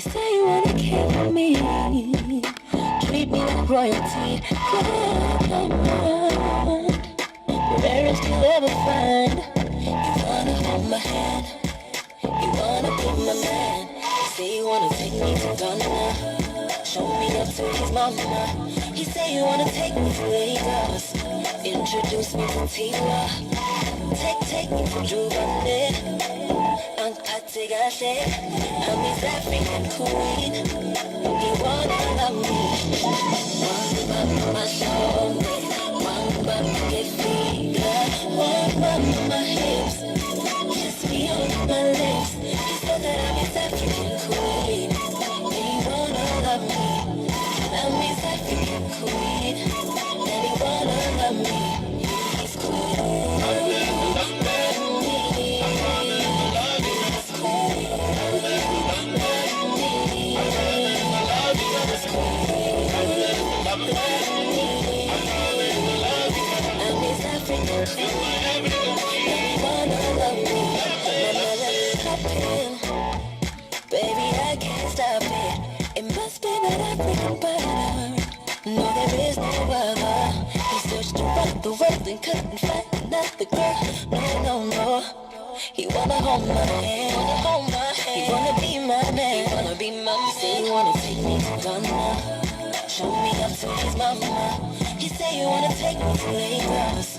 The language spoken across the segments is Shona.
You say you wanna kill me, treat me like royalty. Rarest you'll ever find. You wanna hold my hand, you wanna be my man. You say you wanna take me to Ghana, show me up to his mama. You say you wanna take me to Lagos, introduce me to Tiwa. Take me to Jubilee. I'm Katigase, I'm his African queen. You wanna love me, my soul, get free, my hips, kiss me on my lips. You said that I'm his African queen. You wanna love me, I'm his African queen. And you wanna love me, he's cool. Baby, I can't stop it. It must be that African butter. No, there is no other. He searched around the world and couldn't find another girl. No. He wanna hold my hand, He wanna be my man, He say you wanna take me to Ghana, show me up to his mama. He say you wanna take me to Lagos,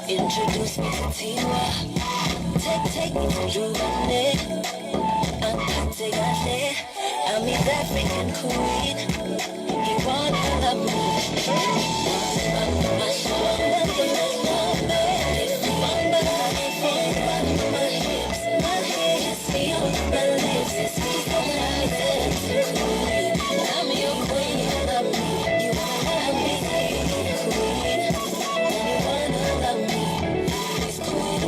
introduce me to Tiwa. Take me to Jubilee. I'm Katigase, I'm his African queen. He wanna love me, my soul, my hips, kiss me on my lips. I'm your queen, you love me. You wanna love me, queen. And you wanna love me, he's queen.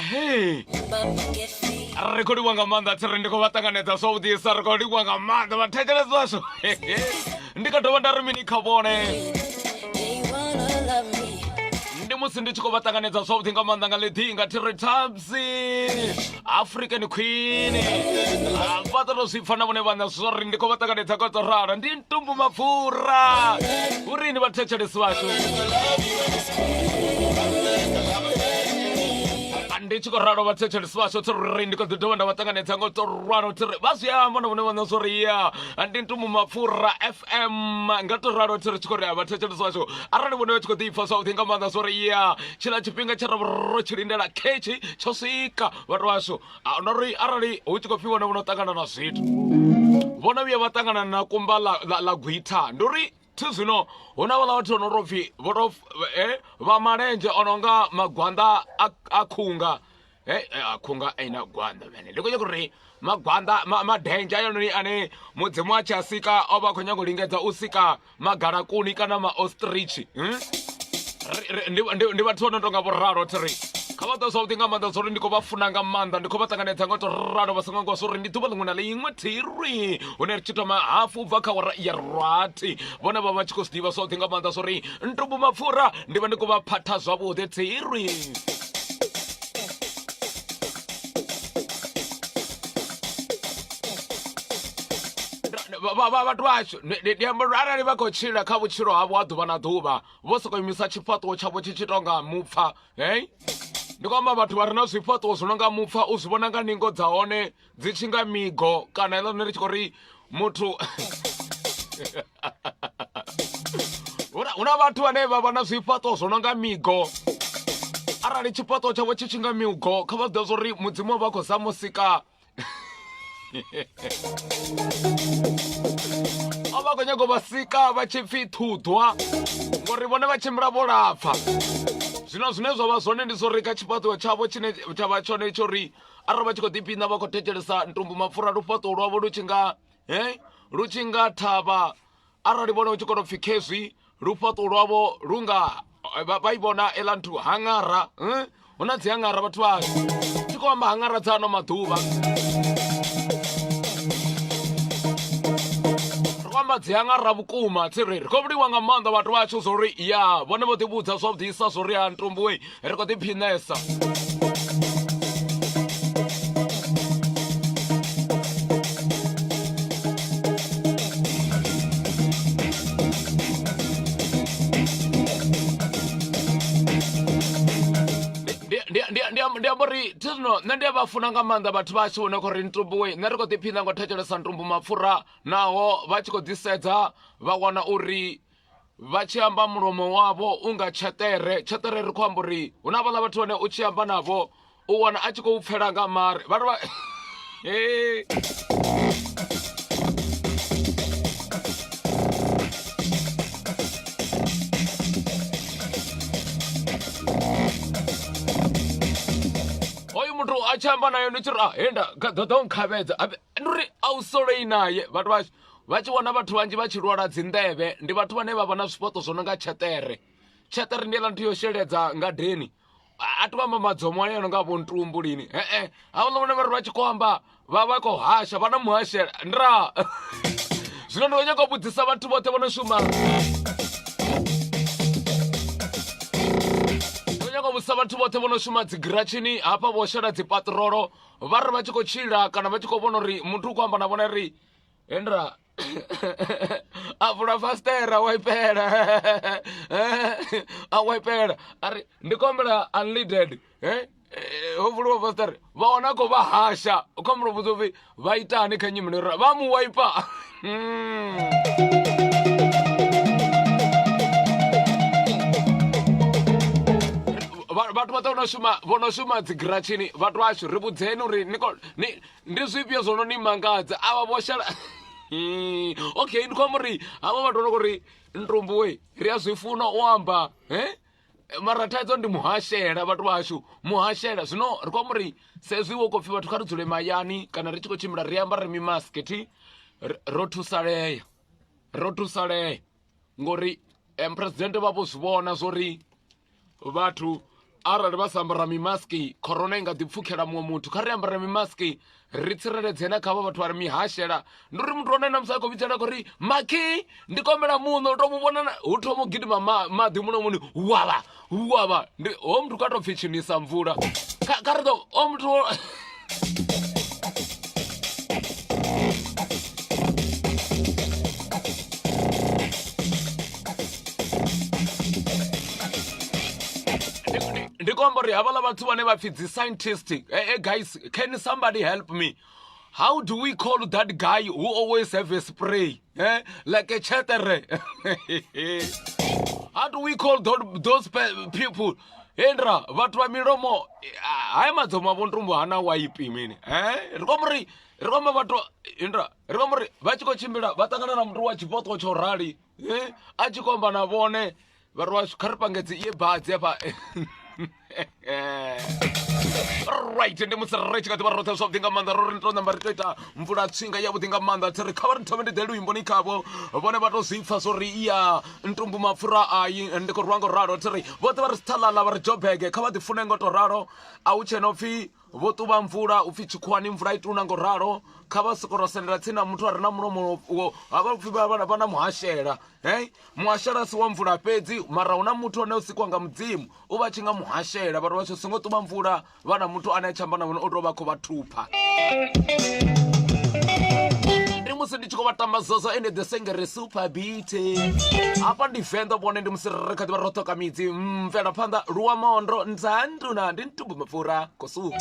Hey, rekodi wanga manda tsirende ko vatanganedza Saudi sa rekodi wanga manda vathetelezwa swo ndikatova ndarimi khavone ndi musi ndi tshi khou vatanganedza Saudi nga manda nga ḽiḓi nga thiri Tabsi African Queen vatano zwi pfana vhone vhana zwori ndi khou vatanganedza ko rara ndi Ntumbu Mapfura urini vathetshelesi vashu ndi tshi khou ralo vathetshelesi vashu tsiri ndi khou ḓi dovha nda vatanganedza ngo torwano tsiri vha zwi amba na vhone vhana zwori ya ndi Ntumbu Mapfura FM nga to ralo tsiri tshi khou ri ya vathetshelesi vashu arali vhone vha tshi khou ḓi pfa Saudi nga maanḓa zwori ya tshila tshifhinga tsha ro tshi lindela khetshi tsho swika vhathu vashu nori arali hu tshi khou pfi vhone vhono ṱangana na zwithu vhona vhuya vha ṱangana na kumba la gwitha ndi uri thi zwino hu na vhaḽa vhathu ono ro pfi vha malenzhe ononga magwanda a khunga khunga aina gwanda vhene ndi khou nyaka uri magwanda madenje ayononi ane mudzimu a tshi a sika o vha khou nyaga u lingedza u sika magalakuni kana ma-ostrich ndi vhathu vho no tonga vhoralo thiri kha vha ḓo Saudi nga maanḓa zwori ndi khou vha funa nga maanḓa ndi khou vha ṱanganedza nga to ralo vha songo ngo zwori ndi ḓuvha ḽiṅwe na ḽiṅwe thiri hune ri tshi thoma hafu ubva kha wara ya rathi vhone vha vha tshi khou zwi ḓivha Saudi nga maanḓa zwori Ntumbu Mapfura ndi vha ndi khou vha phatha zwavhuḓi thiri vhathu vashu ndi amba uri arali vha khou tshila kha vhutshilo havho ha ḓuvha na ḓuvha vho sokou imisa tshifhaṱuwo tshavho tshi tshi tonga mupfa ndi khou amba vhathu vha re na zwifhaṱuwo zwi no nga mupfa u zwi vhona nga ningo dza hone dzi tshi nga migo kana heḽo ḽine ri tshi khou ri muthu hu na vhathu vhane vha vha na zwifhaṱuwo zwi no nga migo arali tshifhaṱuwo tshavho tshi tshi nga migo kha vha ḓivha zwa uri mudzimu vha khou sa musika khou nyaga u vha sika vha tshi pfhi ṱhuḓwa ngori vhone vha tshimbila vho lapfha. Zwino zwine zwa vha zwone ndi zwo ri kha tshifhaṱuwo tshavho tshine tsha vha tshone tsho ri arali vha tshi khou ḓiphina vha khou thetshelesa ntumbu mapfura lufhaṱuwo lwavho lu tshi nga thavha. Arali vhone hu tshi kona u pfhi khezwi lufhaṱuwo lwavho lu nga vha i vhona eḽa nthu hangara. Hu na dzi hangara vhathu vhashu tshi khou amba hangara dza ano maḓuvha. Amba dzi hangara vhukuma tsiri ri khou vhuliwa nga maanḓa vhathu vhashu zwo ri ya vhone vho ḓivhudza zwavhuḓisa zwo ri ya ntumbu ri khou ḓiphinesa. Ndi amba uri tizwino nṋe ndi a vha funa nga maanḓa vhathu vhashu hune khou ri ntumbu nṋe ri khou ḓiphina ngo thetshelesa ntumbu mapfura naho vha tshi khou ḓisedza vha wana uri vha tshi amba mulomo wavho u nga tsheṱere. Tsheṱere ri khou amba uri hu na vhaḽa vhathu vhane u tshi amba navho u wana a tshi khou pfhela nga mare vhathu vha muthu a tshi amba naye ndi tshi ri henda ḓo nkhavhedza ndi uri a u solei naye. Vhathu vhashu vha tshi wana vhathu vhanzhi vha tshi lwala dzi nḓevhe ndi vhathu vhane vha vha na zwifhaṱo zwo no nga tsheṱere. Tsheṱere ndi eḽa nthu yo sheledza ngadeni a tu amba madzomo a no nga vho ntumbu lini havhaḽa vhone vhari vha tshi khou amba vha khou hasha vha na muhashela ndra. Zwino ndi khou nyaga u vhudzisa vhathu vhoṱhe vho no shuma vhusa vhathu vhoṱhe vho no shuma dzi giratshini hafha vho shela dzi paṱirolo vha ri vha tshi khou tshila kana vha tshi khou vhona uri muthu u khou amba na vhone ri hendra a vula fastera waipela a waipela ari ndi kombela unleaded ho vuliwa fastera vha wana khou vha hasha u khombela vhudza upfhi vha itani kha nyimele uri vha mu waipa. Vhathu vhoṱhe vho no shuma dzi giratshini vhathu vhashu ri vhudzeni uri ndi zwifhio zwo no ni mangadza avha vho shela. Okay ndi khou amba uri havha vhathu vho no ri ntumbu ri a zwi funa u amba mara thaidzo ndi muhashela vhathu vhashu muhashela. Zwino ri khou amba uri sezwi wo khou pfhi vhathu kha ri dzule mahayani kana ri tshi khou tshimbila ri amba ri mimaskethi ro thusalea ngori president vha vho zwi vhona zwori vhathu arali vha sa ambara mimaski corona i nga ḓipfhukhela muṅwe muthu. Kha ri ambara mimaski ri tsireledzena kha vhathu vha ri mihashela ndi uri muthu one na musi a khou vhidzela khou ri maki ndi kombela muno u to mu vhona hu thoma u gidima maḓi muno muni wavha ndi ho muthu ka to pfhi tshinisa mvula kha ri ḓo o muthu Ri havhaḽa vhathu vhane vha pfhi dzi scientist guys can somebody help me, how do we call that guy who always have a spray like a chetere? How do we call those people? Hendra vhathu vha milomo hai madzomo avho ntumbu hana waipi mini ri khomba vhathu hendra ri khomba ri vha tshi khou tshimbila vha ṱangana na muthu wa tshifhaṱuwo tsho rali a tshi khou amba na vhone vhari vhashu kha ri pangedzi iye badzi hafha. Right ndi musi ri tshi kha ḓi vha roṱhe zwavhuḓi nga maanḓa ro ri to namba ri to ita mvula tsinga yavhuḓi nga maanḓa thi ri kha vha ri thome ndi ḓe luimboni khavho vhone vha to zwi pfha zwo ri iya ntumbu mapfura ayi ndi khou rwa ngo ralo thi ri vhoṱhe vha ri sithalala vha ri jobege kha vha ḓi fune ngo to ralo a hu tshena upfhi vho ṱuvha mvula upfhi tshikhuwani mvula i tuna ngo ralo kha vha soko ro sendela tsini na muthu a re na mulomo havha upfhi vha na muhashela muhashela si wa mvula fhedzi mara hu na muthu ane u sikwa nga mudzimu u vha tshi nga muhashela vhathu vhashu songo ṱuvha mvula vha na muthu ane a tshamba na vhone o to vha khou vha thupha musi ndi tshi khou vha tamba zozo ende the sengere super beat hafha ndi venḓa vhone ndi musi ri kha ḓi vha ro ṱhoka midzi mvelaphanḓa luwa mondo ndzanduna ndi ntumbu mapfura kosuku.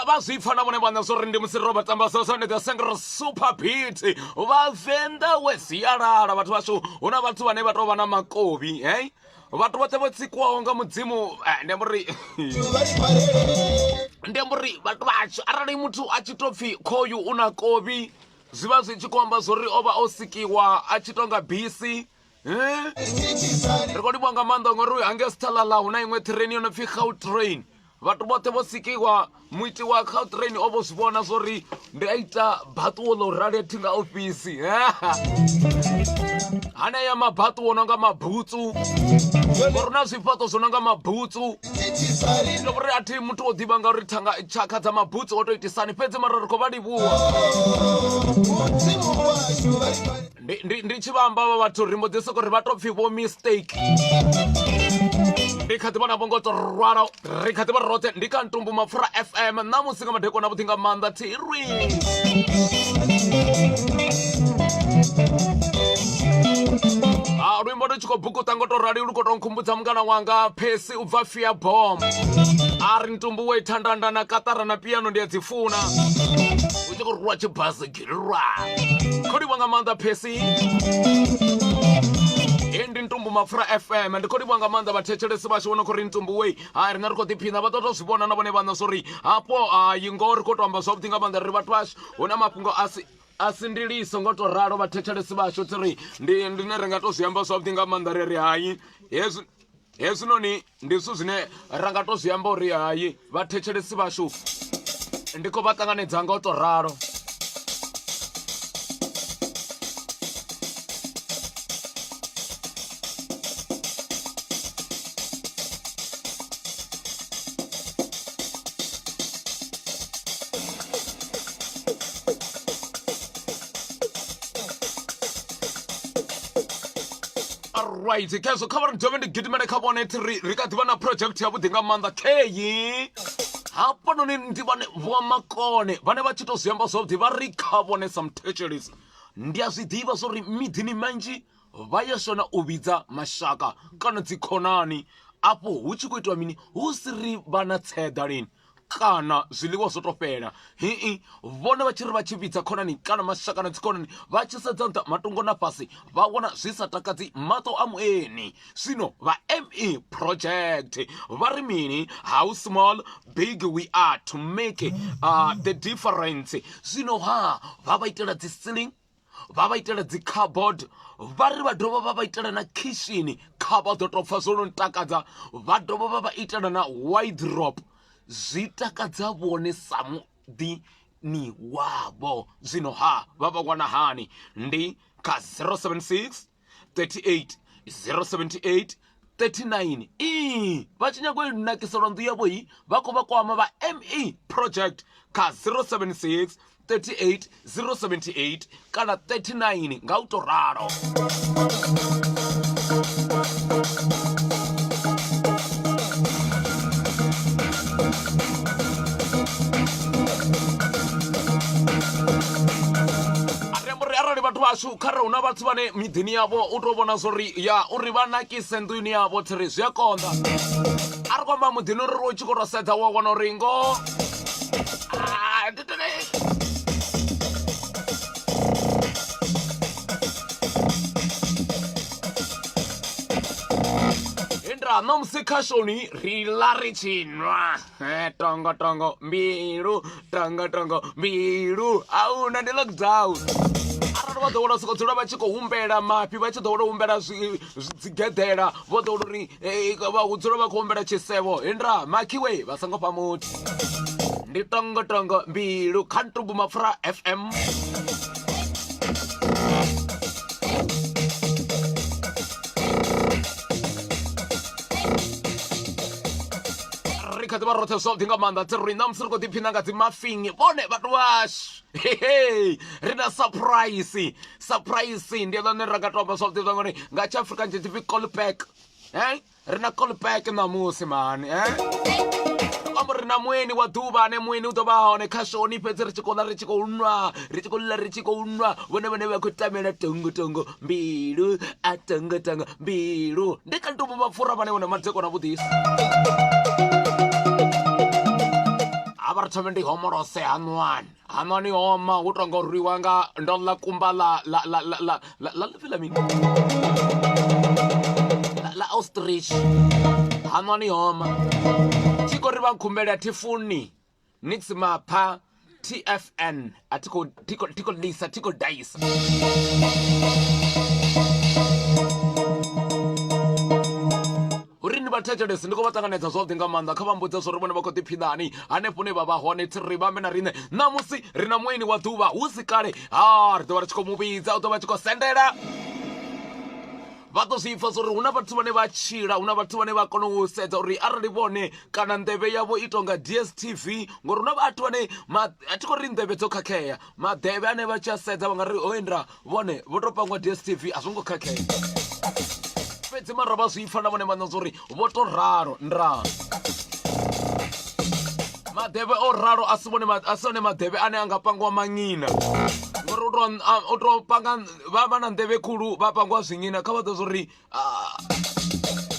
Bazifana bona bana so rinde musi Robert Ambasoso ne the singer super beat vavenda wesialala bathu basho una bathu bane ba to bana makobi bathu bote botsikwaho nga mudzimu ndemburi bathu basho arali muthu a tshi to pfi khoyu una kobi ziva zwi tshi komba zori ova o sikiwa a tshi tonga bisi ri khou livhuwa nga maanḓa ngori hange sithalala hu na iṅwe train yo no pfi Gautrain bathu boṱhe vho sikiwa muiti wa Gautrain o vho zwi vhona zwori ndi a ita baṱuwo ḽo rali thi nga ofisi haneya mabaṱuwo no nga mabutsu ngori na zwifhaṱo zwo no nga mabutsu ndo vhori a thi muthu o ḓivha ngauri tshakha dza mabutsu o to itisani fhedzi mara ri khou vha livhuwa ndi tshi vha amba vha vhathu ri mbo ḓi soko ri vha to pfi vho mistake ndi kha ḓi vhona vho ngo to rwala ri kha ḓi vha roṱhe ndi kha Ntumbu Mapfura FM ṋamusi nga madekwana vhuḓi nga maanḓa thiri luimbo ndi tshi khou bukuṱa ngo to rali lu khou to nkhumbudza mungana wanga Phesi u bva Fearbom a ri Ntumbu we thandanda na katara na piano ndi a dzi funa u tshi khou rwa tshibhasigiri rwa khou livhuwa nga maanḓa Phesi ndi Ntumbu Mapfura FM ndi khou livhuwa nga maanḓa vhathetshelesi vhashu vhono khou ri Ntumbu we rina ri khou ḓiphina vha ḓo to zwi vhona na vhone vhaṋa zwori hapo yingo ri khou to amba zwavhuḓi nga maanḓa ri vhathu vhashu hu na mafhungo asi ndiliso ngo to ralo vhathetshelesi vhashu tsiri ndine ri nga to zwi amba zwavhuḓi nga maanḓa ri hayi hezwinoni ndi zwithu zwine ra nga to zwi amba uri hayi vhathetshelesi vhashu ndi khou vha ṱanganedza nga u to ralo Alright, ke so kha ba re jove ndi gidimele kha bone ri ka ḓivha na project ya vhuḓi nga maanḓa K. Hafhanoni ndi vhane vhomakone vhane vha tshi to zwi amba zwavhuḓi vha ri kha vhone some tertiaries. Ndi a zwi ḓivha zwori miḓini manzhi vha ya shona u vhidza mashaka kana dzi khonani afho hu tshi khou itwa mini hu si ri vha na tseda lini kana zwiḽiwa zwo to fhela vhone vha tshi ri vha tshi vhidza khonani kana mashaka na dzikhonani vha tshi sedza nṱha matungo na fhasi vha vhona zwi sa takadzi maṱo a mueni. Zwino vha ME project vha ri mini, how small big we are to make the difference. Zwino vha vha itela dzi ceiling, vha itela dzi cupboard, vha ri vha dovha vha itela na kitchen kha vha ḓo tou pfha zwo no takadza, vha dovha vha itela na wardrobe zwi takadza vhone sa muḓini wavho. Zwino vha vha wana hani ndi kha 076 38 078 39 vha tshi nyago u nakisela nnḓu yavho vha khou vha kwama vha ME project kha 076 38 078 kana 39 nga u to ralo. Arali vhathu vashu khare huna vhathu vhane miḓini yavho u to vhona zwori ya uri vha nakise nḓuni yavho thiri zwi a konḓa. Ari kwamba muḓini uri u tshi khou to sedza wa wana uri ngo nomusi khashoni ri la ri tshinwa tongo tongo mbilu tongo tongo mbilu ahuna ndi lockdown. Arali vha ḓo wana soko dzula vha tshi khou humbela mafhi vha tshi ḓo wana humbela dzigedela vho ḓo uri vha dzula vha khou humbela tshisevho hindra makhiwe vha songo fha muthu. Ndi tongo tongo mbilu kha Ntumbu Mapfura FM. Kha ḓi vha rothe zwavhuḓi nga maanḓa dzi ri namusi ri khou ḓiphina nga dzi mafini vhone vhathu vashu ri na surprise ndi ḽone ra nga to amba zwavhuḓi zwa ngori nga tshiafrika nje tshipfi callback ri na callback namusi mani amba ri na mueni wa ḓuvha ane mueni u ḓo vha hone kha shoni fhedzi ri tshi khou ḽa ri tshi khou nwa ri tshi khou nwa vhone vha khou tamela tongo tongo mbilu a tongo tongo mbilu ndi kha Ntumbu Mapfura vhane vhone madeko na vhuḓisi. Ava ri thome ndi homorose hanwani homa hu tonga uriwa nga ndo ḽa kumba la ḽifhi ḽa mini la ostrich hanwani homa tshi khou ri vha nkhumbele a thi funi nix mapha TFN a thi khou lisa thi khou daisa. Thetshelesi ndi khou vha ṱanganedza zwavhuḓi nga maanḓa kha vha mbudza zwori vhone vha khou ḓiphinani hanefho hune vha vha hone thiri vha ambe na riṋe namusi ri na mueni wa ḓuvha hu si kale ri ḓo vha ri tshi khou mu vhidza u ḓo vha tshi khou sendela vha ḓo zwi pfa zwori hu na vhathu vhane vha tshila hu na vhathu vhane vha kona u sedza uri arali vhone kana nḓevhe yavho i tonga DSTV ngori hu na vhathu vhane a thi khou ri nḓevhe dzo khakhea maḓevhe ane vha tshi a sedza vha nga ri oendra vhone vho to pangiwa DSTV a zwo ngo khakhea fhedzi mara vha zwi pfa na vhone vhaṋa zwori vho to ralo ndra maḓevhe o ralo a si one maḓevhe ane a nga pangiwa manyina ngori u to panga vha na nḓevhe khulu vha pangiwa zwinyina kha vha ḓo zwori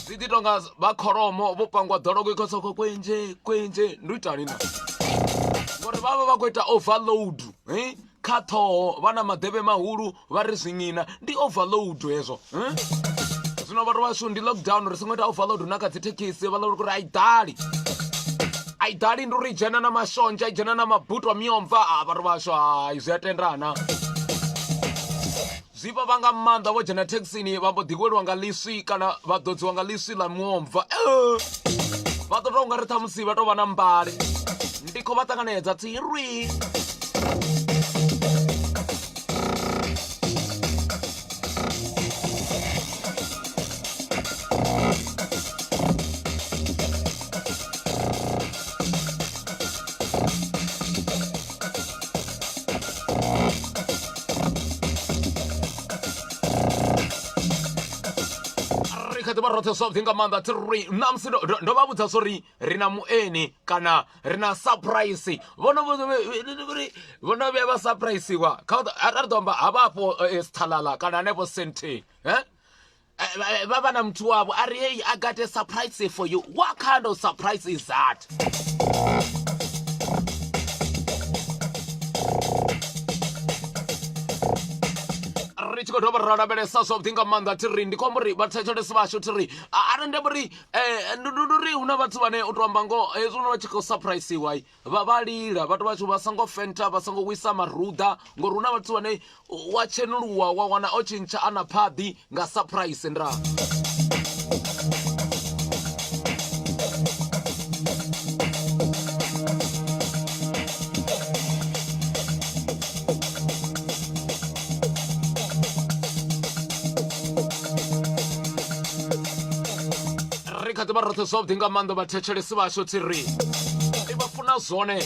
zwi ḓi tonga vha kholomo vho pangiwa ḓologo ikho soko kwenje ndi u itani na ngori vha vha khou ita overload kha ṱhoho vha na maḓevhe mahulu vha ri zwinyina ndi overload hezwo. Zwino vhathu vhashu ndi lockdown ri songo ita overload na kha dzi thekhisi vha ḽa uri ai ḓali ndi uri dzhena na mashonzha i dzhena na mabuto a miomva vhathu vhashu zwi a tendana zwi vha nga maanḓa vho dzhena thekhisini vha mbo ḓiweliwa nga ḽiswi kana vha ḓodziwa nga ḽiswi ḽa miomva vha ḓo tou nga ri ṱhamusi vha tou vha na mbali ndi khou vha ṱanganedza tsirwi. rothe something nga maanḓa tiri namusi ndo vha vhudza zwo ri ri na mueni kana ri na surprise vhono vhuya vha surpriseiwa ari ḓo amba havhafho sthalala kana hanefho sente vha vha na muthu wavho ari hey, I got a surprise for you. What kind of surprise is that? ri tshi khou dovha ra lavhelesa something nga maanḓa tiri ndi khombo ri vhathetshelesi vhashu tiri ari ndi ri ri hu na vhathu vhane u tou amba ngo hezwi no vha tshi khou surpriseiwa vha lila vhathu vhathu vha songo fenta vha songo wisa maruḓa ngori hu na vhathu vhane wa tshενuluwa wa wana o tshintsha ana phaḓi nga surprise nda kati vha rothe zwavhuḓi nga maanḓa vhathetshelesi vhashu tiri ndi vha funa zwone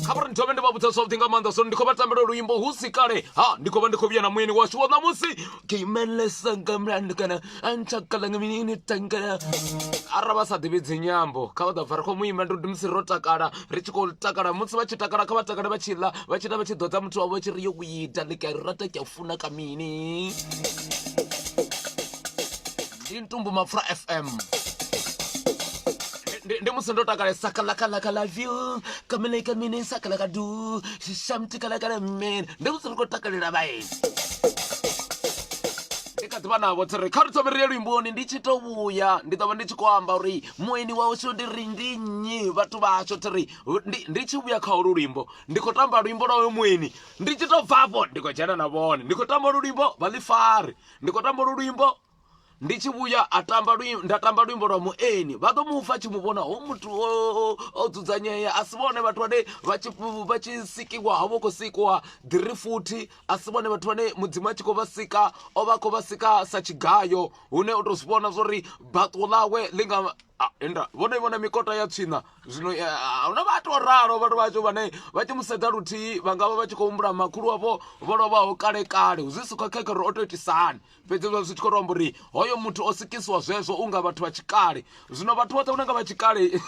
kha vhuri ndithome ndi vha vhudza zwavhuḓi nga maanḓa zwone ndi khou vha tambela luimbo hu si kale ndi khou vha ndi khou vhuya na muyeni washu wo ṋamusi keimelesa nga mlandu kana antshakala nga minini tangala ara vha sa ḓivhi dzi nyambo kha vha ḓa bva ri khou muima ndi musi ro takala ri tshi khou takala musi vha tshi takala kha vha takale vha tshi ḽa vha tshi ḓa vha tshi ḓodza muthu wavho tshi ri yo kuita ndi ka rata kya funa ka mini ndi ntumbu mapfura FM ndi musi ndo takale sakalaka love you kameleka mini sakalaka du shamtikalaka men ndi musi ri khou takalela vhaeni ndi kha ḓivha navho tiri kha ri thome ri ye luimboni ndi tshi tou vhuya ndi ḓo vha ndi tshi khou amba uri mueni washu ndi ri ndi nnyi vhathu vhashu tiri ndi tshi vhuya kha olu luimbo ndi khou tamba luimbo lwawe mueni ndi tshi tou bvafho ndi khou dzhena na vhone ndi khou tamba luimbo vhaḽifari ndi khou tamba luimbo ndi tshi vhuya nda tamba luimbo lwa mueni vha ḓo mufa tshi muvhona ho muthu o dzudzanyea a si vhone vhathu vhane vha tshi sikiwa havho khou sikiwa ḓiri futhi a si vhone vhathu vhane mudzimu a tshi khou vha sika o vha khou vha sika sa tshigayo hune u tou zwi vhona zwo ri baṱo ḽawe ḽi nga enda vhona mikota ya tswina zwino huna vha tou ralo vhathu vhashu vhane vha tshi musedza luthihi vha nga vha vha tshi khou humbula makhulu wavho vho lovhaho kalekale zwi si khou khekha uri o tou itisani fhedzi zwi tshi khou tou amba uri hoyo muthu o sikisiwa zwezwo u nga vhathu vha tshikale zwino vhathu vhoṱhe vhune nga vha tshikale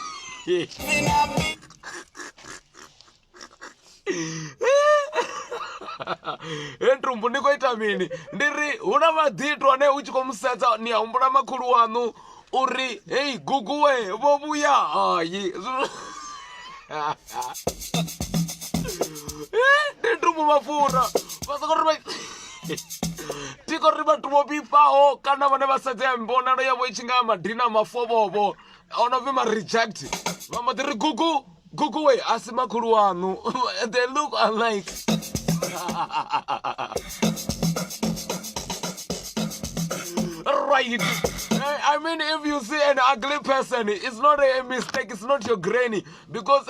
ntumbu ndi khou ita mini ndi ri hu na maḓito ane u tshi khou musedza ni a humbula makhulu waṋu uri hei guguwe vho vhuya hayi ndi ntumbu mafura vha soko ri tiko ri vhathu vho vhifhaho kana vhane vha sedzea mbonalo yavho i tshi nga madina mafovhovo ono pfi ma-reject vha mbo ḓi ri guguwe a si makhulu waṋu they look alike right. I mean, if you see an ugly person, it's not a mistake, it's not your granny, because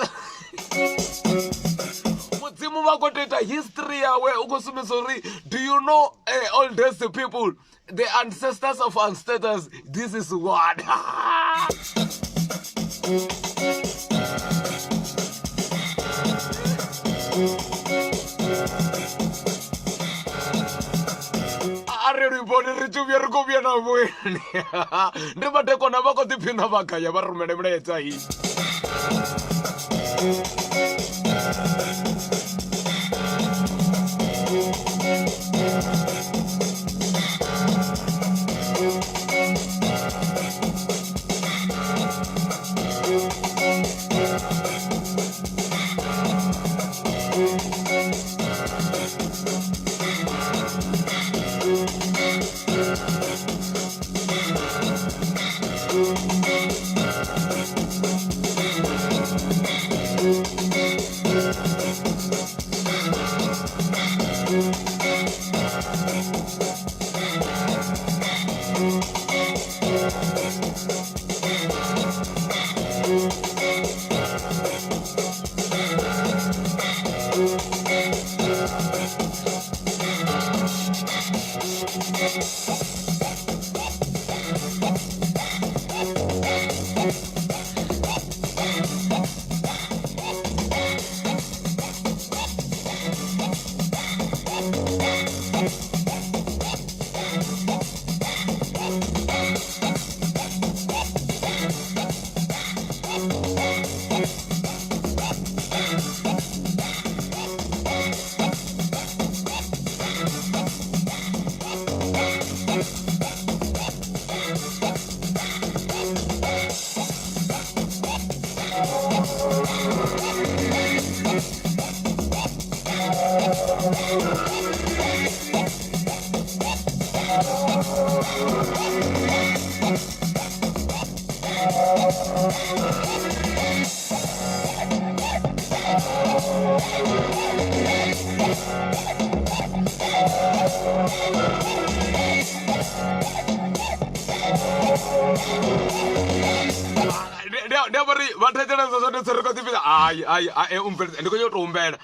mudzimu va khou ita history yawe u khou sumbedza uri do you know all these people, the ancestors of ancestors, this is what areri bone ri tshi vhuya ri khou vhuya na mueni ndi madekwana vha khou ḓiphina vhagaya vha rumele mulaedza hii Dia beri bathetshelesa zwoṱhe ri khou ḓifhisa ai umbela ndi khou yo tou umbela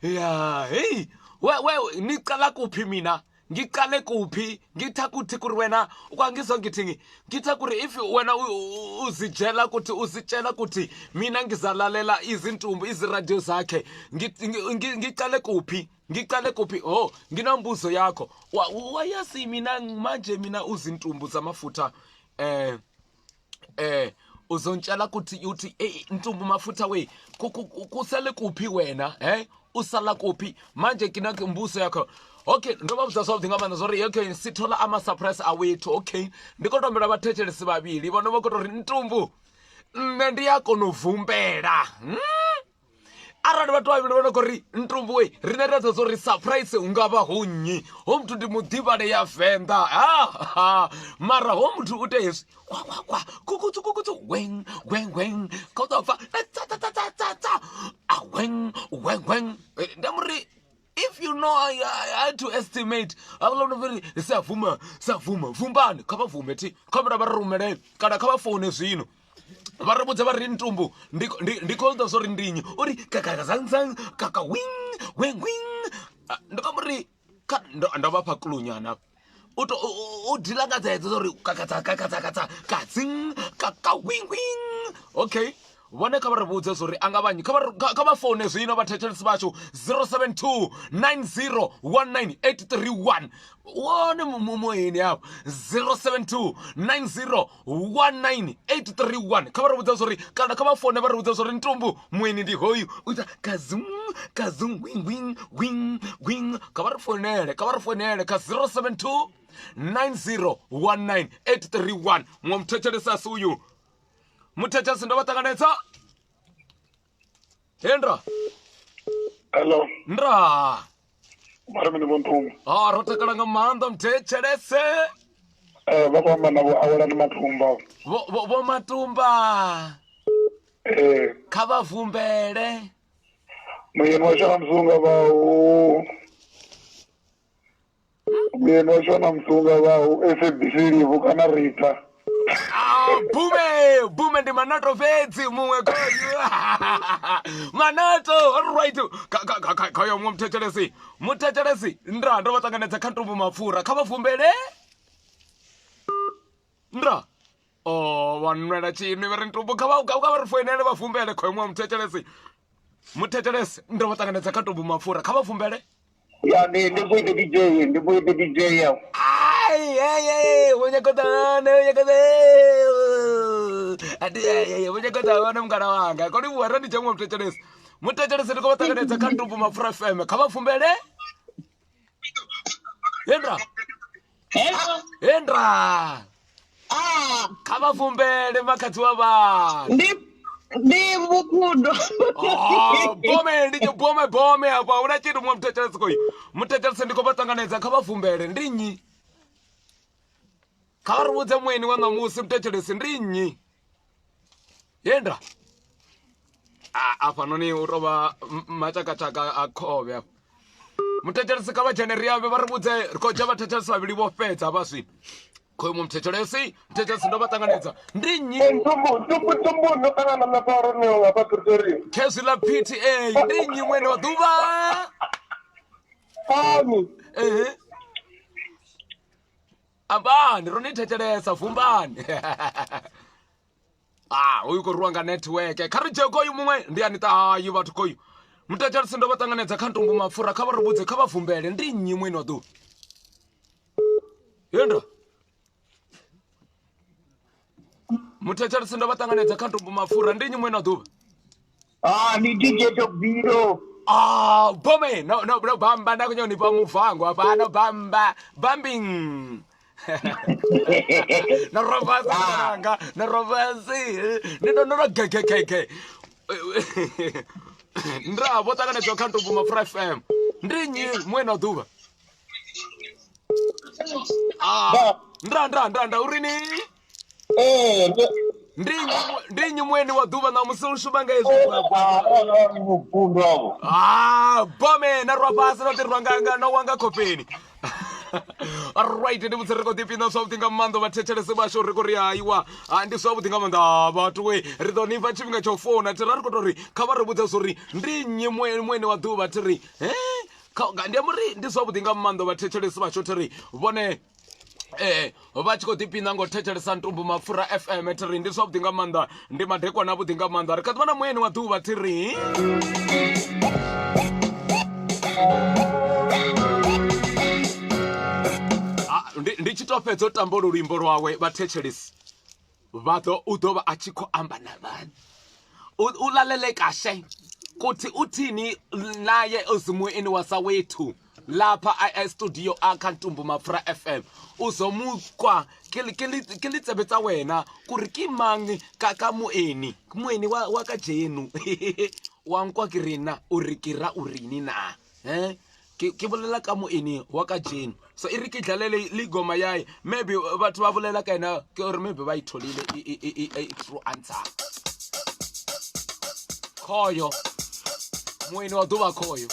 ya hey we niqala kuphi mina ngiqale kuphi ngitha kuthi kuri wena ukwangizwa ngithini ngitha kuri if wena uzitshela kuthi mina ngizalalela izintumbu iziradio zakhe ngiqale kuphi oh nginombuzo yakho wayazi mina manje mina uzintumbu zamafutha uzontshela kuthi uthi intumbu mafutha we kusele kuphi wena usala kuphi manje kinake mbuso yakho okay ndoba buzasolve ngabana zori okay sithola ama surprise awethu okay ndikotombela bathetshelesi babili bona bakotori intumbu nne ndiyakona uvumbela arali vhathu vhavhili vhona khori ntumbu we rine redza zori surprise ungavha honyi ho muthu ndi muḓivhale ya venḓa mara ho muthu u tea hezwi kwa kukutsu weng kotofa weng ndamuri if you know I had to estimate avalonaveri siyavuma vumbani kha vavume thi khamera va ri rumelele kana kha va fone zwino va ri vudza va ri ntumbu ndi khouda zwo ri ndinyi uri kakazangzang kaka wing ndikamuri ndo vapha kulunyana u dilangadza hedzo zori kakatsa katsing kaka wing okay vone kha va ri vudze zori a nga vanyi kha va fone zwino vathetshelesi vashu 072 90 19831 wone mumoyeni apo 072 90 19831 kha va ri vudze zori kana kha va fone va ri vudze zori ntumbu moyeni ndi hoyu uita kazung wing kha va ri fonele ka 072 90 19831 muthetshelesi asuyu muthetshelesi ndo vatanganedza hendra hello ndra mara mini vontumbu ro takala nga maanḓa muthetshelese va khou amba navho awela ni matumba vo matumba kha vha vumbele muyeni wa xona msunga vawu muyeni wa xona msunga vawu SABC livu kana Rita bume ndi manato fedzi muṅwe koyu manato alright khayo muṅwe muthetshelesi ndra ndo vha ṱanganedza kha ntumbu mapfura kha vha vumbele ndra vanwela chini va ri ntumbu kha va ri foinele va vumbele khoyo muṅwe muthetshelesi ndo vha ṱanganedza kha ntumbu mapfura kha vha vumbele ya ndi boite DJ ya unyakotana mngana wanga kodi vuwara ndi chamwe muthetshelesi ndi khou vha ṱanganedza kha ntumbu mapfura FM kha vha vumbele hendra kha vha vumbele makhadzi wa vanhu ndi vukhudo bome apa una chiti mwa muthetshelesi koyu muthetshelesi ndi khou vha ṱanganedza kha vha vumbele ndi nnyi kha vha ri vhudze mweni wa ṋamusi muthetshelesi ndi nnyi yendra afhanoni u tou vha matshakatshaka a khovhe afha muthetshelesi kha vha dzhene ri ambe vha ri vhudze ri khou dzha vathetshelesi vhavhili vho fhedza hafha zwino khoyo muthetshelesi ndo vha ṱanganedza ndi nnyi ntumbu ndo ṱangana na paro ni nga pa Pretoria khezwi ḽa PTA ndi nnyi mwene wa ḓuvha ani ambani ro ni thetshelesa vumbani hoyu khou rwiwa nga netiweke kha ri dzhe koyu muṅwe ndi ani ṱahayi vhathu koyu muthetshelesi ndo vha ṱanganedza kha ntumbu mapfura kha vha ri vhudze kha vha vumbele ndi nnyi mwene wa ḓuvha yendra muthetshelesi ndo vha ṱanganedza kha ntumbu mapfura ndi nnyi mwene wa ḓuvha ni DJ Tobiro bome no bamba ndakonyonipa muvango apa no bumbing na rovasi ndinono gekekeke ndra vo ṱanganedzwa kha ntumbu mapfura FM ndi nnyi mwene wa ḓuvha ndra urini ndinyi mweni wa ḓuvha na musi ushuma nga Vukundwa avo. bome na rwa fhasi no tirwa no wanga khofheni. Alright, ndi vutsi ri khou ḓipina zwavhuḓi nga maanḓa vhathetshelesi vhashu ri khou ri hayiwa ndi zwavhuḓi nga maanḓa vhathu we ri ḓo nifha tshifhinga tsha u founa tira ri khou tou ri kha vha ri vhudze zwori ndi nnyi mwene wa ḓuvha thiri ndi amuri ndi zwavhuḓi nga maanḓa vhathetshelesi vhashu thiri vhone vha tshi khou ḓipina ngo thetshelesa Ntumbu Mapfura FM thiri ndi zwavhuḓi nga maanḓa ndi madekwana avhuḓi nga maanḓa ri kha ḓivha na mwene wa ḓuvha thiri ndi tshi tou fhedza u tamba luimbo lwawe vhathetshelesi u ḓo vha a tshi khou amba na vhani u lalele kahle kuthi uthini naye uzimweni wasawethu lapha studio akha Ntumbu Mapfura FM uzomukwa ke litsebe tsa wena ku ri ke mang ka moeni wa ka jenu wa nkwa ke rena o re ke ra o rini na ke bolela ka moeni wa ka jenu so e re ke dlalele le goma yae maybe batho ba bolela ka ena ke gore maybe ba itholile true answer khoyo moeni wa ḓuvha khoyo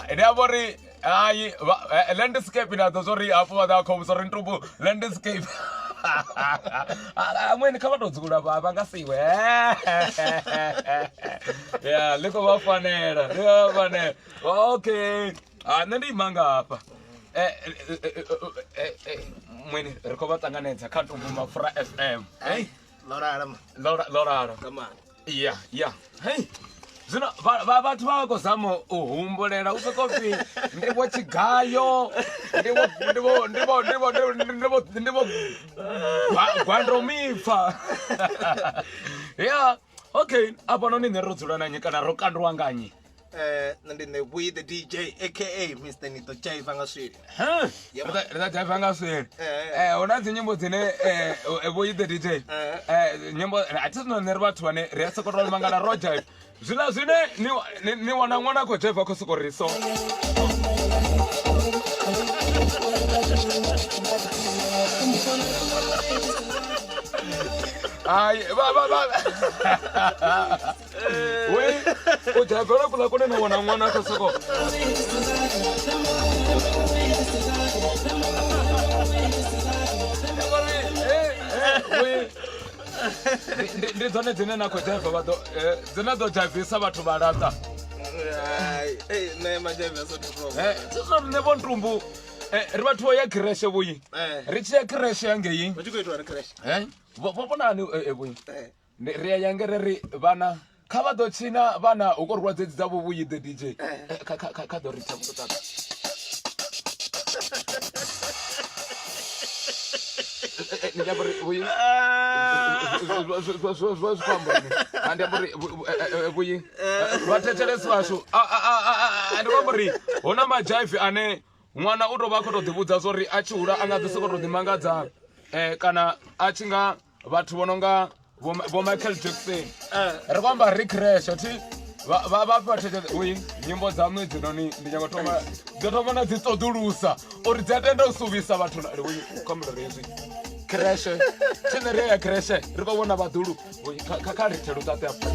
Nebori, landscape in a sorry, after that comes or into landscape. I'm going to come out to good about Bangasi. Yeah, look over funny. Okay, and then the manga up. When recover Tanganeta, can't move for FM. Hey, Laura, come on. Yeah. Hey. Zino vhathu vha khou zama u humbulela u soko pfi ndivho tshigayo ndivho gwandromipfa yeah okay apa noni nne ro dzula na nyi kana ro kandiwa nga nyi ndi Nebuyi the DJ aka Mr Nito Jaiva nga sweli ri Jaiva nga sweli una dzinyimbo dzine Nebuyi the DJ nyimbo a thi no nne ri vhathu vhane ri a sokoto mangala ro Jaiva Zila zine ni wana kwa Jeff wako soko riso. Ay, ba. We, o Jeff wako la kone ni wana kwa soko. We. Ndi dzone dzine na khou dzhaiva vha ḓo dzine ḓo dzhaivisa vhathu vha laṱa nṋe majaiva so tsizwo rine vho ntumbu ri vhathu vho ya kireshe vhuyi ri tshi ya kireshe yangei hu tshi khou itiwa ri crash vhonani vhuyi ri ya yange ri vhana kha vha ḓo tshina vhana hu khou rwa dzedzi dzavho vhuyi the DJ kha ḓo ri thamutata ndi ambori vhuyi zwa kwamboni andi ambori vhuyi vhathetshelesi vashu ndi kwambori huna majaivi ane ṅwana u tou vha a khou tou ḓivhudza zwo ri a tshi hula a nga ḓi sokou tou ḓimangadza kana a tshi nga vhathu vho no nga vho Michael Jackson ri khou amba ri crash thi vha vhathetshelesi vhuyi nyimbo dza ṅwe dzinoni ndi nyanga dzo thoma na dzi ṱoḓulusa uri dzi a tenda u suvhisa vhathu vhuyi khomulori hezwi crash tshine ri ya crash ri khou vhona vhaḓulu kha ri thelo tate afho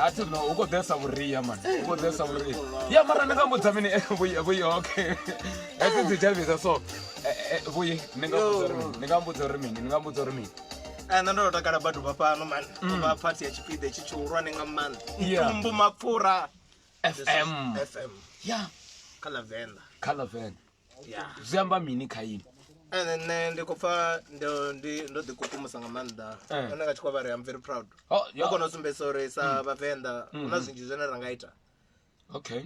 athi no uko desa vuriya man uko desa vuriya ya mara ndi nga mbudza mini vhuyi okay eti dzi javisa so vhuyi ndi nga mbudza uri mini nṋe ndo takala badi vha fhano man vha phathi ya tshipiḓa itshi tshihulwane nga maanḓa Ntumbu Mapfura FM ya kha Lavenda ya zwi amba mini kha ini nṋe ndi khou pfha ndo ḓikukumusa nga maanḓa ane nga tshikwavha ri am very proud u kona u sumbedzisa uri sa vhavenḓa hu na zwinzhi zwine ra nga ita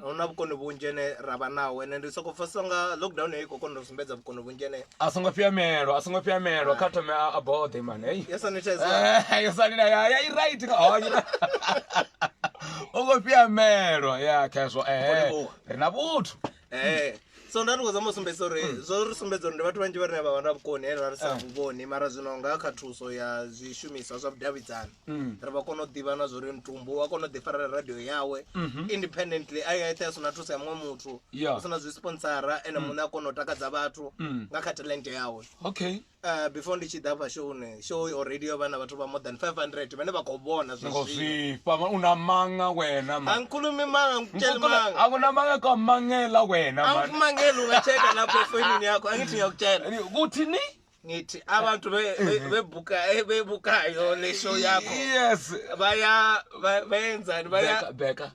hu na vhukoni vhunzhi ane ra vha naho ene ndi sokou pfha songa lockdown yo i khou kona u sumbedza vhukoni vhunzhi ane a songo piamelwa kha thome a bode man yo sanila ya i right u khou piamelwa ya khezwo ri na vhuthu so nda ndi khou zama u sumbedzisa uri zwo ri sumbedza uri ndi vhathu vhanzhi vhane vha vha na vhukoni ene ra ri sa vhuvhoni mara zwino nga kha thuso ya zwishumiswa zwa vhudavhidzani ri vha kona u ḓivha na zwo ri Ntumbu a kona u ḓifarela radio yawe independently a yeṱhe a sina thuso ya muṅwe muthu a sina zwisponsara ene muṋe a kona u takadza vhathu nga kha talent yawe before ndi tshi ḓa fha show already yo vha na vhathu vha more than 500 vhane vha khou vhona zwifha una manga wena man angikhulumi manga ngitshela manga akuna manga ka mangela wena man angimangela ungacheka lapho efonini yakho angithi ngiyakutshela kuthini ngithi abantu bebukayo le show yakho yes bayenzani beka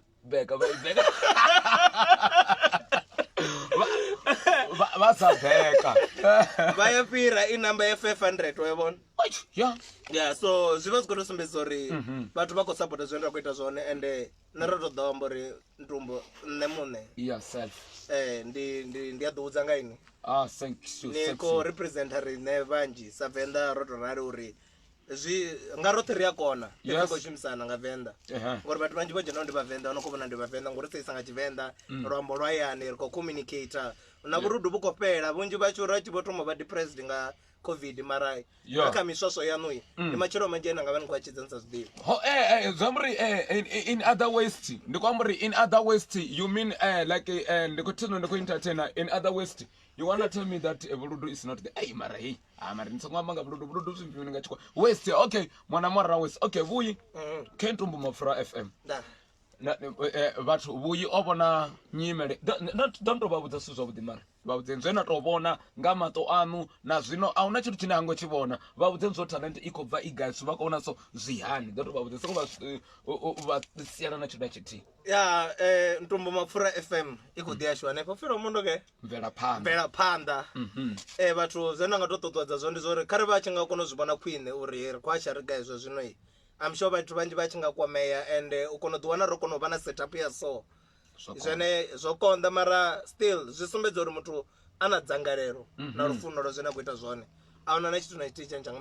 basabheka bayafira inamba ye-500 uyabona yeah so zwi vha zwi khou tou sumbedzisa uri vhathu vha khou sapota zwine ra khou ita zwone ende nṋe ro tou ḓo amba uri Ntumbu nṋe muṋe ndi a ḓivhudza nga ini ni khou representa riṋe vhanzhi sa Venḓa ro tou rali uri nga roṱhe ri a kona ri khou shumisana nga Venḓa ngori vhathu vhanzhi vho dzhenaho ndi vhavenḓa no khou vhona ndi vhavenḓa ngori seisa nga Tshivenḓa luambo lwa hayani ri khou communicator na vhurudu vhu khou fhela vhunzhi vhathu ri tshi vho thoma vha depressed nga COVID mara kha miswaswo yaṋu ndi matshelo manzhi ane nga vha ni khou a tshidza ni sa zwiḓivhi zwamuri in other ways ndi khou amba uri in other ways you mean like ndi khou thina ndi khou entertainer in other ways you want to tell me that vhuludu is not the mara mara ndi songo amba nga vhuludu zwimfini nga tshikwa west okay mwana mara west okay vhuyi kha Ntumbu Mapfura FM vhathu vhuyi o vhona nyimele don't vha vhudza zwithu zwavhuḓi mara vha vhudzeni zwe na tou vhona nga maṱo aṋu na zwino a huna tshithu tshine hango tshi vhona vha vhudzeni zwo talent i khou bva i gai vha khou vhona so zwihani ḓo tou vha vhudzeni soko vha siana na tshithu na tshithihi ya Ntumbu Mapfura FM i khou ḓi ashu hanefho fira mundo ke mvelaphanḓa vhathu zwine nga tou ṱuṱuwedza zwo ndi zwo uri khare vha tshi nga kona u zwi vhona khwine uri ri khou asha ri gai zwo zwino I'm sure vhathu vhanzhi vha tshi nga kwamea ende u kona u ḓiwana ro kona u vha na setup ya so zwene zwo konḓa mara still zwi sumbedza uri muthu a na dzangalelo na lufuno lwa zwine a khou ita zwone a huna na tshithu na tshithihi tshine tsha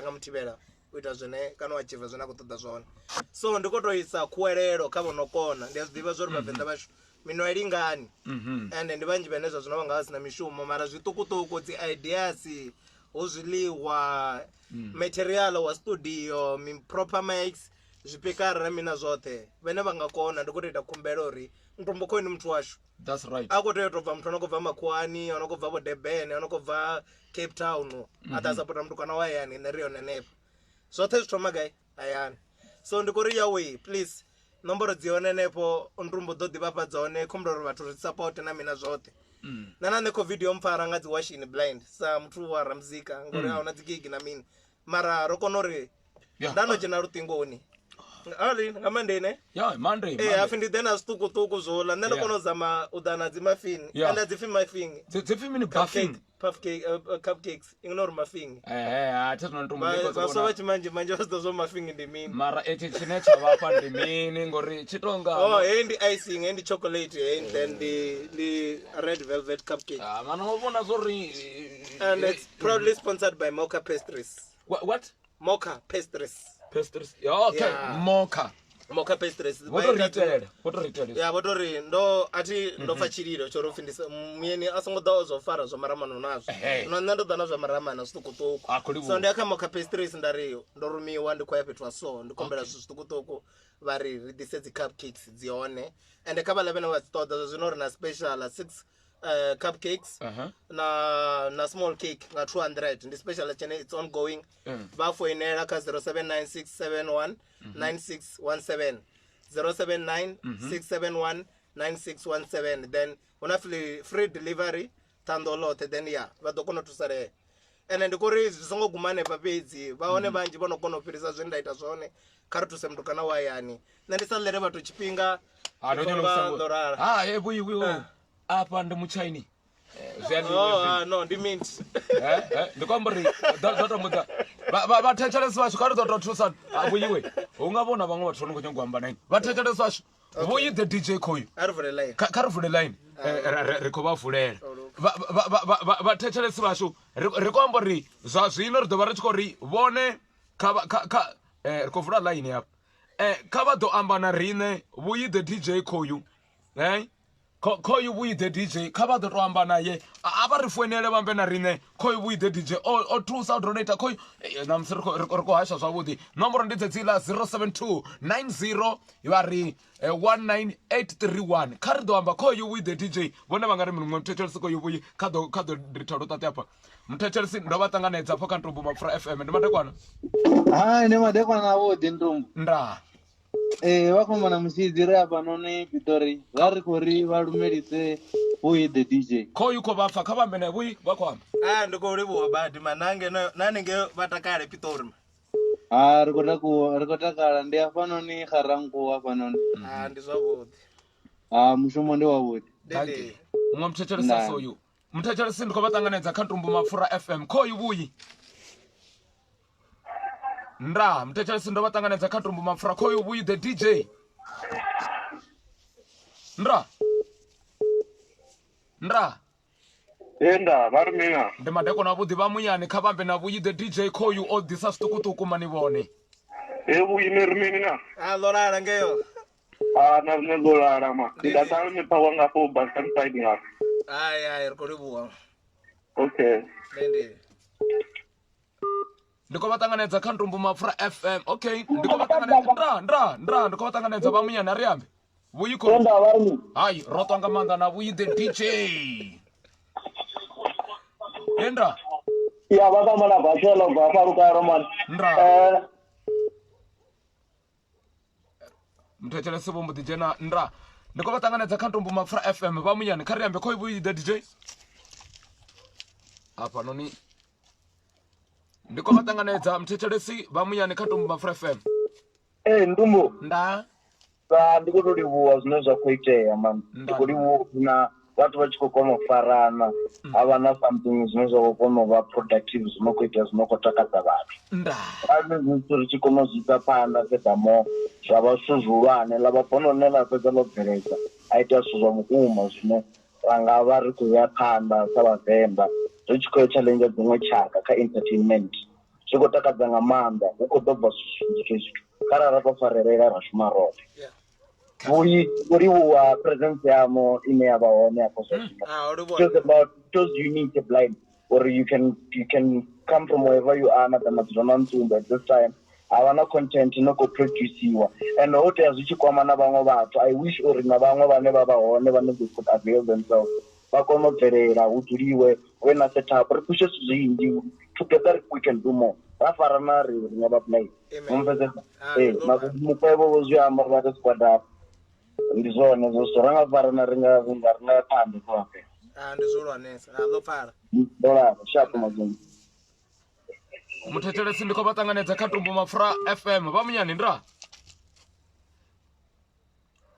nga muthivhela u ita zwine kana u achiever zwine a khou ṱoḓa zwone so ndi khou tou isa khuwelelo kha vho no kona ndi a zwi ḓivha zwo ri vhavenḓa vhashu minwa ilingani ende ndi vanji vene zwa zwino nga sina mishumo mara zwitukutuku dzi ideas uzwiliwa material wa studio proper mics zwipikara na mina zwote vene vanga kona ndikuti ita khumbelo uri ntombo khoini muthu washu. That's right. Akoteyo tobva muthu anokobva Makwani anokobva vo Durban anokobva Cape Town atasapota mtu kana wayani neriyo nenepo zwote zvithoma gai ayani so ndikuri yawe please nomboro dzione nepo ntumbo do divapa dzone khumbelo uri vathu ri support na mina zwote nana ne covid yo mpfara nga dzi washing blind sa muthu wa ramzika ngori auna dzigigi na mini mara ro konori ndano jena rutingoni ali ngamandene Monday afindi dena stukutuku zola nene kono zama udana dzimafini anda dzifimi mafini dzifimi ni buffing cupcakes ignore mafini athina ntombo so vachimanje manje vazozo mafini ndi mini mara eti chinecha vapa ndi mini ngori chitonga and icing and chocolate and then the red velvet cupcake mana ngobona zori and it's proudly sponsored by Mocha Pastries. What Mocha Pastries. Mocha Pastries. What retail? Yeah, what ori ndo ati ndo fachiriro choro findisa mieni asongoda ozofara zo maramano nazo. No nando dana zo maramana stukutuku. So ndaka Mocha Pastries ndariyo ndo rumiwa ndi kwa petwa so ndikombera stukutuku vari ridise cupcakes zione and kaba 11 was thought that was not na special 6 cupcakes na small cake nga 200 and special channel it's ongoing bafo inera ka 0796719617 0796719617 then una free delivery tandolote then vadokono tusare ene ndikuri zisongo gumane papedzi vaone vanji vanokono pirisa zvindaita zvone karituse mntu kana wayani nandisalere vatu chipinga apa ndi muchaini no ndi mint ndikombori dotomudza vatechelesi vashu kari dotothusa avuyiwe ungavona vamwe vathu vanongo nyangwamba nini vatechelesi vashu vuyi the DJ khoyu kari vule line rikho vavulela vatechelesi vashu rikombori zwa zwino ri dova ri tshi khori vone rikho vula line yapa kha vha ḓo amba na rine vuyi the DJ khoyu khoyu vuyi the DJ kha vha ḓo to amba naye a vha ri foinele vhambe na rine khoyu vuyi the DJ o thusa donate khoyu namusi ri khou hasha zwavhuḓi nomboro ndi dzedzila 07290 vha ri 19831 kha ri ḓo amba khoyu vuyi the DJ vhone vha nga ri muṅwe muthetshelesi khoyu vuyi kha ḓo ritha ndo tate hafha muthetshelesi ndo vha ṱanganedza pfha kha Ntombo Mapfura FM ndi madekwana ndi madekwana avhuḓi Ntombo nda vha khou mana musidzi ri hafha noni Pitori vha ri khou ri vha lumelise Vuyi the DJ khoyu kho vha pfha kha vhambe na vuyi vha khou amba ndi khou livhuwa badi manange nanenge vha takale Pitori ri khou takala ndi hafha noni Garankuwa hafha noni ndi zwavhuḓi mushumo ndi wavhuḓi muṅwe muthetshelesi soyu muthetshelesi ndi khou vha ṱanganedza kha Ntombo Mapfura FM khoyu vuyi nda muthetshelesi ndo vha ṱanganedza kha Ntombo Mapfura khoyu vuyi the DJ nda vha ri mina ndi madekona avhuḓi vha muyani kha vhambe na vuyi the DJ khoyu o ḓisa zwiṱukuṱuku mani vhone vuyi ni ri mini na ḽo lala ngeyo na rine ḽo lala ma ndi da tala ni phawa nga fo Bastard side nga ai ri khou livhuwa okay ndi khou vha ṱanganedza kha Ntombo Mapfura FM okay ndi khou vha ṱanganedza ndra ndi khou vha ṱanganedza vha muyani ari ambe vuyi kho hayi ro ṱwa nga maanḓa na vuyi the DJ ndra vha ka mana bashela vha faruka roman ndra muthetshelesi vho mbo ḓi dzhena ndra ndi khou vha ṱanganedza kha Ntombo Mapfura FM vha muyani kha ri ambe khoyu vuyi the DJ apa noni ndi khou vha ṱanganedza muthetshelesi vha muyani kha Ntombo Mapfura FM Ntombo nda ndi khou to livhuwa zwine zwa khou itea man ndi khou livhuwa na vhathu vha tshi khou kona u farana havha na something zwine zwa khou kona u vha productive zwino khou itea zwino khou takadza vhathu nda zwithu ri tshi kona u zwi isa phanḓa fhedza zwa vha zwithu zwihulwane ḽa vha bono ḽine ḽa fhedza ḽo bveledza a itea zwithu zwa vhukuma zwine ra nga vha ri khou ya phanḓa sa vhavenḓa ri tshi khou challenge dziṅwe tshaka kha entertainment zwi khou takadza nga maanḓa hu khou ḓo bva zwithu kharali ra tou farelela ra shuma roṱhe Vui uri wa presence yamo ine yava hone afho so just about just unique blind or you can come from wherever you are na tamatsona ntsumba at this time avana content no go produciwa and hote azwi kwama na bangwe bathu I wish uri na bangwe bane baba hone bane they could avail themselves bakono bvelela utuliwe when a setup re pushe zwingi together we can do more rafarana ri ngaba play umfeze mupebo zwi amba ba squad ndizone zosora ngafarana ringa thande kwape ndizolwanesa lo para dola shapo mazungu muthetshelesi ndiko vhatanganedza kha Tumbu Mafura FM vha munyani ndra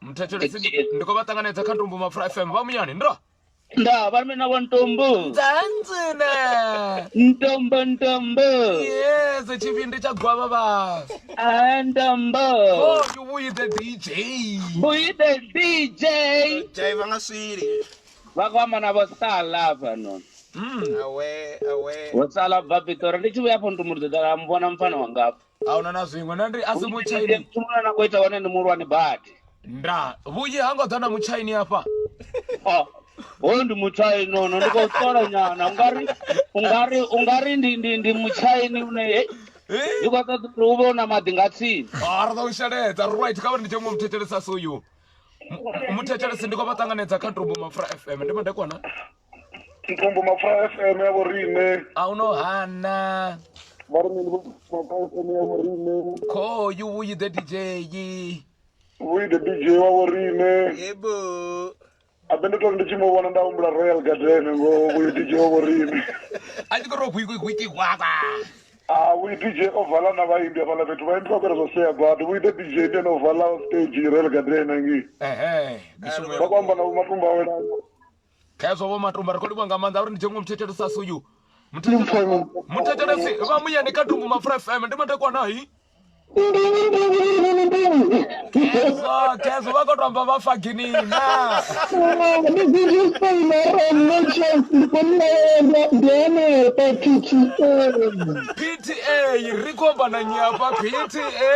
muthetshelesi ndiko vhatanganedza kha Tumbu Mafura FM vha munyani ndra nda vari mina wa ntombo dzandzina ntombo yes chivindi cha gwava va ntombo oh you with the DJ jai vanga swiri vakwamana vo sala pano awe vo sala bva Pitori ndi chivuya po ntumurudza muvona mufana wangapa auna na zvimwe nandiri asi muchaini chimuna nangoita wane ndi murwani bati nda vuyi hangodzana muchaini apa hoyu ndi muchaini nono ndikosola nyana ungari ndi muchaini une ndikototi uvona madingatsini arada ushaledza right kavari ndichemwe muthetshelesi asi uyu muthetshelesi ndiko vhatanganedza kha Tumbu Mafura FM ndi madekwana Tumbu Mafura FM yavo rine aunohana varimini Mafura FM yavo rine ko you with the DJ with the DJ wavo rine yebo abendetori ndichimovona ndaumbula Royal Garden ngo with DJ wavo rine andikoro gwigwigwiki gwakwa we DJ ovala na vaimbi avala vetu vaimbi vakwera zoseya gwadi we the DJ then ovala stage Royal Garden ngi vakwamba na matumba wena kazwa vo matumba rikodi bwanga manza uri ndichemwe muthetshelesi asi uyu muthetshelesi va munyani kha Tumbu Mafura FM ndi madekwana hi kezo vakotwamba vafaginina PTA rikomba na nyapa PTA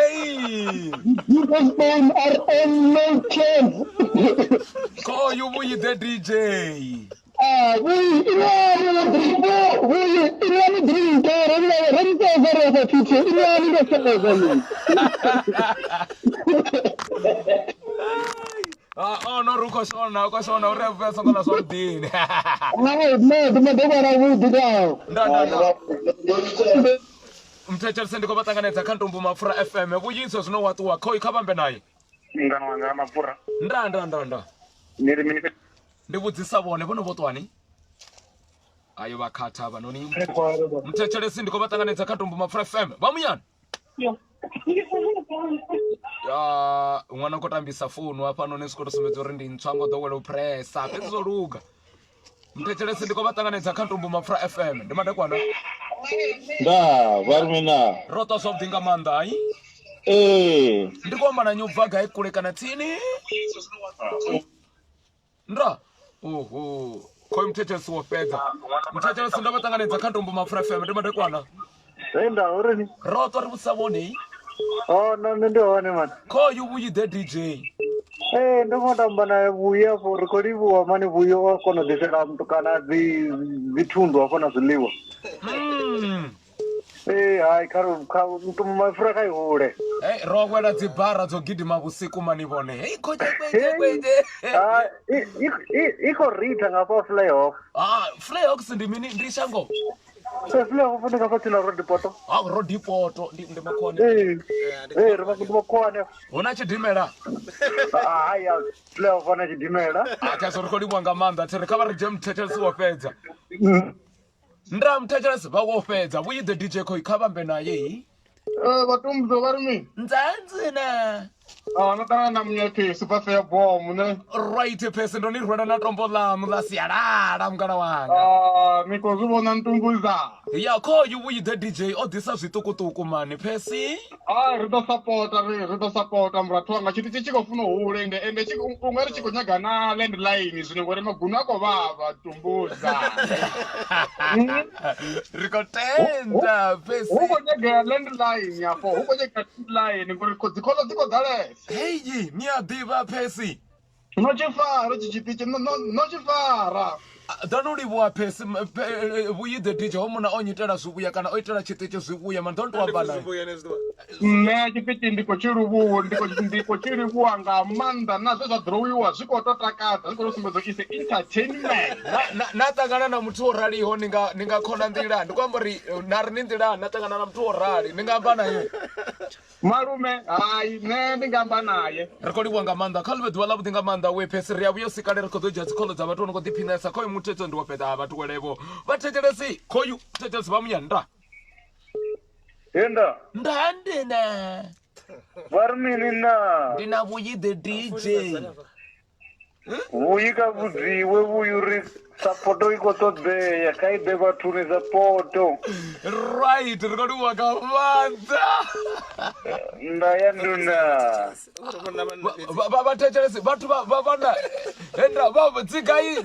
ko you with the DJ oh no rukoshona ukashona urevesa ngona swamdini muthetshelesi ndiko vhatanganedza kha Tumbu Mafura FM vuyinso zwino watuwa kho ikha vambe naye ngana wanga mafura nda niri mini ndi vhudzisa vone vono votwani ayo vakhatha vanoni muthetshelesi ndiko vhatanganedza kha Tumbu Mafura FM va munyani ya n'wana ko tambisa phone apa none siko to sumbedza uri ndi ntswa ngo ḓowela u pressa fhedzi zwo luga muthetshelesi ndiko vhatanganedza kha Tumbu Mafura FM ndi madekwana nda vari mina roto soft nga manda ai ndiko mana nyubva gai kule kana tsini ndra oho ko muthetshelesi wo fhedza muthetshelesi ndo vhatanganedza kha Tumbu Mafura FM ndi madekwana Senda urini roto ri vusavoni oh no ndi hone man ko you with the DJ ndongotamba naye vuya for recording mani vuyo wakona desera mtu kana zithundu wafona ziliwa hai mtu Mafura kaihule rokwela dzibhara dzogidhima vusiku mani vone kwete iko rita ngapa Flyhox Flyhox ndimini ndishango Flyhox funeka patina rodipoto rodipoto ndi makhone rimakhone una chidimela haya Flyhox fana chidimela akaso rikodi bwanga manda tiri kava rije muthetshelesi wo fhedza ndra muthetshelesi va wo fhedza vuyi the DJ kho ikhavambe naye vatumbudzo vari mini ndzandzina anotanga na munyekesi pafair bom ne right person ndoni rwena na tombo lamu la sialala mngana wanga niko zvivona ntumbuza ya ko you with the DJ odisa zvitukutuku mani pesi rito supporta muratu wanga chiti chikofuna uhule ende ungari chikonyaga na landline zvino ngori maguno ako vava tumbuza rikotenda pesi ukonyaga landline yapo ukonyaga landline ngori dzikolo dziko dzale Pesi. Hey, ni a diva Pesi. No chifara chichitichi no chifara. Don't only wa Pesi, we the DJ, Homona on you tell us we can oitera chitiches we man don't want banana. Ne chipiti ndiko chiruvu ndiko chirivu anga amanda nazo zadrowiwa zviko totakata zviko rosimbedzo ise entertainment. Natangana na mtu orali ho ninga khona ndila ndikwambori nari ndila natangana na mtu orali ningamba naye. Malume hayi ne ndingamba naye. Rekodi wanga manda khalwe dwala budinga manda we Pesi ria buyo sikale rekodo jazi kholo za batho ngo diphinesa khoyi mutetso ndi wapeta abathu kwelevo bathetelesi khoyu tethelesi bamuyanda Yenda. ndandena Varmini na. ndina buyi the DJ Vuyika vudziwe vuyuri sapoto ikotobe yakaide vatuni sapoto. right rekodi wanga manda Ndayanduna. bathetelesi bathu babana enda baba dzigai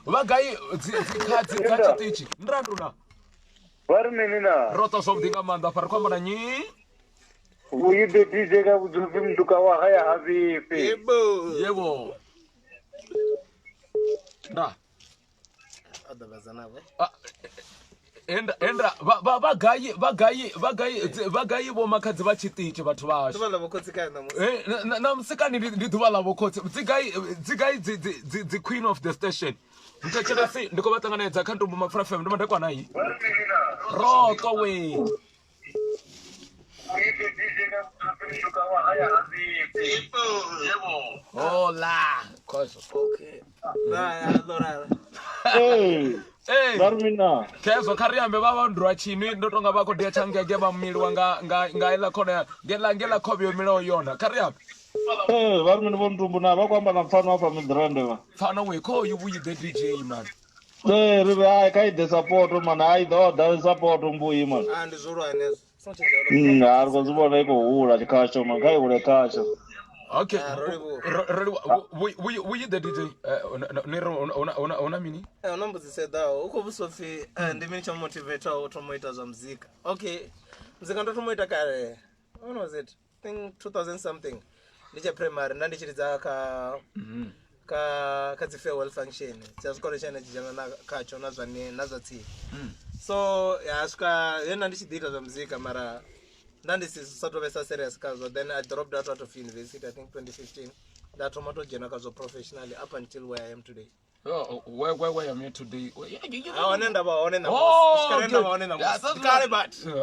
vagai dzikhatsi kachitichi ndanduna Varmini na. roto somdinga manda farkwamba na nyi Vuyide DJ ka vudziwe mduka wa haya habibi. yebo nda enda vagayi vomakadzi vachitichi vathu vasho na musikani ndi dhuva lavo khotsi dzigai queen of the station mtechelesi ndiko vatanganedza kha ntumbu mafura fm ndomandekwanai roto we hola Hey, Varmina. kezo khariambe vavandrwa chini ndotonga vakodea changege vamiliwa ngaila khona ngela khobe yomilao yona khariambe Hey, Varmina vontumbu na vakwamba na mfano hapa midrande va. mfana wekho yuvuyi the DJ man Rive hai kaide support man hai da support mbuyi man. andizvorwanezo Ari kuzibona iko hula chikasho man kai ule kasho. okay wuyi the DJ una mini unombodzisedawo uko vusofi ndimini chamotivata utomoita zvamuzika okay muzika ndotomoita kare when was it I think 2000 something ndichaprimary ndandichiridza kadzi farewell function chazvikoro chanejijana kacho nazvatsii so yasvika yena ndichidziita zvamuzika mara ndandisisatove serious kazvo then I dropped out of university I think 2015 ndatomatojena kazvo professionally up until where I am today. Where am I today?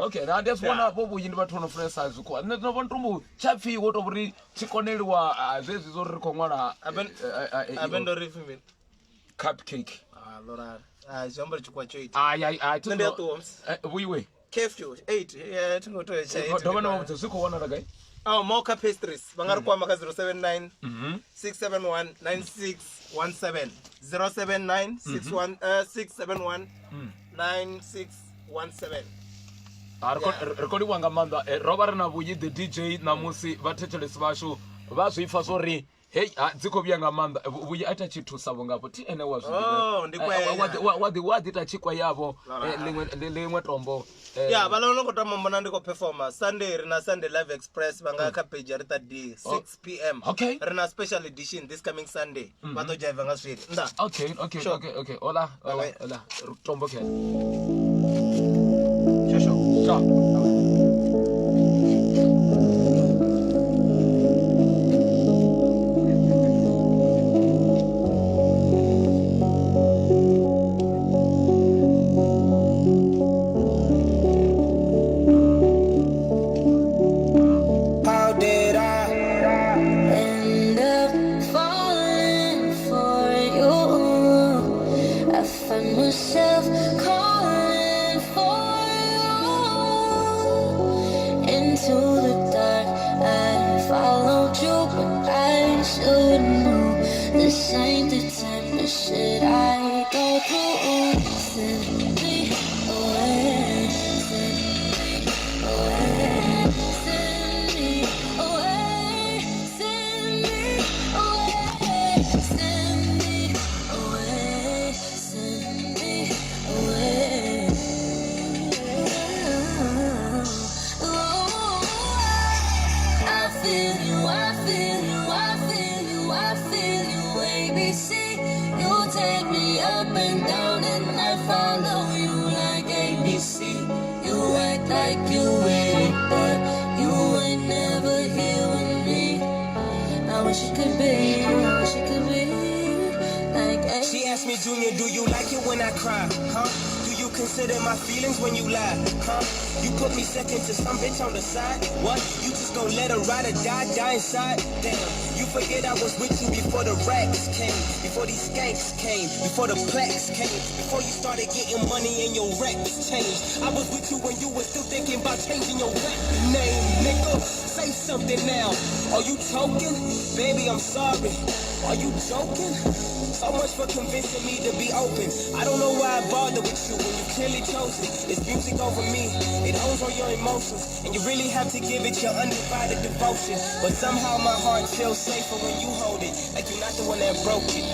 Okay, now that's one of what we in Batono Fresh as well. And there's no one to Chaffy, what over the Chiconelwa, this is already Comona. I've been the cupcake. Laura, Jumbo Chuquacho. I told you, we Curfew 8. Yeah, to go to a don't know to Zuko one other guy. Oh, Mocha Pastries. Bangarquamaca 079 671 9617 079 671 9617. Recording Wangamanda, Robert Nabuyi, the DJ Namusi, Vatecheles Vashu, Vasu Fasori. Hey, Ziko Yangamanda, we attach it to Savongapoti and I was. Oh, what the word did I chick Yavo, Linguatombo. Yeah, but I don't know what I'm going performer. Sunday, Rena Sunday Live Express, Bangaka page Rita D, 6 p.m. Okay. Rena special edition this coming Sunday. Bato Javanga Street. Okay. Hola. Tombo Ken. Sure. Myself calling for you into the dark. I followed you, but I should know this ain't the time. This shit I go through. Send me away, send me away, send me away, send me away, send me away, send me away. Oh, like you would, but you ain't never here with me. I wish it could be, I wish it could be like She asked me, Junior, do you like it when I cry, huh? Do you consider my feelings when you lie, huh? You put me second to some bitch on the side, what? You just gon' let her ride or die inside? Damn, you forget I was with you before the racks came, before these skanks came, before the plaques came, before you started getting money and your rap was changed. I was with you when you were still thinking about changing your rap name, nigga. Say something now. Are you joking? Baby, I'm sorry. Are you joking? So much for convincing me to be open. I don't know why I bother with you when you clearly chose it. It's music over me. It owns all your emotions, and you really have to give it your undivided devotion. But somehow my heart feels safer when you hold it, like you're not the one that broke it.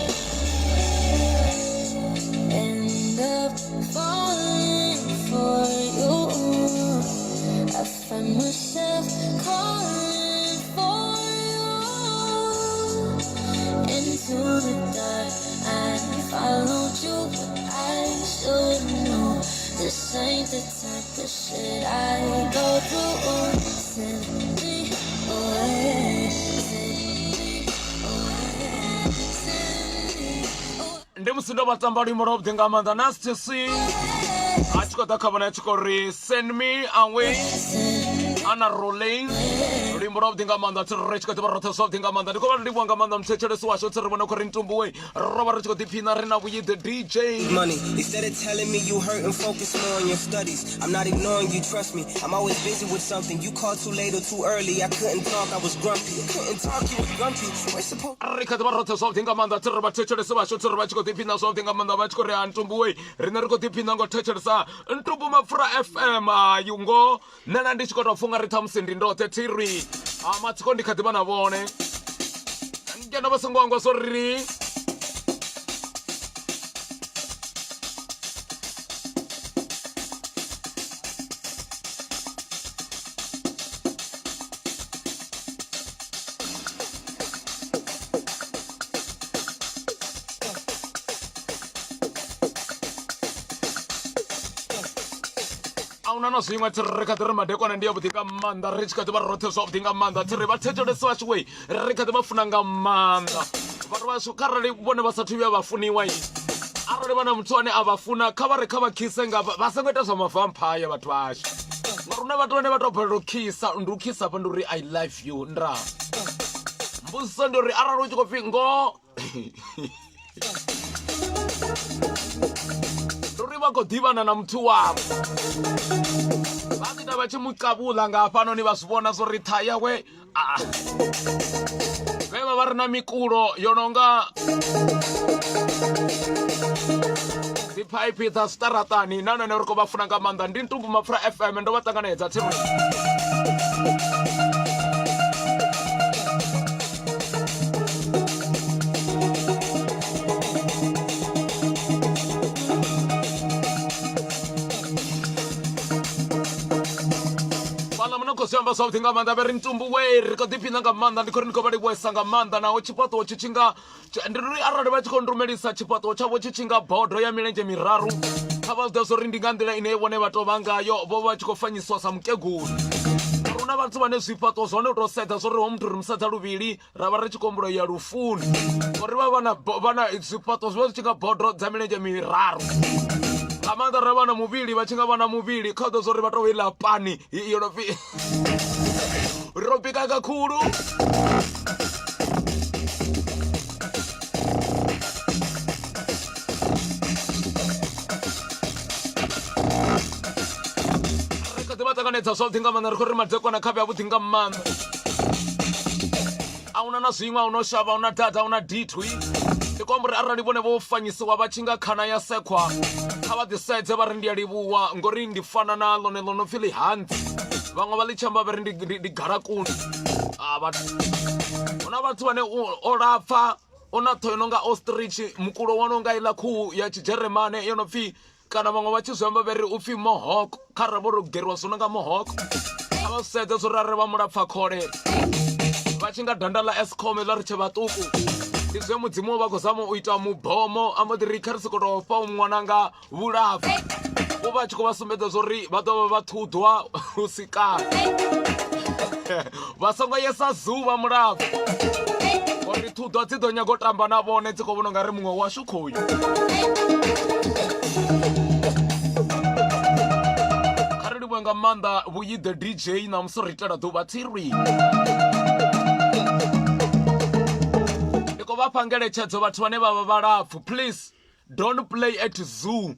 end up falling for you. I find myself calling for you into the dark. I followed you, but I should know this ain't the type of shit I go through. Send me away, send me away, send me away. Ndimusindo batambali morob dingamanda nasty see. Achikota kabana chikori send me away. Ana rolling. Morob dingamanda tirechka tibarata sol dingamanda. Diko bali wangamanda msechere swasho tirwana korintumbuwe. Robert chiko dipina rena with the DJ. Money, instead of telling me you hurt and focus more on your studies. I'm not ignoring you, trust me. I'm always busy with something. You called too late or too early. I couldn't talk, I was grumpy. You couldn't talk, you was grumpy. We're supposed Rika tibarata sol dingamanda tirba chechere swasho tirba chiko dipina sol dingamanda bachikore antumbuwe. Renariko dipina ngo chechere sa. Ntumbu mafura FM yungo. Nana ndichiko funga ritamsindi ndote tiri. Amatiko ndikatibana bone. Ngena basongwango sorry. Aunano swingwa tirika madeko na ndiyo butika manda richka tiba rote soft dinga manda tiriba tete swash way rika tiba funanga manda barwa sukara bone basathu ya bafuni wai arale bana mtwane abafuna khabare khaba khisenga basengeta so vampire bathu basho ngaruna batone batopelo khisa ndukisa pa nduri I love you ndra mbuso nduri aralo utiko fingo Riba kodibana na mtu wabo. Bazida bachimuqabula ngafano ni basibona so retire we. Beba barina mikulo yononga. Pipe ta staratani nana ne riko bafuna ngamanda ndintumbu mafura FM ndo batanganedza tiri. Samba something amanda berintumbu we riko dipina ngamanda ndikoriniko bali bwesanga manda na chipato chichinga ndiri arade bachikonrumelisa chipato chavo chichinga bodo ya milenje miraru kavazo sorindingandela ine wone batovanga yo bo bachikofanyiswa samukegulu runa bathu bane zwipato zone to setha sori ho muthu rimsatha luvili rava ri chikombulo ya lufuni ori bana zwipato zwo chichinga bodo dza milenje miraru Amanda rabana muvili bachinga bana muvili khodo zori batovela pani yono fi Ropika kakhulu Rekatibatanganetsa something amanda rikori madzeko na khabe abuthinga manda Auna na swingwa unoshava una tata una ditwi Ikombri arali bone bofanyisiwa bachinga khana ya sekwa Khaba decide ba ri ndi libuwa ngori ndi fana na lone lono fili hands Vangwa balichamba ba ri ndi garakuni bathu Ona bathu bane olapfa ona thoyino nga ostrich mukulo wano nga ila khu ya Chijeremane yono pfi kana vangwa bachizwamba beri upfi mohoko khara bo rogerwa sona nga mohoko Aba sede so rare ba mulapfa khole Bachinga dandala Eskom la ri chebatuku Izwe mudzimu ba kozama uita mubomo amodiri kharisiko to pa umwananga vulafu u vha tshi khou vha sumbedza zori vha ḓo vha ṱhuḓwa u sikana vha songo yesa zuvha mulapfu uri ṱhuḓwa dzi ḓo nyaga u tamba na vhone dzi khou vhona nga ri muṅwe washu khoyu. Kha ri livhuwe nga maanḓa Vhuyi the DJ na musi ri itela ḓuvha thiri. Ndi khou vha fha ngeletshedzo vhathu vhane vha vha vhalapfu, please don't play at zoo,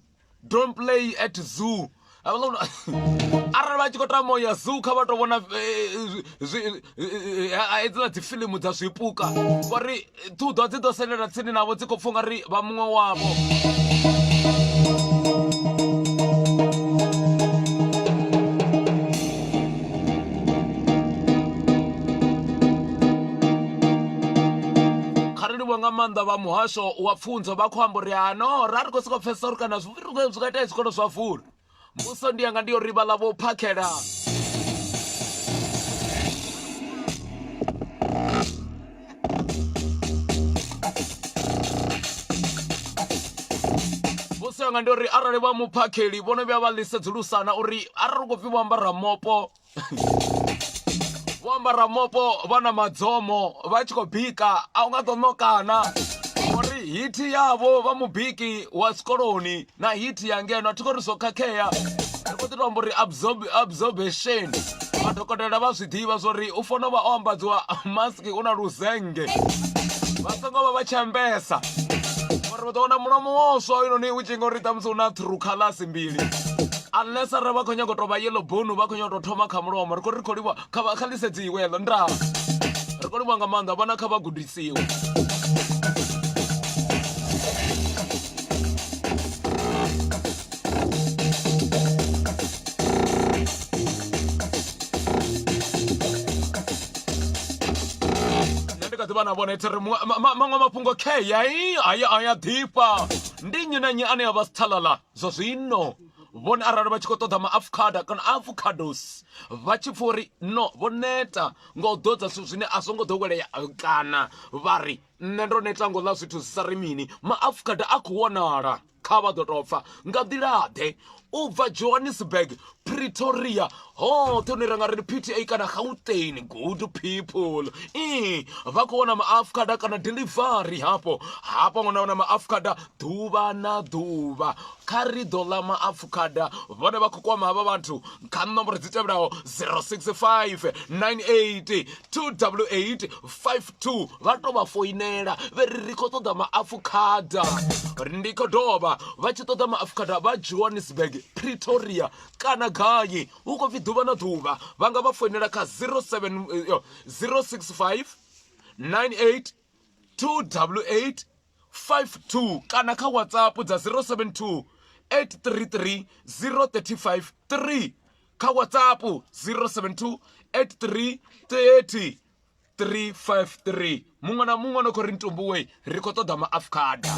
don't play at zoo. Arali vha tshi khou tama uya zoo kha vha tou vhona hedziḽa dzi fiḽimu dza zwipuka ngori ṱhuḓwa dzi ḓo selela tsini navho dzi khou pfha nga ri vha muṅwe wavho. Nga maanḓa vha muhasho wa pfunzo vha khou amba uri ano ra ri khou sokou pfesesa uri kana zwi nga itea zwikolo zwa vula mbuso ndi yanga ndi yo ri vha ḽa vho phakhela. Mbuso yanga ndi uri arali vha muphakheli vhono vhuya vha ḽisedzulusana uri arali ri khou pfhi vho ambara mopo vho ambara mopo vha na madzomo vha tshi khou bika a u nga ḓo ṋokana uri hiti yavho vha mubiki wa tshikoloni na hiti ya ngeno thi khou ri zwo khakhea. Ri khou ḓi tou amba uri absorption madokotela vha zwi ḓivha zwo u fanela u vha o ambadziwa maski u na luzenge vha songo vha vha tshi ambesa uri vha ḓo wana mulomo woswa hoyunoni u tshi nga uri ṱamusi u na true colours mbili unless arali vha khou nyaga u tou vha yellow bone vha khou nyaga u tou thoma kha mulomo ri khou livhuwa kha ḽisedziwe eḽo ndaa ri khou livhuwa nga maanḓa vhana kha vha gudisiwe. Nṋe ndi kha ḓi vha na vhone thiri maṅwe mafhungo kheyai aya ḓifha ndi nnyi na nnyi ane a vha si thalala zwa zwino vhone arali vha tshi khou ṱoḓa maafukhada kana avocados vha tshi pfha uri no vho neta nga u ḓodza zwithu zwine a zwo ngo ḓowelea kana vha ri nṋe ndo neta ngo ḽa zwithu zwi sa ri mini maafukhada a khou wanala kha vha ḓo tou pfha nga nḓilaḓe u bva Johannesburg, Pretoria hoṱhe hune ra nga ri PTA kana Gauteng. Good people vha khou wana maafukhada kana delivery hapo wana wana maafukhada ḓuvha na ḓuvha kha ri ḓo ḽa maafukhada vhone vha khou kwama havha vhathu kha nomboro dzi tevhelaho 065 98 288 52 vha tou vha foinela ri khou ṱoḓa maafukhada ndi khou dovha vha tshi ṱoḓa maafukhada vha Johannesburg, Pretoria kana gai hu khou pfi ḓuvha na ḓuvha vha nga vha foinela kha 065 98 288 52 kana kha WhatsApp dza 072 833 035 3 kha WhatsApp 072 833 353 muṅwe na muṅwe no khou ri ntumbuwe ri khou ṱoḓa maafukhada.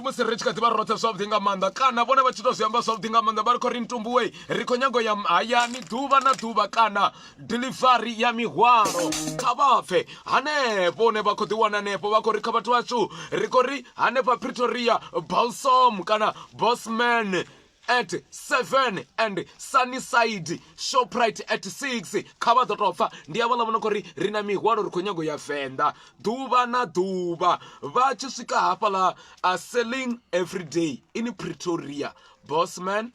Musi ri tshi kha ḓi vha roṱhe zwavhuḓi nga maanḓa kana vhone vha tshi tou zwi amba zwavhuḓi nga maanḓa vha ri khou ri ntumbuwe ri khou nyago ya hayani ḓuvha na ḓuvha kana delivery ya mihwalo kha vha pfhe hanefho hune vha khou ḓi wana hanefho vha khou ri kha vhathu vhashu ri khou ri hanefha Pretoria Balsom kana Bosman at 7 and Sunnyside Shoprite at 6 kha vha ḓo tou pfha ndi a vhaḽa vhona khou ri ri na mihwalo ri khou nyago ya Venḓa ḓuvha na ḓuvha vha tshi swika hafhaḽa selling every day in Pretoria Bosman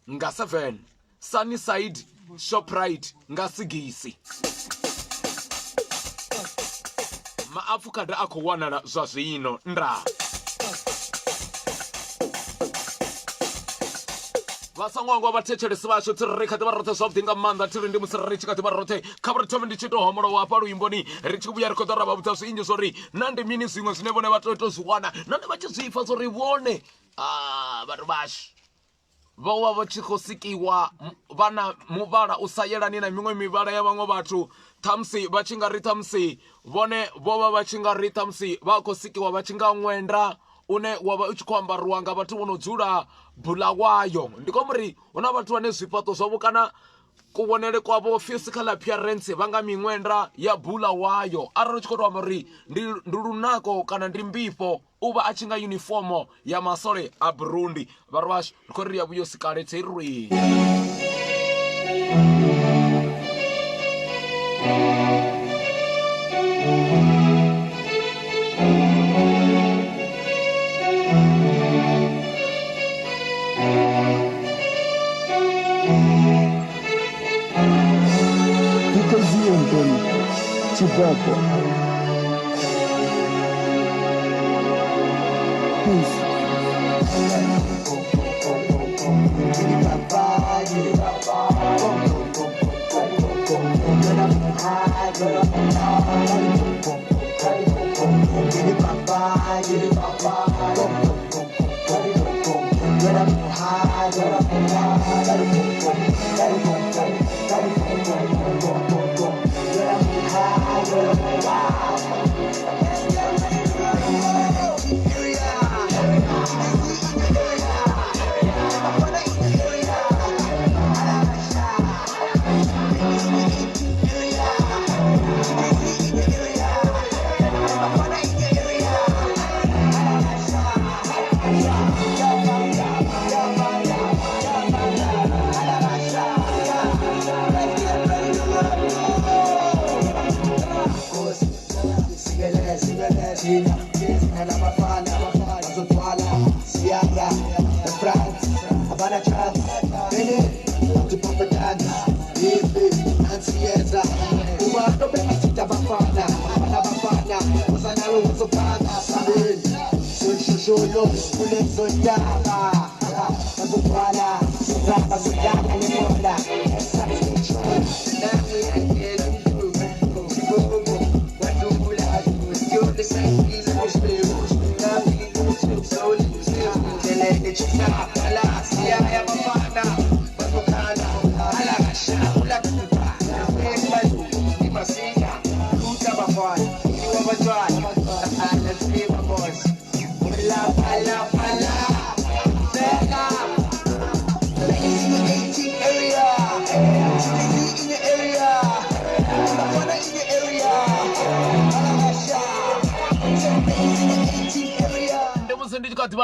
nga 7 Sunnyside Shoprite nga 6 maafukhada a khou wanala zwa zwino ndaa vasangwangwa vathetshelesi vashu tiri ri kha ḓi vha roṱhe zwavhuḓi nga maanḓa tiri ndi musi ri tshi kha ḓi vha roṱhe kha vha ri thome ndi tshi tou homolowa hafha luimboni ri tshi vhuya ri khou ḓa ra vha vhudza zwinzhi zwo ri na ndi mini zwiṅwe zwine vhone vha tea to zwi wana na ndi vha tshi zwi pfha zwo ri vhone vhathu vashu vha vha vha tshi khou sikiwa vha na muvhala u sa yelani na miṅwe mivhala ya vhaṅwe vhathu ṱhamusi vha tshi nga ri ṱhamusi vhone vho vha vha tshi nga ri ṱhamusi vha khou sikiwa vha tshi nga ṅwenda une wa vha u tshi khou ambariwa nga vhathu vho no dzula Bulawayo ndi khou ri hu na vhathu vhane zwifhaṱo zwavho kana kuvonele kwavo physical appearance va nga miṅwenda ya bula wayo arali u tshi khou tou amba uri ndi lunako kana ndi mbifho u vha a tshi nga unifomo ya masole a burundi vhari vashu ri khou ri ya vuyo sikale tseirwi Chiboko. Peace.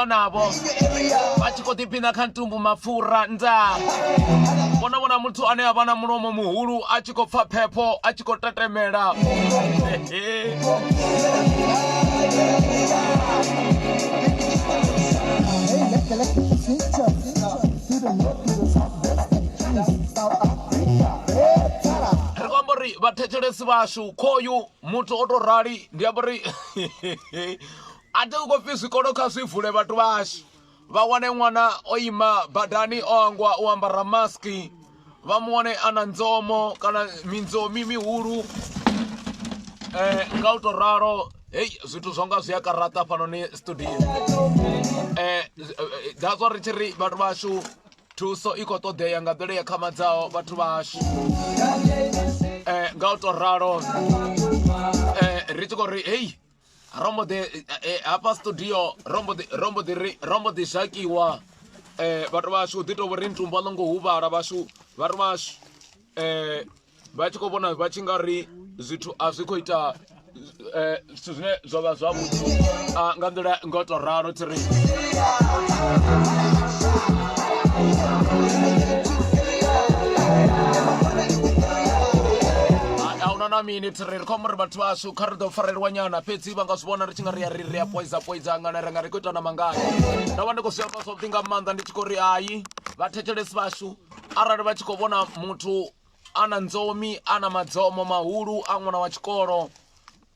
vanavo va tshi khou ḓiphina kha ntumbu mapfura nda vona muthu ane a vha na mulomo muhulu a tshi khou pfa phepho a tshi khou tetemela ri khou amba uri vhathetshelesi vashu khoyu muthu o tou rali ndi amba uri a ti khou pfi zwikolo kha zwi vule vhathu vashu va wane ṅwana o ima badani o angwa u ambara maski va mu wane a na nzomo kana minzomi mihulu nga u tou ralo hei zwithu zwo nga zwi a karata fhanoni studio that's what ri tshi ri vhathu vashu thuso i khou ṱoḓea nga nḓila ya khamadzaho vhathu vashu nga u tou ralo ri tshi khou ri hei rombo de hapa studio rombo de zhakiwa vhathu vashu ḓi tou vhori ntumbu a ḽo ngo huvhala vashu vhathu vashu vha tshi khou vhona vha tshi nga ri zwithu a zwi khou ita zwithu zwine zwa vha zwavhuḓi nga nḓila nga u tou ralo tiri na mini tiri ri khou ri vhathu vashu kha ri ḓo farelwa nyana fhedzi vha nga zwi vhona ri tshi nga ri a poiza ngana ri nga ri khou ita na mangani ndo vha ndi khou zwi amba zwavhuḓi nga maanḓa ndi tshi khou ri hayi vhathetshelesi vashu arali vha tshi khou vhona muthu a na nzomi a na madzomo mahulu a ṅwana wa tshikolo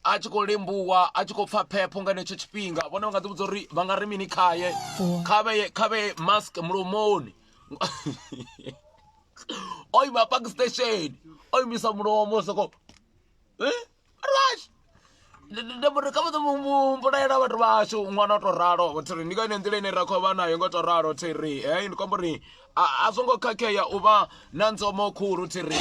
a tshi khou lembuwa a tshi khou pfa phepho nga henetsho tshifhinga vhone vha nga ḓi vhudza uri vha nga ri mini khaye kha vhe mask mulomoni o ima park station o imisa mulomo soko ndemuri kha vha mumbulela vhathu vashu ṅwana o tou ralo thiri ndi kaine nḓila ine ra khou vha nayo ngo tou ralo thiri ndi khou amba uri a zwo ngo khakhea u vha na nzomo khulu thiri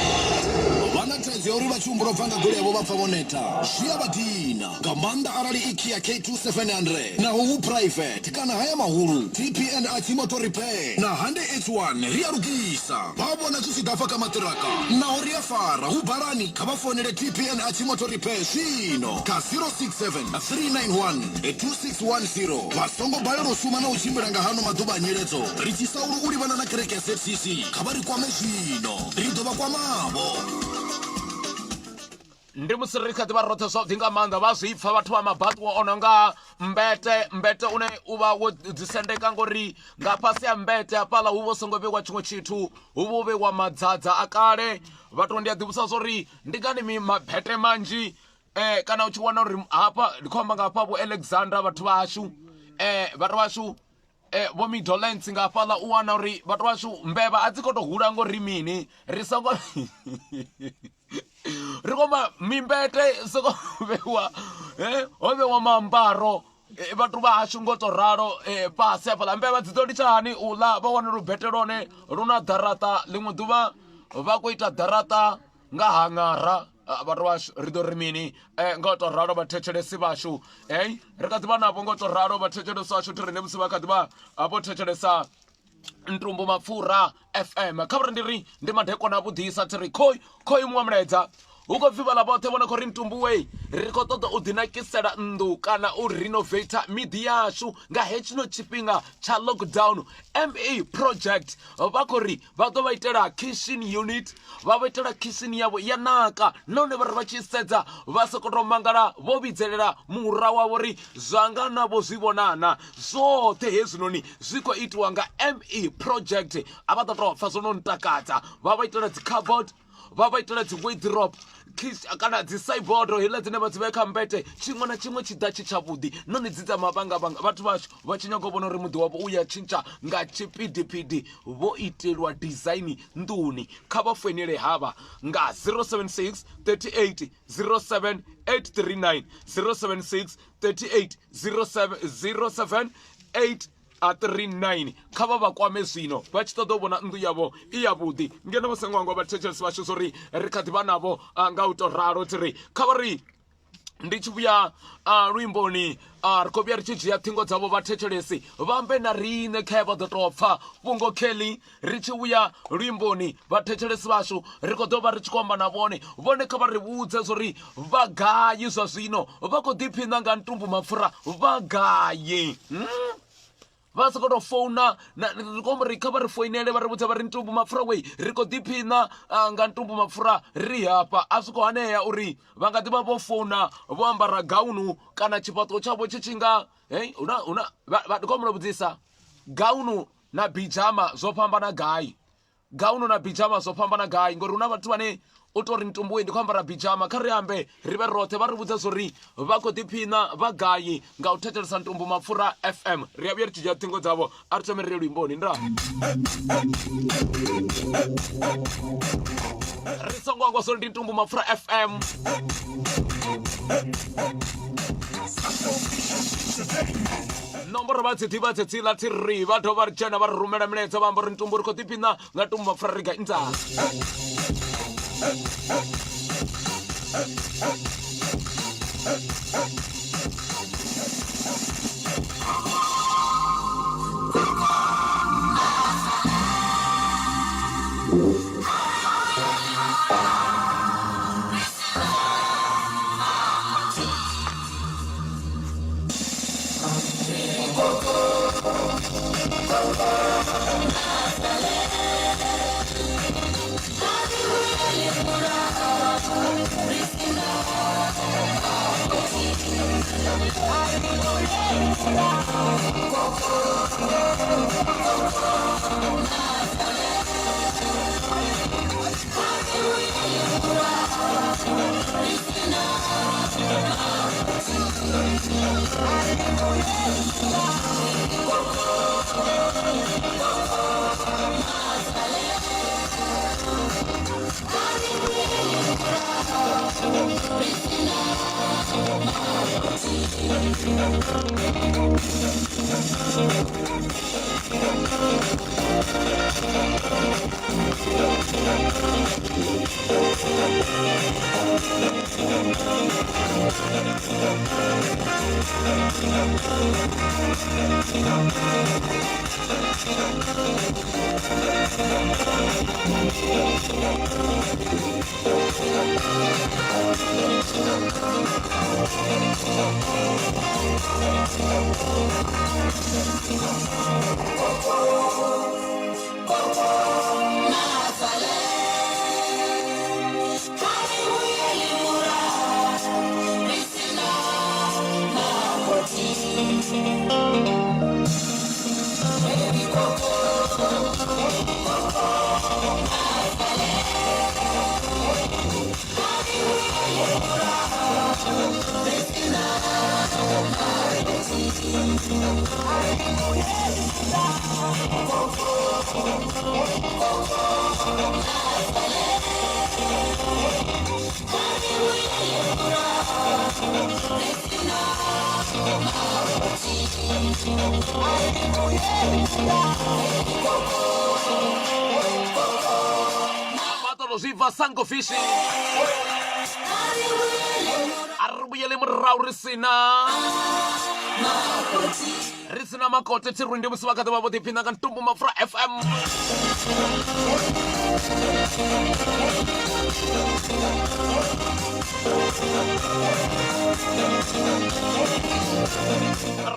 vanatedzi uri vachiumbura bvanga goli yavo vapfa voneta zviya vadhina ngamanda arali ikia K2700 naho uprivate kana haya mahulu TPN achimoto repair na hande H1 riyarugisa vavona zvisigafa kamatiraka naho riyafara ubarani kavafonere TPN achimoto repair zvino ka 067 391 2610 vasongo bhairo shuma na uchimbira ngahano madhuba nyeredzo richisauru uri vana na kereke ZCC kavari kwame zvino ridova kwamavo ndi musirikati va rothe zwavhuḓi nga maanḓa vha zwi pfa vhathu vha mabaṱuwa o no nga mbete une u vha wo dzisendeka ngori nga fhasi ya mbete hafhaḽa hu vha songo vhewa tshiṅwe tshithu hu vha vhewa madzadza a kale vhathu ndi a ḓivhusa zwori ndi ngani mabete manzhi kana u tshi wana uri hafha ndi khou amba nga hafha vho Alexander vhathu vhashu vho Midlands nga hafhaḽa u wana uri vhathu vhashu mbevha a dzi khou tou hula ngori mini ri songo ri koma mimbete soko vhewa ho vhewa maambaro vhathu vha hashu ngo to ralo fhasi hafhaḽa mbevha dzi ḓo litsha hani u ḽa vha wane lubete lwone lu na ḓaraṱa ḽiṅwe ḓuvha vha khou ita ḓaraṱa nga hangara vhathu vhashu ri ḓo ri mini nga to ralo vhathetshelesi vhashu ri kha ḓi vha navho ngo to ralo vhathetshelesi vhashu thi rine musi vha kha ḓi vha vho thetshelesa Ntumbu Mapfura FM kha uri ndi madekona a vhuḓisa thi ri khoi muṅwe mulaedza hu khou pfi vhaḽa vhoṱhe vhone khou ri Ntumbu wei ri khou ṱoḓa u ḓinakisela nnḓu kana u renovata miḓi yashu nga hetsino tshifhinga tsha lockdown ME project vha khou ri vha ḓo vha itela kitchen unit vha vha itela kitchen yavho ya naka nahone vha ri vha tshi sedza vha sokou tou mangala vho vhidzelela muhura wavho ri zwanga navho zwi vhonana zwoṱhe hezwinoni zwi khou itiwa nga ME project a vha ḓo tou pfa zwo no ntakadza vha vha itela dzi cupboard vha vha itela dzi wardrobe kana dzi sideboard heiḽa dzine vha dzi vhea kha mbete tshiṅwe na tshiṅwe tshi ḓa tshi tshavhuḓi nahone dzi dza mavhangavhanga vhathu vhashu vha tshi nyaga u vhona uri muḓi wavho u ya tshintsha nga tshipidipidi vho itelwa design nḓuni kha vha foinele havha nga 076 38 07 839 076 38 07 839 kha vha kwame zwino vha tshi ṱoḓa u vhona nnḓu yavho i yavhuḓi ngeno musengo wanga vhathetshelesi vhashu zwori ri kha ḓi vha navho nga u tou ralo tiri kha vha ri ndi tshi vhuya luimboni ri khou vhuya ri tshi dzhia ṱhingo dzavho vhathetshelesi vhambe na riṋe kha vha ḓo tou pfa vhungo Kelly ri tshi vhuya luimboni vhathetshelesi vhashu ri khou ḓo vha ri tshi khou amba na vhone kha vha ri vhudze zwori vha gai zwa zwino vha khou ḓiphina nga Ntumbu Mapfura vha gai vha sokou tou founa ri khou ri kha vha ri foinele vha ri vhudza vha ri Ntumbu Mapfura wei ri khou ḓiphina nga Ntumbu Mapfura ri hafha a zwi khou hanea uri vha nga ḓi vha vho founa vho ambara gaunu kana tshifhaṱuwo tshavho tshi tshi nga ndi khou vhudzisa gaunu na bijama zwo fhambana gai gaunu na bijama zwo fhambana gai ngori hu na vhathu vhane u tou ri Ntumbu ndi khou ambara bijama kha ri ambe ri vhe roṱhe vha ri vhudza zwori vha khou ḓiphina vha gai nga u thetshelesa Ntumbu Mapfura FM ri a vhuya ri tshi dzhia ṱhingo dzavho a ri thome luimboni nda ri songo angwa zwori ndi Ntumbu Mapfura FM nomboro vha tsithi vha tsitsila thiri vha dovha ri dzhena vha ri rumela milaedza vha amba uri Ntumbu ri khou ḓiphina nga Ntumbu Mapfura ri ga nnḓa Ziva Sango Fishi Arbuyele Murau Risina Makote Tirundi Muswaka Babo Pinagan Tumbuma Fra FM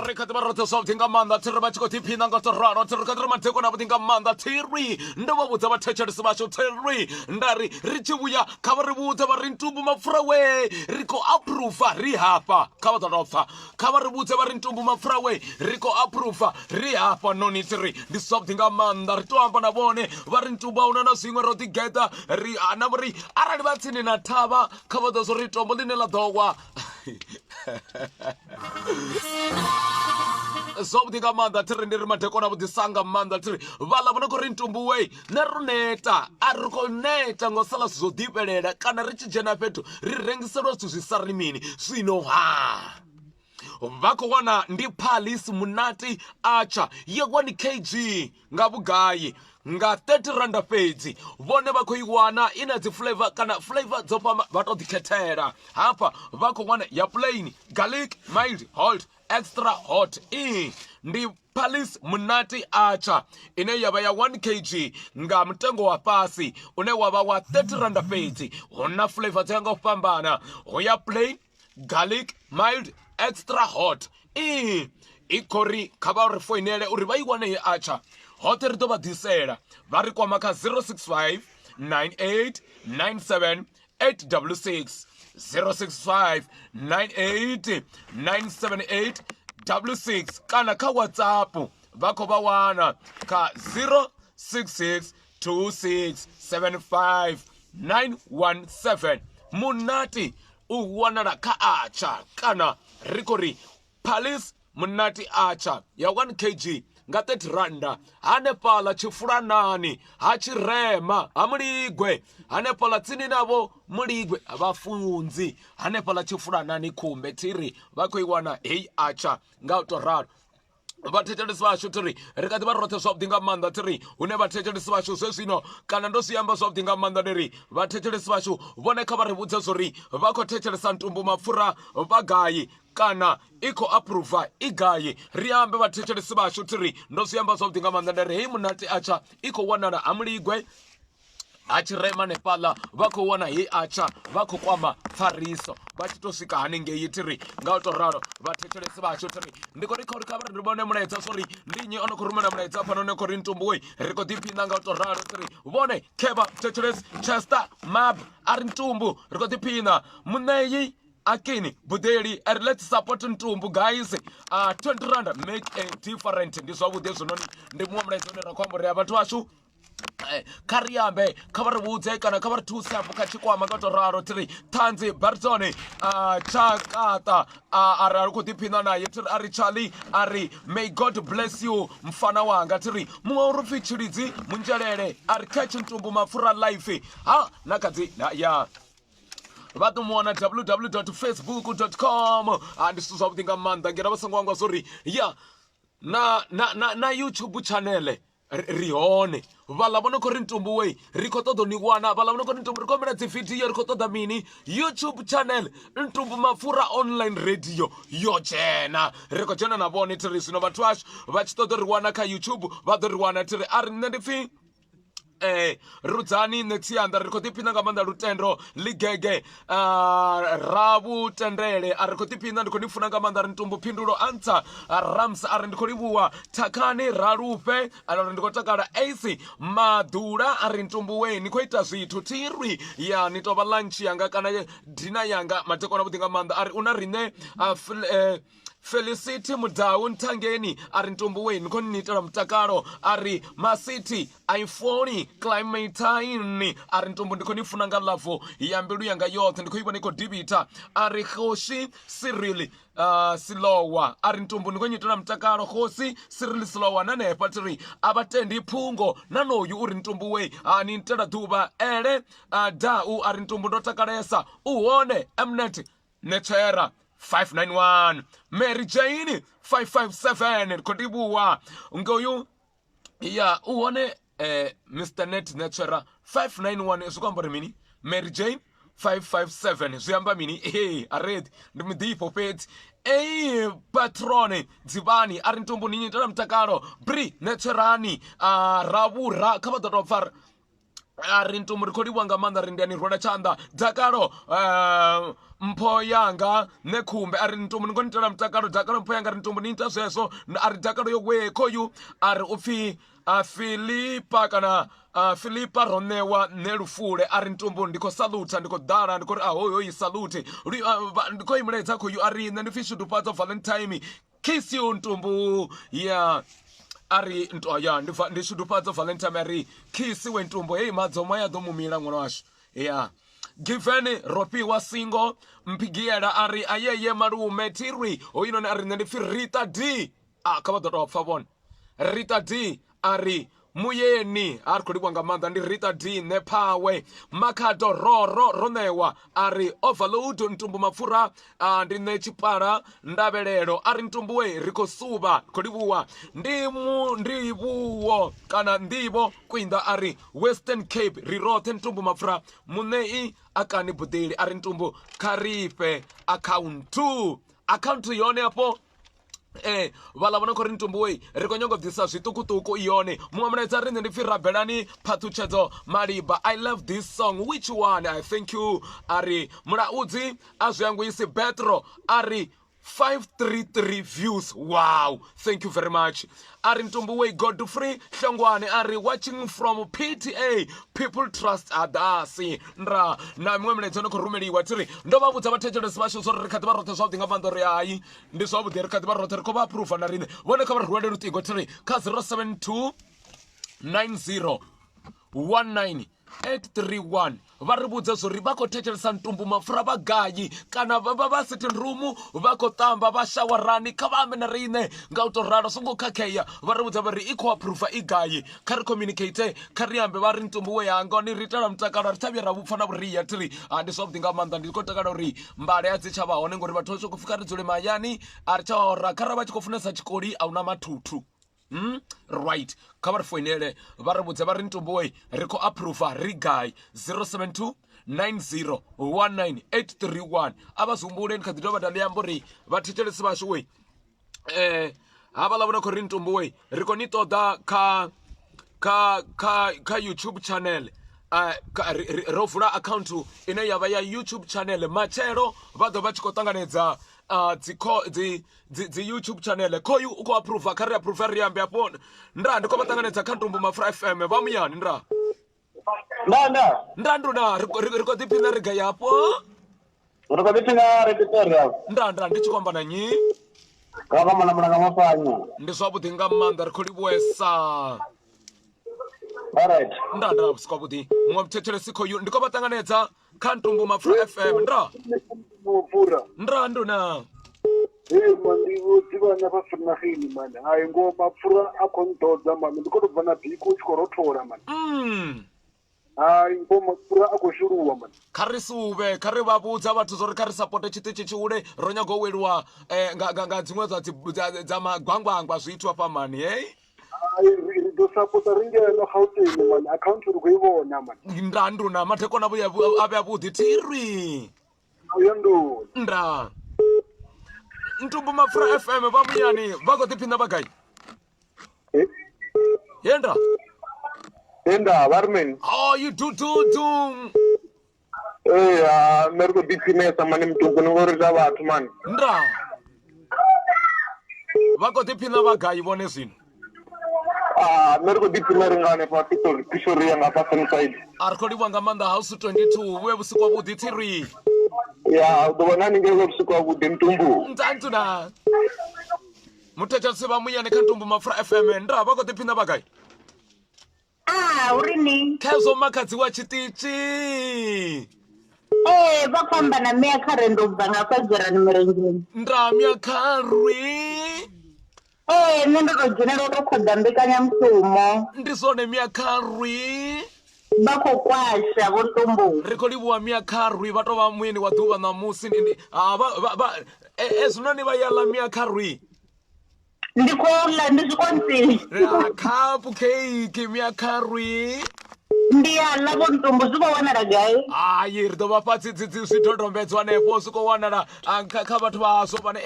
Ricatabaroto something Amanda Tirabachko Tipinanga Torano Tirakamateko Nabatinga Manda Tiri Ndawuta Teacher Smasho Terry Ndari Richuya Kavaruta Barintubuma Frawe Rico Aprufa Rihapa Kavarofa Kavaruta Barintubuma Frawe Rico Aprufa Rihapa Nonitri This something Amanda Tuampanabone Varintubauna Singer Rotigeta Ri Anamari Arabatin in a Tava Kavados Rito Molinella Dowa Something Amanda Tirindir Matekona with the Sanga Manda Tree. Valavano Corintumbuwe, Neruneta, Arconeta, Gosala Zodipere, Canarich Genapetu, Rirengisaros to Sarimini, Sinoha. Vakowana, Ndi Palis, Munati, Archer, Yagwani KG, Ngabugai. Nga 30 randa page vone vako iwana ina zi flavor kana flavor zopa vato diketera hapa vako wana ya plain garlic mild hot extra hot ndi Palis Munati Archer ine yaba ya 1 kg nga mtengo wa pasi une waba wa 30 randa page ona flavor zenga upambana oya plain garlic mild extra hot ikori kabare foinele uri vaiwane ya Archer Hotel Doba Disera, Variquamaka 065 98 97 866 065 98 978 66 Kana ka WhatsApp Vakoba wana ka 066 26 75 917 Munati uwana ka Archer kana Rikori Palis Munati Archer ya 1 kg nga 30 randa hanepala chifuranani hachirema amuligwe hanepala tsini navo muligwe abafunzi hanepala chifuranani kumbe tiri vakoiwana hey Archer nga utoraro vathechelesi vasho tiri rikati varothe swavudinga manda tiri une vathechelesi vasho sweswino kana ndosiyamba swavudinga manda leri vathechelesi vasho voneka vari vudze zori vakothechelesa ntumbu mapfura vagayi kana iko approva igayi riambe vathechelesi vasho tiri ndosiyamba swavudinga manda leri hey Munati Archer iko wanana amuligwe achirema nepala vako wana hi Archer vako kwama fariso vachitosvika hanenge tiri ngautoraro vathechelesi vasho tiri ndiko riko rikava ribone munaedza sori ndinyi onokurumena munaedza pano nekori ntumbuwe riko dipinda ngautoraro tiri vone keva thechelesi Chester Mab ari ntumbu riko dipinda muneyi Akini Budeli and let's support ntumbu guys 20 rand make a different ndizvavude zvinoni ndimumuraizonera kwamburi avantu vashu Kariambe kavari vudze kana kavari tusapo kachikwama katoraro tiri Tanzi Barzoni Chakata ari kutipinda naye tiri ari Charlie ari may God bless you mfana wanga tiri muwaurupfichiridzi munjerere ari kechi ntumbu mafura life ha nakadzi ya vatomona www.facebook.com andisuzvakutinga manda ngera vasango wangu zori ya na YouTube channel rihone vala vona khori ntumbu we ri kho ṱoḓa ni wana vala vona khori ntumbu ri khomela dzi video ri kho ṱoḓa mini YouTube channel ntumbu mafura online radio yo dzhena ri khou dzhena na vhone tiri zwino vhathu vashu vha tshi ṱoḓa ri wana kha YouTube vha ḓo ri wana tiri ari nṋe ndi pfhi Rudzani Netsianda ri khou ḓiphina nga maanḓa lutendo ligege ravu tendele a ri khou ḓiphina ndi khou ni funa nga maanḓa ri ntumbu phindulo antsa Rams a ri ndi khou livhuwa Thakani Ralupe a ri ndi khou takala AC Madula a ri ntumbu we ni khou ita zwithu tirwi ya ni tovha lunch yanga kana dina yanga matekona vhuḓi nga maanḓa a ri una riṋe Felicity Mudau Ntangeni a ri ntumbu we ni khou ni itela mutakalo a ri Masiti iPhone Climateine a ri ntumbu ndi khou ni funa nga lavo ya mbilu yanga yoṱhe ndi khou ivhona i khou dibita a ri Khoshi Cyril Silowa a ri ntumbu ndi khou nyitela mutakalo Khosi Cyril Silowa na nepa tiri a vha tendi phungo na noyu uri ntumbu we a ni ntela ḓuvha ele Dau a ri ntumbu ndo takalesa u hone Mnet Netera 591 Mary Jane 557 kondibuwa ngoyu ya uone Mr Net Natura 591 zvikwambori mini Mary Jane 557 zviamba mini ared ndimidipo peti patrone dzivani ari ntumbu ninyitela mutakalo Bri Naturani ravura kha vha ḓo tou pfara ari ntumbu ri khou livhuwa nga maanḓa ri ndi ani rwela tshanḓa Dakalo mpho yanga ne khumbe ari ntumbu ni khou nitela mutakalo Dakalo mpho yanga ri ntumbu ni ita zwezwo ari Dakalo yo we khoyu ari upfi Filipa kana Filipa Ronewa Nelufule ari ntumbu ndi khou saluta ndi khou ḓala ndi khou ri hoyo i salute ndi khou imuledza khoyu ari nṋe ndi pfi Shuduphadzo Valentine kiss you ntumbu yeah ari ya ndi Shuduphadzo Valentine ari kiss we ntumbu hey madzomo ya ḓo mumila ṅwana washu yeah Given Ropiwa Singo Mpigiela ari ayeye malume tirwi oyinoni ari nṋe ndi pfi Rita D kha vha ḓo tou pfa vhone Rita D ari muyeni ari khou livhuwa nga maanḓa ndi Rita D nephawe Makhado Roro Ronewa ari overload ntumbu mapfura ndi nṋe Tshipala Ndavhelelo ari ntumbu we ri khou suvha khou livhuwa ndi vhuwo kana nḓivho kwinda ari Western Cape ri roṱhe ntumbu mapfura muṋei akani buḓeli ari ntumbu kharife account yone hapo vala vona khori ntumbu we ri khou nyanga u bvisa zwiṱukuṱuku iyone muṅwe mulaedza ri nṋe ndi pfi Rabelani Phathutshedzo Maliba I love this song which one I thank you ari mulaudzi a zwiyanguisi Betro ari 533 views wow thank you very much ari ntumbu we Godfrey Hlongwane ari watching from PTA people trust others ndra na mwe mulaedza no khou rumeliwa tiri ndo vha vhudza vhathetshelesi vhashu zwo ri kha ḓi vha roṱhe zwavhuḓi nga maanḓa ri hayi ndi zwavhuḓi ri kha ḓi vha roṱhe ri khou vha approve na riṋe vhone kha vha ri rwele luṱingo tiri kha 072 90 19 831 vha ri vhudze zwo vha khou thetshelesa ntumbu mapfura vha gai kana vha sitting room vha khou ṱamba vha shawarani kha vha ambe na riṋe nga u tou ralo songo khakheya vha ri vhudza vha ri i khou approve i gai kha ri communicate kha ri ambe vha ri ntumbu we yanga ni ri itela mutakalo ri thavhia ra vhupfa na vhuriya tiri ndi zwavhuḓi nga maanḓa ndi khou takala uri mbale a dzi tsha vha hone ngori vhathu vha tshi khou fika ri dzule mahayani a ri tsha ora kha ra vha tshi khou funesa tshikoli a huna mathuthu right kha vha ri foinele vha ri vhudze vha ri ntumbu we ri khou approve ri gai 072 90 19 831 a vha zwihumbule ni kha ḓi dovha nda amba uri vhathetshelesi vhashu we havha ḽa vhona khou ri ntumbu we ri khou ni ṱoḓa kha YouTube channel ro vula account ine yavha ya YouTube channel matshelo vha ḓo vha tshi khou ṱanganedza dzi YouTube channel khoyu u khou approve kha ri approve ri ambe hapo ndra ndi khou vha ṱanganedza kha ntumbu mapfura FM vha muyani ndra nduna ri khou ḓiphina ri gai hapo ri khou ḓiphina ri Pretoria ndra ndi tshi khou amba na nyi kha Malamula nga Mafanya ndi zwavhuḓi nga maanḓa ri khou livhuwesa alright ndra zwavhuḓi muṅwe muthethelesi khoyu ndi khou vha ṱanganedza kha ntumbu mapfura FM ndra nduna mandivo tivana va funagile mani hayi ngo mapfura a khontoza mani ndi khou tou bva na biko u tshi khou rothola mani hayi ngo mapfura a khou shuluwa mani kha ri suve kha ri vha vhudza vhathu zwo ri kha ri sapote tshiṱitshi tshihule ro nyaga u weliwa nga dziṅwe dza magwangwangwa zwithu afha mani hayi ri ndosapota ringeno gauteng mane account uri kuivona mane nda nduna mathekona abe avhuḓi thiri uyo ndo nda Ntumbu Mafura FM va muyani va khou ḓiphina vha gai yenda enda varmen you do nṋe ri khou ḓiphinesa mane mutumbu ni ngori ta vhathu mane nda va khou ḓiphina vha gai vhone zwino nṋe ri khou ḓiphina ri nga hanefha Pretoria nga fha Sunnyside a ri khou livhuwa nga maanḓa House 22 vhuye vhusiku havhuḓi thiri ya u ḓo vhona haningei vhusiku havhuḓi mutumbu ntsantuna muthetshelesi va muyani kha Ntumbu Mafura FM nda va khou ḓiphina vha gai uri ni khezwo makhadzi wa tshiṱitshi vha khou amba na Mia Karen ndo bva nga Fadzerani Mirenzheni nda Mia Kari nṋe ndo to dzhenela u to khoḓa mbekanyamushumo ndi zwone Mia Kari vha khou kwasha vho Ntumbu ri khou livhuwa Mia Kari vha tou vha muyeni wa ḓuvha ṋamusi zwinoni vha yala Mia Kari ndi khou ḽa ndi zwikontsi cupcake Mia Kari ndi ya ḽa vho Ntumbu zwi khou wanala gai ri ḓo vha fha zwidodombedzwa hanefho zwi khou wanala kha vhathu vhaswo pane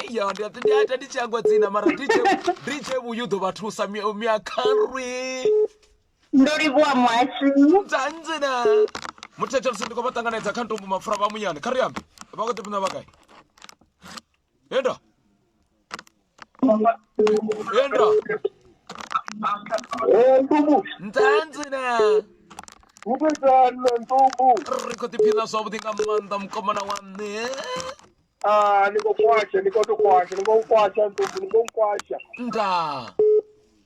ndi tshi angwa dzina mara DJ vhuyu ḓo vha thusa Mia Kari ndo livhuwa muhashi dzandzina muthetshelesi ndi khou vha ṱanganedza kha Ntumbu Mafura vha muyani kha ri ambe vha khou ḓiphina vha gai yenda ndzandzina ri khou ḓiphina zwavhuḓi nga maanḓa mukomana wa nṋe ni khou kwasha ni khou to kwasha ni khou kwasha ntumbu ni khou kwasha nda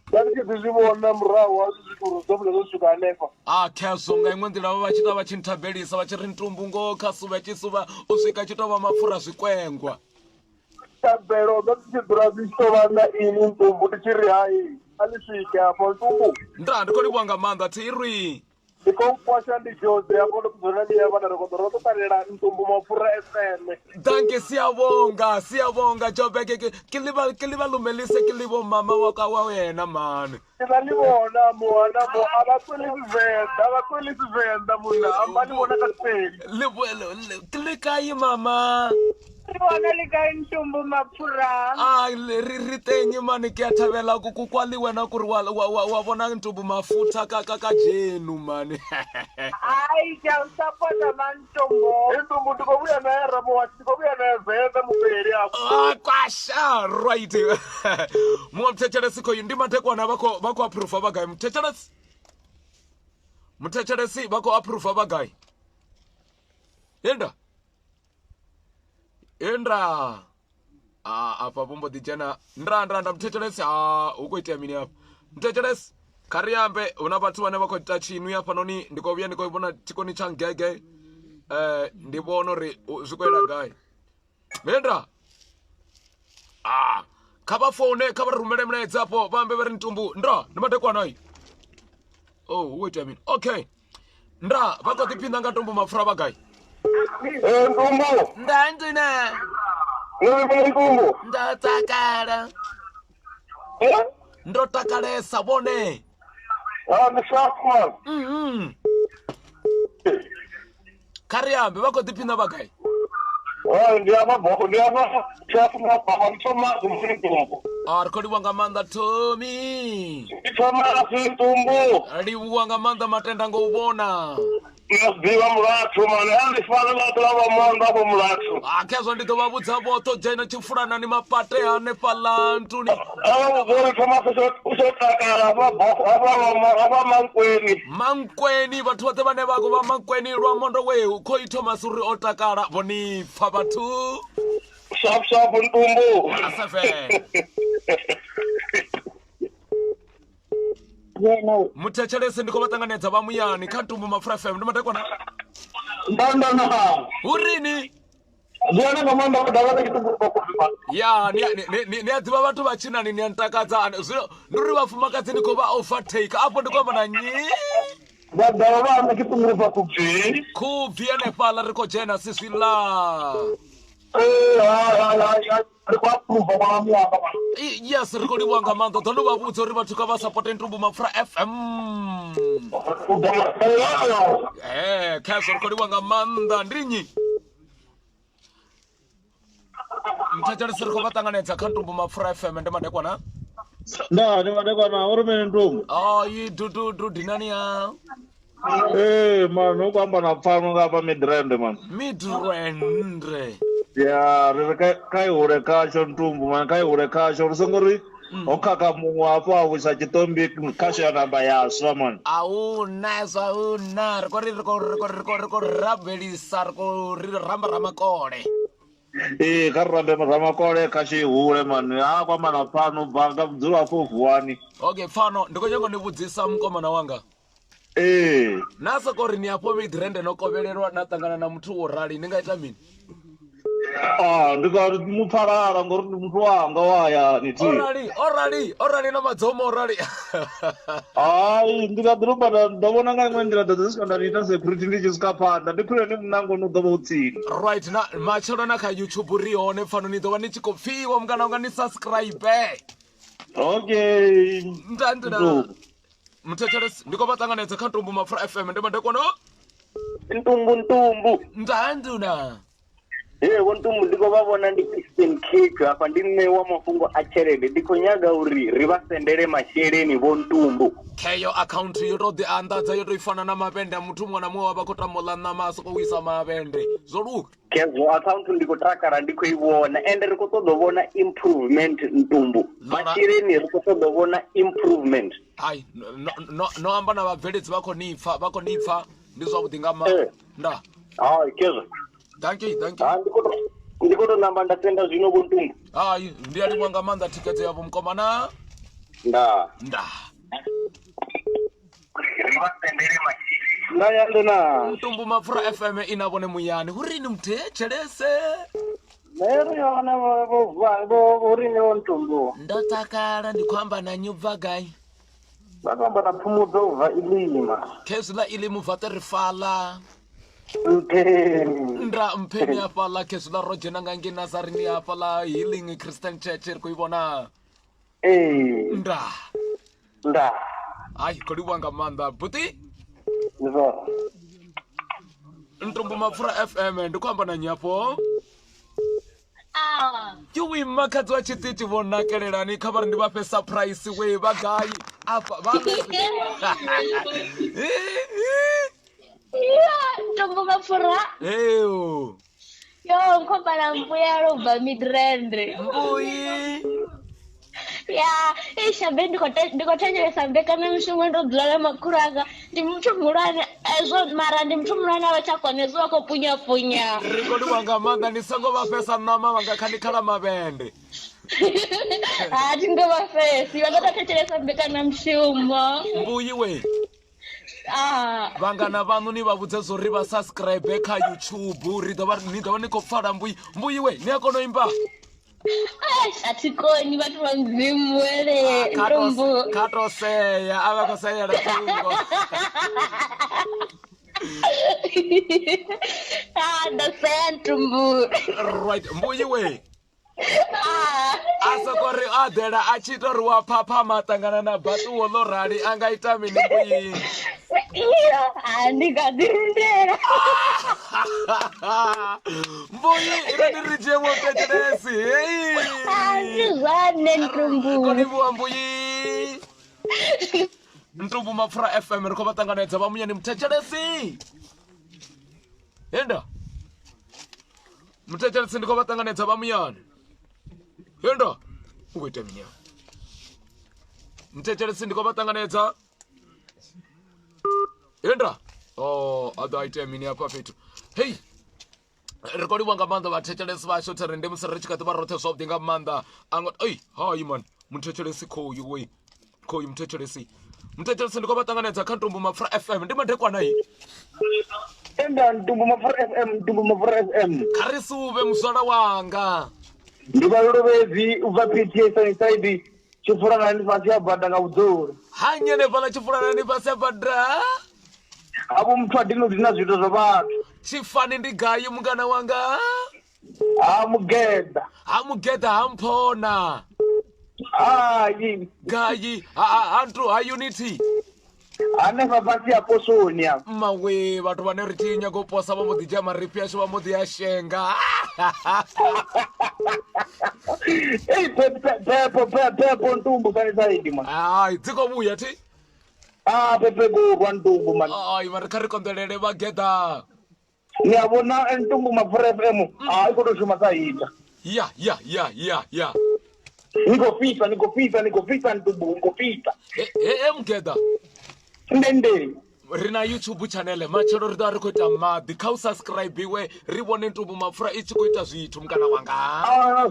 ndi tshi ḓi zwi vhona murahu ha zwithu zwo vula zwo swika hanefha khezwo nga iṅwe nḓila vha tshi tou vha tshi nthabelisa vha tshi ri Ntumbu ngo kha suvha tshi suvha u swika tshi tou vha mapfura zwikwengwa tabelo ndo tshi dzula zwi tshi tou vha na ini ntumbu ndi tshi ri hayi a li swike afho ntumbu nda ndi khou livhuwa nga maanḓa thiri ndi khou kwasha ndi Jose afho ndo kudzona ndi ya vhana ro ḓo ṱalela Ntumbu Mafura FM danke siyabonga Jobek ke le ba lumelise ke le bo mama wa ka wa wena man ke la le bona moana mo aba kwele sivenda mona ambani bona ka tseli ke le kae mama bona le kae Ntumbu Mafura ri teng mane ke a thabela ku kwa le wena ku ri wa bona Ntumbu Mafutha ka jenu mane ai ja usapota Ntumbu ndiko buya na ramo wa ndiko buya na venda mupeli hapo kwasha right muthetshelesi khoyi ndi mathekwana vha khou approve vha gai muthetshelesi vha khou approve vha gai yenda apa vhombo ḓi dzhena nda muthetshelesi hu khou itea mini hafha muthetshelesi kha ri ambe hu na vhathu vhane vha khou ita tshinu hafhanoni ndi khou vhuya ndi khou vhona tshikoni tsha ngege ndi vhona uri zwi khou ela gai yenda kha vha foune kha vha rumele mulaedza hapo vha ambe vha ri Ntumbu nda ndi madekwanai wait a minute okay nda vha khou ḓiphina nga Ntumbu Mafura vha gai Ntumbu ndandzina Ntumbu ndo takala ndo takalesa vhone ni shafman kha ri ambe vha khou ḓiphina vha gai ndi ava shafman baba Thomas Mfritumbu ri khou livhuwa nga maanḓa Thomi Thomas Mfritumbu livhuwa nga maanḓa matenda nga u vhona ḓivha mulathu mane andi fana vhathu lava maanḓa vho mulathu khezwo ndi ḓo vha vhudza vhoṱhe u dzhena tshifulanani mapate hanefhaḽa ntuni avhavugori Thomas usho takala ava mankweni vhathu vhoṱhe vhane vha vha mankweni lwa mondo we khoi Thomas uri o takala vhoni pfa vhathu shap Ntumbu muthetshelesi ndi khou vha ṱanganedza vha muyani kha Ntumbu Mafura FM ndi madekwana ndandana urini ndiana nga maanḓa vhadavha ya ni a ḓivha vhathu vha tshinani ni a ntakadza zwino ndi uri vhafumakadzi ndi khou vha overtake afho ndi khou amba na nyi vhadavha vha amba khubvi hanefhaḽa ri khou dzhena siswi ḽa Yes, recording wanga mando tono babutso ri batho ka ba support Ntumbu Mafura FM. Cash recording wanga manda ndinyi. Mthatha siriko batanganedza kha Ntumbu Mafura FM ndi madekwana. Ndi madekwana uri mene Ntumbu. Yi du dinani ya. Man, kwamba na pfano ngapa Midrand man. Midrand. Ya, kai ure kasho Ntumbu man, kai ure kasho rusongori. Okaka mungu apo awisa chitombi kasho ya namba ya man. Una riko rabeli sarko ramba ramakore. Karambe ramakore kashi ure man. Kwamba na pfano banga mzuru apo vuani. Okay, pfano ndiko nyengo ndibudzisa mkomana wanga. Nasa kori ni apo Midrand nokovererwa natangana na muthu wo rali ningaita mini? Ndika muparara ngori muthu wanga waya niti. Orali na madzomo orali. Ndika droba ndabona ngai ndira dazisika ndita security ndichisikapanda ndikure ni munango ndoba utsini. Right na machero na ka YouTube rione pfano ni dova nichikopfiwa mungana wanga ni subscribe. Okay. Ndandira. Mthethelesi ndiko batanganedza kha Ntumbu Mafura FM ndi madekwana. Ntumbu. Ndanduna. Ntumbu ndiko babona ndi Christian Cake apa ndi mme wa mafungo a tshelede ndiko nyaga uri ri vha sendele masheleni vo Ntumbu. Keyo account yo to the andadza yo to ifana na mapende muthu mwana mwe waba khota mola maso ko wisa mapende zoluka. Kezo account ndiko trakara ndiko ivona ende riko to dovona improvement Ntumbu. Masheleni riko to dovona improvement. Ai no amba na vabveledzi vako nipfa ndizwa kuti ngama nda. Kezo. Thank you. Ndiko to namba ndasenda zvino vo Ntumbu. Ndi ali mwanga manda ticket yavo mkomana. Nda. Ndayandona Ntumbu Mafura FM inavone muyani urini mthethelese. Lero yona vo urini vo Ntumbu. Ndatakala ndikwamba na nyubva gai. Vakamba na phumudzo ubva ilima. Khezula ilimu vate rifala. Mpeni afala khezula rojena ngangi Nazarini afala Healing Christian Church ri kuivona. Nda. Ai kodi wanga manda buti. Nzo. Ntumbu Mafura FM ndikwamba na nyapo. Yuwi makadzi wa chitichi vonakelelani khavari ndi vape surprise we vagai apa Ntumbu Mafura. Yo, Nkombana mbuyalo ubva Midrand. Mbuyi. Shambe ndikothenjelesa mbekana mushumo ndodzula makuranga ndi muthu mulwane ezo mara ndi muthu mulwane avachakonezwa ko punya. Rikodi wanga manga nisango vapesa nama wanga khanikhala mavende. Tingavafesi vakatothethelesa mbekana mushumo. Mbuyi we. Vangana vanu ni vavudze zori va subscribe kha YouTube ri dova nikopfala mbuyi we ni yakono imba. Atikoni vatu va mzimu wele Ntumbu. Katoseya avakoseya ratungo. Ndaseya Ntumbu. Right, mbuyi we. Asakori adela achitoriwa papa matangana na batu wolo rali angaita mini mbuyi. Ndikadirundera. Mbuyi irandirije motechelesi. Ndizwane Ntumbu. Konivuwa mbuyi. Ntumbu Mafura FM riko batanganedza vamunyani mutechelesi. Yenda. Mutechelesi ndiko batanganedza vamunyani. Yenda. Uwete minya. Mutechelesi ndiko batanganedza. Yenda. Ada item mini apa petu. Hey. Rekodi wanga manda vatechelesi vasho rende musarichika tuba rote soft dinga manda. Angot hi man. Mutechelesi ko we. Ko mutechelesi. Mutechelesi ndiko batanganedza kha Ntumbu Mafura FM ndi madekwana yi. Enda Ntumbu Mafura FM. Karisuve musala wanga. Ndivalorowezi ubva PTA inside chifurana ni pasi ya bada nga udzora. Hanyene pala chifurana ni pasi ya bada. Abo muthu adino dzina zvito zvavanhu. Chifani ndi gayi mungana wanga. Amugeda. Amugeda hampona. Hayi. Gayi Andrew Unity. Aneva pasi apo Sonia. Mawe vatu vane ritinya kuposa va modi ja maripi asho va modi ya shenga. Hey pepo ntumbu kani zaidi man. Ai dziko vuya ti. Pepe go ntumbu man. Ai mari kari kondelele va geda. Ngiyabona entumbu Mafura FM. Ikotoshuma zaida. Ya. Nikofita ntumbu nikofita. Mgeda. Ndende. Rina YouTube channel machero rida rikuita madi kau subscribe iwe ribone ntumbu Mafura ichikuita zvitu mkana wanga. Awana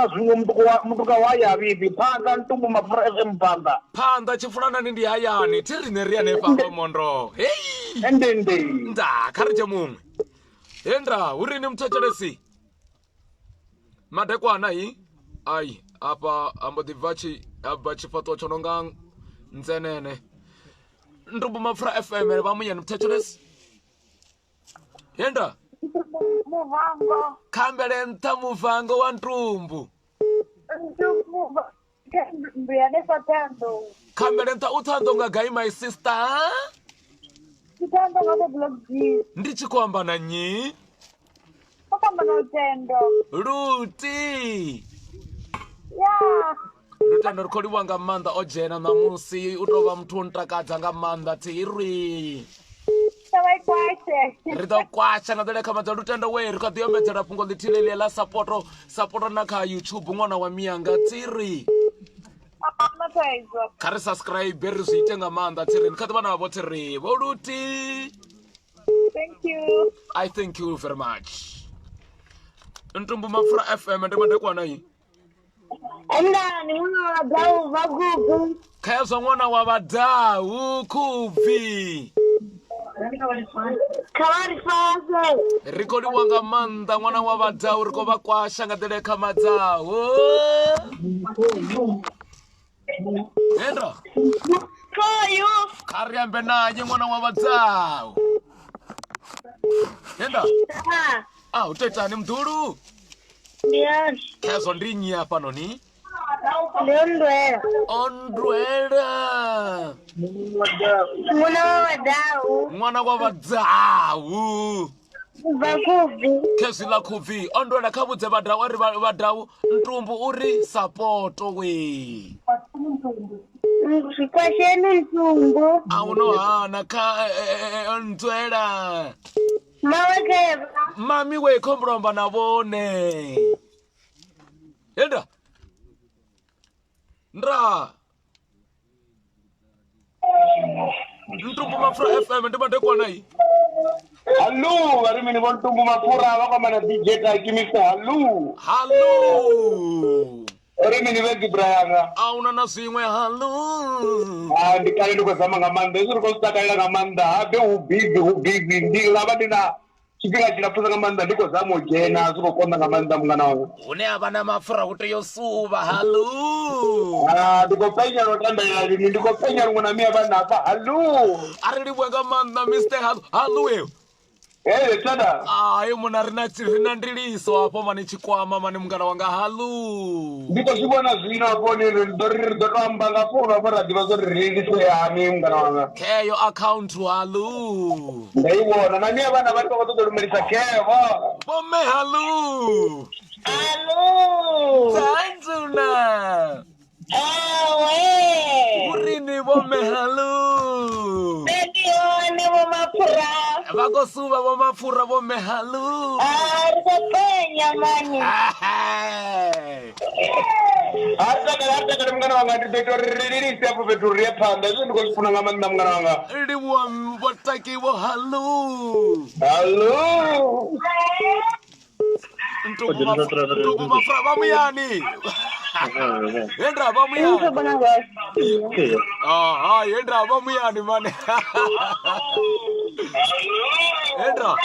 zvingo mutuka waya vipi panda ntumbu Mafura FM panda. Panda chifulana nindi hayani tirine ria nefa mondo. Hey. Ndende. Nda karje mumwe. Endra urini mtachelesi. Madekwana hii. Ai apa ambodivachi abachifatwa chononga nzenene. Ntumbu Mafura FM vamunyeni mtachelesi. Endra. Muvango. Kambele nta muvango wa ntumbu. Ntumbu. Mbuyane fatando. Kambele nta utando ngagai my sister. Utando ngade blog G. Ndichikwamba na nyi. Kwamba na utendo. Ruti. Yeah. Lutendo rukoli wanga manda ojena na musi utova mtu ntakadza nga manda tiri. Tawai kwache. Rida kwacha na dele kama lutendo we rikadhiyombedzera pungo litilele la sapoto na ka YouTube ngwana wa mianga tiri. Mataizo. Kari subscribe beri zuitenga manda tiri nikadhibana wabo tiri. Voluti. Thank you. I thank you very much. Ntumbu Mafura FM ndimande kwana hii. Enda ni mwana wa dau vagugu. Kaya mwana wa wadau kuvi. Kawari faze. Rikoli wanga manda mwana wa wadau riko vakwasha ngadele kama dau. Endra. Koyu. Kariambe naje mwana wa wadau. Enda. Uteta ni mduru. Yes. Kazo ndinyi hapa noni. Ondwera. Ondwera. Mwana wa wadau. Mwana wa wadau. Vakuvi. Kesi la kuvi. Ondwera kabudze wadau ari wadau. Ntumbu uri support we. Kwa shenu ntumbu. Auno hana ka Ondwera. Mawakeva. Mami we kombromba na bone. Enda. Ndra. Ntumbu Mafura FM ndimande kwana hii. Hello, arimi ni ntumbu Mafura wakamana DJ Kimisa. Hello. Arimi ni Vegi Brayanga. Auna na zimwe hello. Ndikale ndikuzama ngamanda. Izuri kositakaila ngamanda. Abe ubizi. Ndilabadina. Chipinga chinapuza ngamanda ndikozama ujena. Zuko konda ngamanda mungana wangu. Une abana Mafura kuti yosuba hello. Ndiko penya rotanda yali. Ndiko penya rungona mia bana hapa. Hello. Arili wenga manda Mr. Hello wewe. Tada. Muna rina ndiliso hapo mani chikwama mani mungana wanga halu. Ndiko shibona zina hapo ni ndoramba ngapona para divazo release ya mungana wanga. Keyo account halu. Ndaiwona nani abana bari ko todomerisa keyo. Bome halu. Hello. Tanzuna. We. Urini bome halu. Ni Mafura. Vako suba Mafura bome halu. Rikopenya mani. Hata kada mungana wanga ndito release hapo vetu repanda. Ndiko shipuna ngamanda mungana wanga. Ndiwa mbotaki wo halu. Hello. Ntumbu Mafura bamuyani. Endra bamuyani. Endra bamuyani mane. Endra.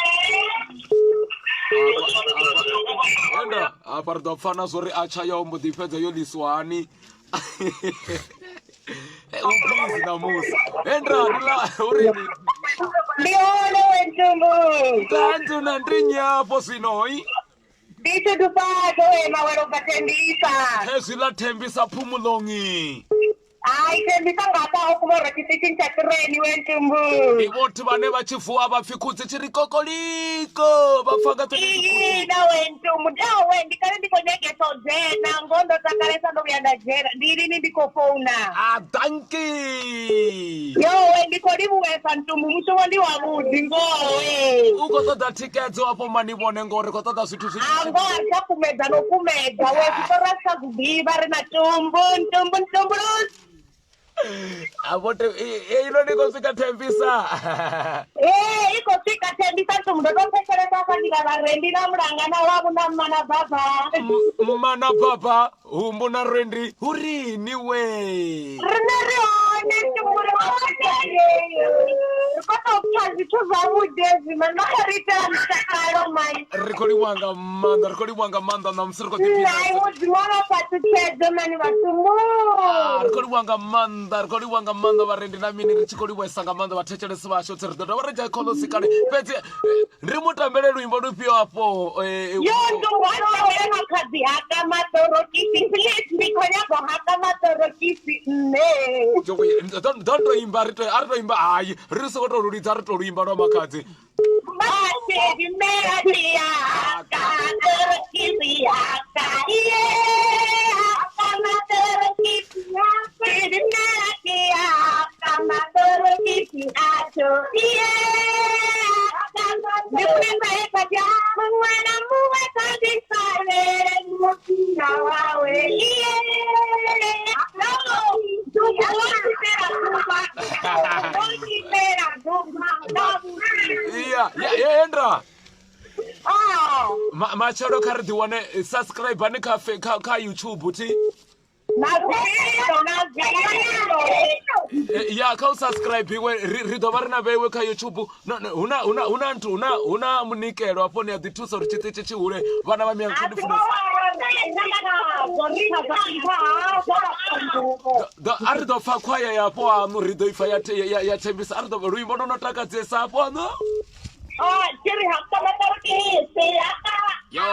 Pardon fana zori achaya umudifeza yo liswani. Please na musa. Endra dila urini. Ndione wentumbu. Tanzuna ndinya hapo sinoi. Dicho tupato mawero katembisa. Ezila Thembisa Phumulongi. Ai tembisa ngapa okumora kititi cha treni wentumbu. Ibothi bane bachivuwa bafikutse chirikokoliko bafaka tuli. Na wentumbu dawe ndikale ndikonyeke sozena ngondo takalesa ndo byandajera ndiri ndikofona. Danki. Yo ndikolibu wesa ntumbu muso ndi wabudi ngowe. Uko toda tickets wapo manibone ngore ko toda swithu swithu. Angwa kumeda no kumeda we kutorasa kubiba rena tumbu. Abote ilo niko fika Thembisa. Iko fika Thembisa tumdo tosekere sasa ndikarendi na murangana wabu na mana baba. Mana baba umbuna rendi urini we. Renerione tumure Koto kazi tuzawu dezi manakarita mtakalo mai. Rekodi wanga manda na msiriko tipi. Nai muzimana patu chezo mani watumu. Rekodi wanga manda warendi na mini richikodi wesanga manda watechele siwa shote ridoda wareja kolo sikale. Peti rimuta mbele luimbo dupio hapo. Yondo wano wena kazi haka matoro kisi. Please mikonya ko haka matoro kisi. Ne. Don't imba arto imba ai. Riso to rudi tarto imba no makadzi. Mate di media ka kisi aka ye aka kisi aka di media aka kisi acho ye Nipe kaja mwana muwe kadi sare mukina wawe ye Yeah, Endra. Machado kardi wane subscribe bani ka YouTube ti. Ya ka subscribe we rido barina bewe ka YouTube. Una munikelo hapo ni adituso richitichi ule bana bamya kudifuna. Ardo fa kwaya ya po amurido ifa ya Thembisa ardo ruimbo no taka tsesa hapo ano. Kiri haka matarki se aka. Yo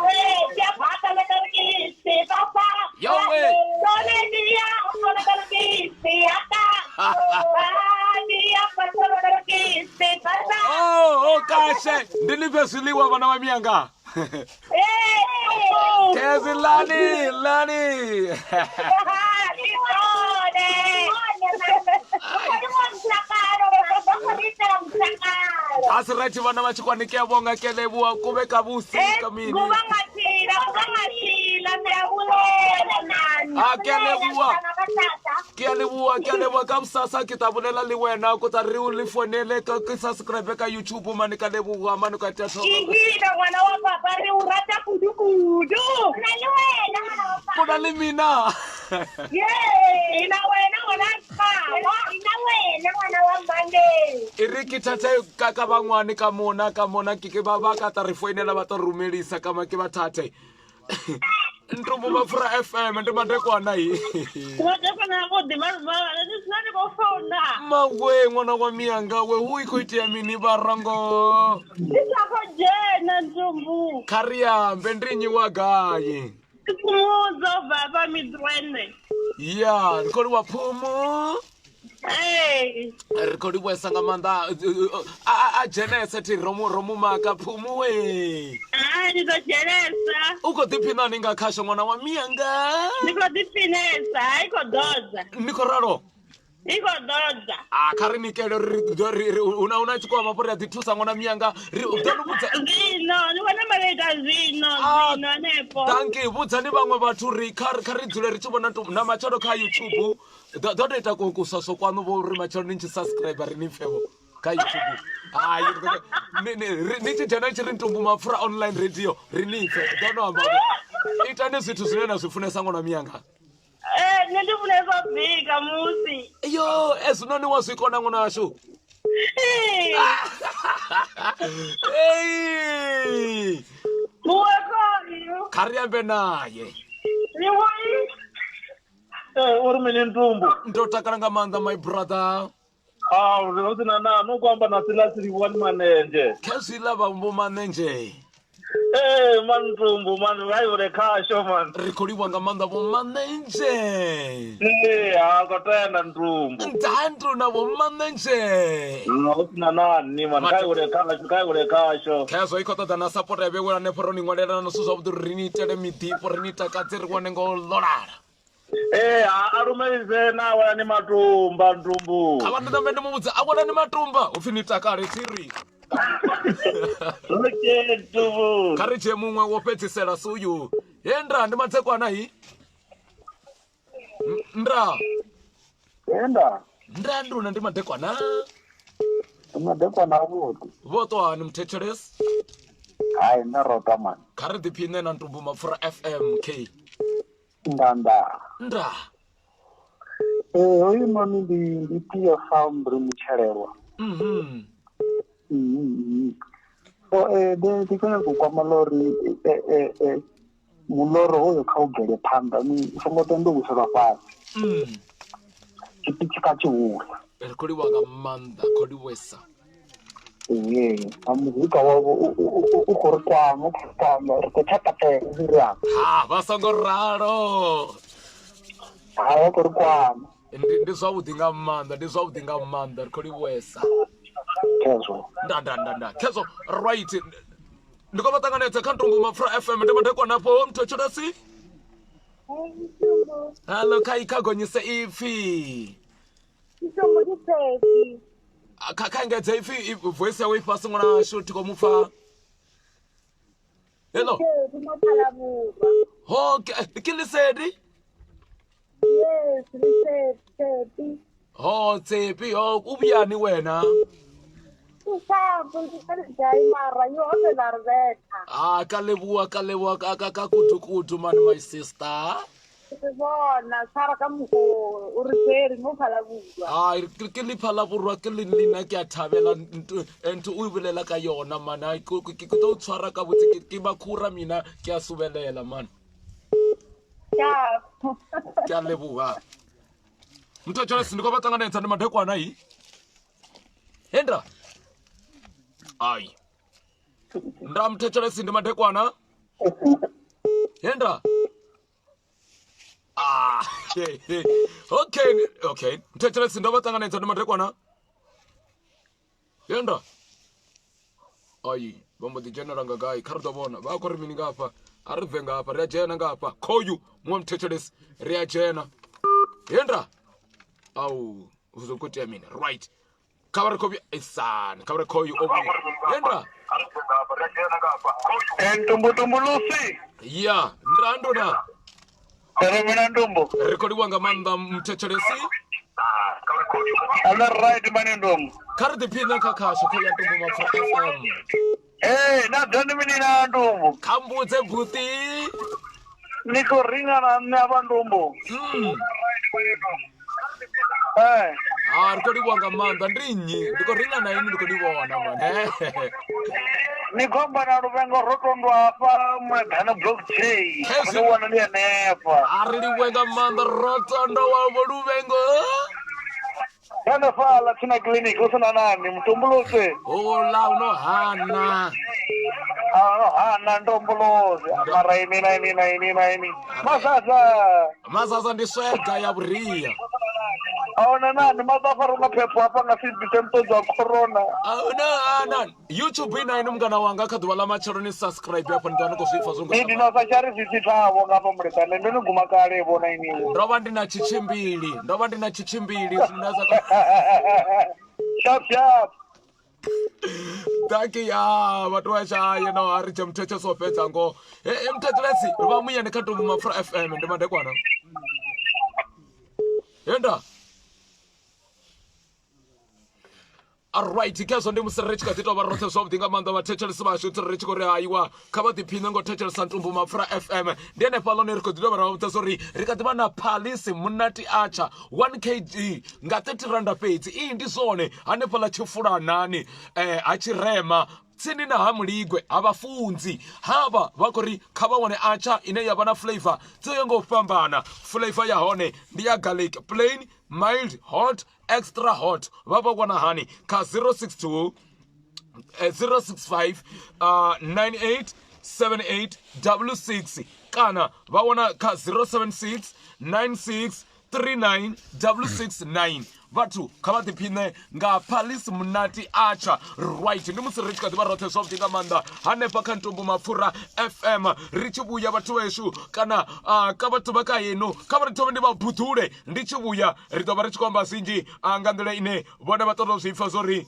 we, kya haka matarki se papa. Yo we. Sone dia matarki se aka. Dia matarki se papa. Oh, kashe. Ndilivesiliwa bana wa mianga. Kezi Lani. Asirati vana vachikwanikia vonga kelebua kuve kabusi kamini. Kelebua kamsasa kitabulela liwena kutari ulifonele kisubscribe ka YouTube mani kelebua mani kateto. Ihida mwana wa papa riurata kudukudu. Kuna limina. Inawena mwana wa mbande. Iriki tate kakabangwani kamona kike baba katarifoinela batarumelisa kama kibatate. Ntumbu Mafura FM ndimandekwa nayi. Ngotefana ngodi marubala ndisani kofona. Mawe ngwana wa mianga we huikoitia mini barango. Ndisako jena ntumbu. Karia mbendrinyi wagaye. Kumuzo baba midwene. Ya, nkoli wa Phumu. Hey. Rekodi wesanga manda Jenesa ti romu maka Phumu we. Nito Jenesa. Uko dipina ninga kasho mwana wa mianga. Niko dipinesa, iko doza. Niko raro. Iko doza. Kari nikelo una chukua mapori ya ditusa mwana mianga. Zino, niwana marega zino nepo. Tanki, buta ni bangwe baturi kari zule richubo na Machado ka YouTube. Dodo ita kukusoso kwa nubo Machado ninchi subscriber ni febo ka YouTube. Nichi jana nchi Ntumbu Mafura online radio rinife. Dodo ambago. Ita ni situ zile sifune sango na mianga. Nilifuneza bika musi. Yo, noni wasu ikona ngona ashu. Hey. Muweko. Kariambe naye. Niwoi. Urumini Ntumbu. Ndotakaranga manda my brother. Unaona no kwamba na sila one manenje. Kesi lava mbo manenje. Mantumbu, man, right khasho, man. Rekodiwa nga manda bo manenje. Akotenda ntumbu. Ndandru na bo manenje. Nani, man, kai khasho. Kezo ikota dana support ebe wala ne poroni ngwadela no suso budu rinite le miti porinita katsiri wane ngo lorara. Arumeze na wala ni matumba ntumbu. Abantu ndamende mubudza akona ni matumba ufinita kare tiri. Kariche mumwe wopedzisela suyu. Yendra ndimatsekwana hi. Ndra. Yenda. Ndra nduna ndimadekwana. Ndimadekwana vuti. Voto ani mtecheres. Hayi ndarota man. Kari diphine na ntumbu mafura FM K. Ndanda. Ndra. Oyi mami ndi tiya fambri muchelelwa. So de kana kukwama lori muloro hoyo khaugele phanda ni songo tendo kusela fasi chipiki kachiula Erikoliwa nga manda koliwesa amuzika wabo ukhorikwama rikuchata pe zira vasango raro khorikwama ndi zwavhuḓi nga manda rikoliwesa kezo ndandandanda kezo right ndiko vatanganedza kha ntumbu mafura FM ndimadekwanapho mthocheresi halo khaikagonyise ipfi khaingedza ipfi voice yawe ifasi n'wana washu tikomupfa hello okay ke lesedi Tsepi ubuyani wena kalebua ka kutu man my sister ke liphala borwa ke lena ke a thabela ntho o bolela ka yona mana ke tlo tshwara ka botse ke bakhura mina ke a subelela man ke a leboha mthocheresi ndiko vatanganedza ndi madekwana hi Hendra ai ndra mthocheresi ndi madekwana Hendra okay mthocheresi ndo vatanganedza ndi madekwana Hendra ai vambo di general ngagai khardo bona va ko ri mini ngapha ari bve ngapha ri ya jena ngapha khoyu mwa mthocheresi ri ya jena Hendra au uzokuti ya mina right kavare kobi isan kavare koyu obi Hendra Ntumbu lusi ya ndandona mina ntumbu rekodiwa nga manda mthocheresi ala right mani ntumbu kari diphine kakhasho khoya ntumbu mafura FM na doni mini na ntumbu khambudze buti niko ringana na abantumbu rikodiwa nga manda ndinyi ndiko ringa na ini ndikodiwona man nikomba na ruvengo rotondwa apa mwadhana blockchain niwana ni anepa ariliwe nga manda rotondo wa voluvengo yana fala tina clinic usana nani mtumbuluse ola uno hana ndomboloze amaraini naini masasa ndiswega ya buriya aona nani mazafara maphepho apa nga sibite mtodzo wa corona auna YouTube ina ino mngana wanga khadwa la machero ni subscribe yapo ndana ko swifa zongo ndi no sachari sisithavo ngapha mulekane ndino guma kale bona iniwo ndova ndina chichimbili zinaza sharp Daki ya watu washaye no ari chemtheche so fetsa ngo mthethelesi ba muyane kha ntumbu mafura FM ndimadekwana Hendra alright kezo ndi musirich ka tito ba rothe so dinga manda ba thechelesi ba shu tsirich ko ri haiwa kha ba diphine ngo thechelesa ntumbu mafura FM ndene palo ne riko dilo ba ra sorry ri ka tiba na police munati acha 1 kg nga 30 rand fetsi ndi zone ane pala chifula nani a chirema tsini na hamuligwe abafunzi haba bakori khaba wone acha ine yaba na flavor tseyo ngo fambana flavor ya hone ndi ya garlic plain mild hot extra hot baba kwana hani ka 062 065 98 7866 kana vha wana kha 076 96 39 669 vathu kha vha ḓiphine nga Palace Munati Archer right ndi musi ri tshi kha ḓivha roṱhe soft nga maanḓa hanefha kha Ntumbu Mapfura FM ri tshi vhuya vhathu veshu kana ka vhathu vha kha yenu kha vha ri thome ndi vha buḓule ndi tshi vhuya ri ḓo vha ri tshi khou amba zwinzhi nga nḓila ine vhone vha ṱoḓa zwi pfha zwori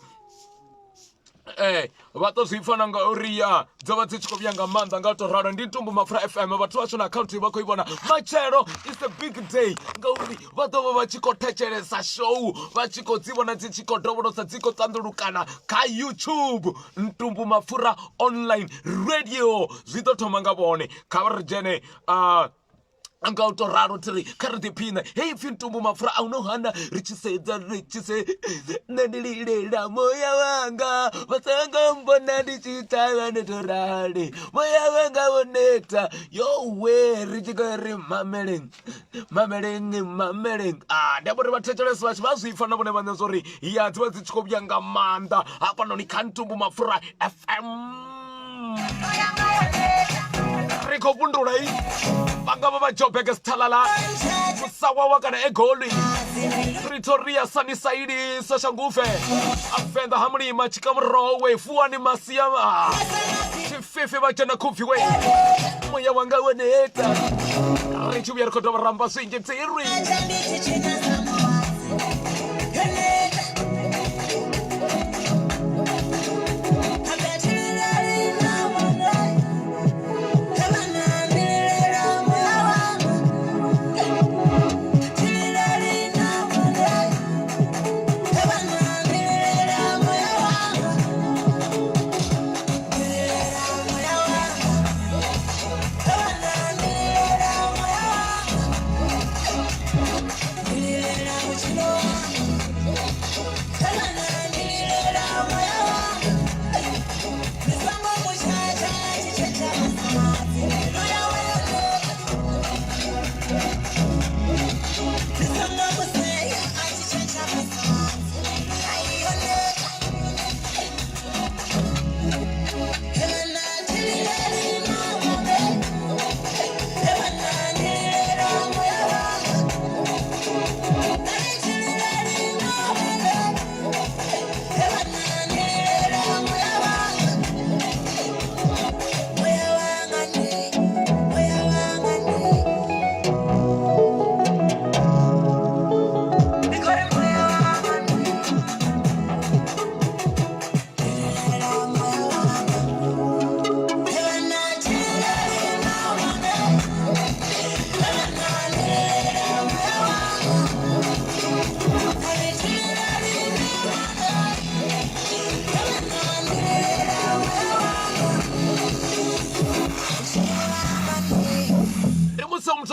vha to zwi pfha na ngauri ya dzo vha dzi tshi khou vhuya nga maanḓa nga u to ralo ndi Ntumbu Mapfura FM vhathu vhashu na akhaunthu vha khou i vhona matshelo is a big day ngauri vha ḓo vha vha tshi khou thetshelesa show vha tshi khou dzi vhona dzi tshi khou dovholosa dzi khou ṱanḓulukana kha YouTube Ntumbu Mapfura online radio zwi ḓo thoma nga vhone kha vha ri dzhene nga u to ralo tiri kha ri ḓiphine hei pfi Ntumbu Mapfura a u no hana ri tshi sedza ri tshi se nṋe ndi lilela moya wanga vhasanga mbona ndi tshi ṱavha ndi to rali moya wanga wo neta yowe ri tshi khou ri mameleng ndi uri vhathetshelesi vhashu vha zwi pfha na vhone vhaṋe zwori ya dzi vha dzi tshi khou vhuya nga maanḓa hafhanoni kha Ntumbu Mapfura FM ri khou vhundula vangava va Joburg Sthalala Musawawa kana eGoli Pretoria Sunnyside Soshanguve Avenda Hamlima Chikamrowe Fuani Masiama Chififi va Jana Kufiwe moya wanga woneta ri tshi vhuya ri khou dovha ramba zwinzhi tsiri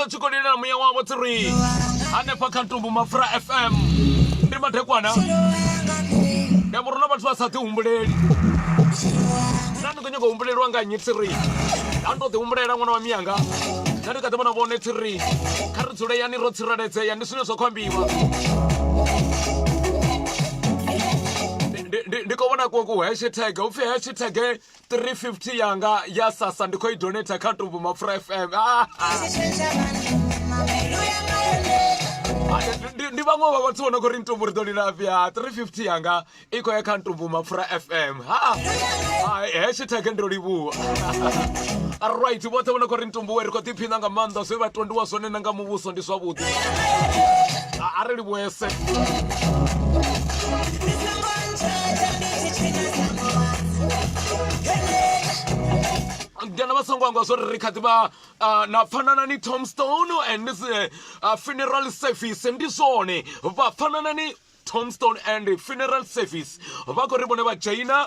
Chikolina muya wa tsiri hanefha kha Ntumbu Mapfura FM ndi madekwana ndi muruna vhathu vha sa ḓi humbuleli nani khou nyanga u humbulelwa nga nnyi tsiri nda ndo ḓi humbulela ṅwana wa miyanga nda ndi kha ḓi vhona vhone tsiri kha ri dzule yani ro tsireledzea ndi zwine zwa khou ambiwa ndi khou vhona ku hashtag upfi hashtag 350 yanga ya sasa ndi khou i donate kha Ntumbu Mapfura FM ndi vhaṅwe vha vhathu vhona khou ri Ntumbu ri ḓo lilafha 350 yanga i khou ya kha Ntumbu Mapfura FM hashtag ndo livhuwa right vhoṱhe vhona khou ri Ntumbu we ri khou ḓiphina nga maanḓa zwe vha tondiwa zwone na nga muvhuso ndi zwavhuḓi a ri livhuese Diana vasongo anga zwo ri kha ḓivha na pfanana ni Tombstone and this funeral service ndi zwone va pfanana ni Tombstone and funeral service va khou ri vhone va joina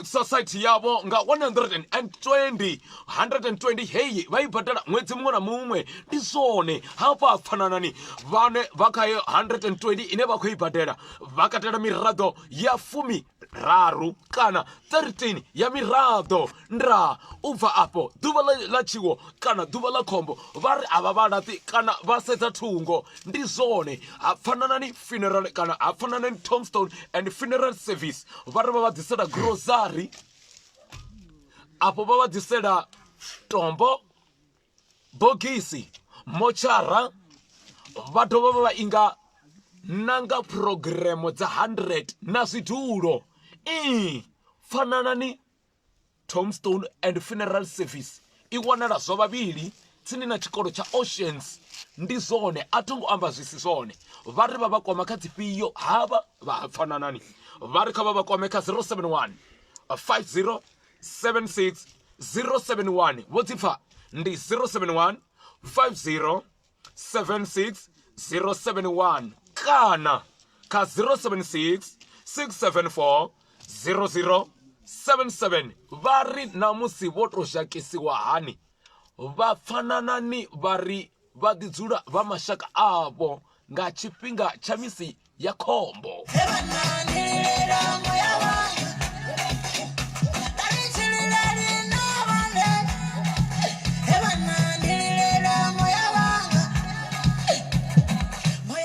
society yavo nga 120 hey va i badela ṅwedzi muṅwe na muṅwe ndi zwone hafha pfananani vhane vha kha 120 ine vha khou i badela vha katela miraḓo ya fumi raru kana 13 ya miraḓo ndra u bva afho ḓuvha ḽa tshiwo kana ḓuvha ḽa khombo vha ri avha vha laṱi kana vha sedza thungo ndi zwone ha pfananani funeral kana ha pfananani Tombstone and funeral service vha ri vha ḓisela grocery apo vha ḓisela tombo, bogisi, mochara, vha dovha vha inga nanga programo dza 100 na zwidulo. Fananani tombstone and funeral service I wanala zwa vhavhili tsini na tshikolo tsha Oceans. Ndi zone a thongo amba zwisi zwone. Vha ri vha vha kwama kha dzifhio havha vha fananani. Vha ri kha vha vha kwame kha 071 50 76 071. Vho dzipfa ndi 071 50 76 071 kana ka 076 674 0077. Vha ri na musi vho to zhakisiwa hani vha fananani vha ri vha ḓi dzula vha mashaka avho nga tshifhinga tsha misi ya khombo.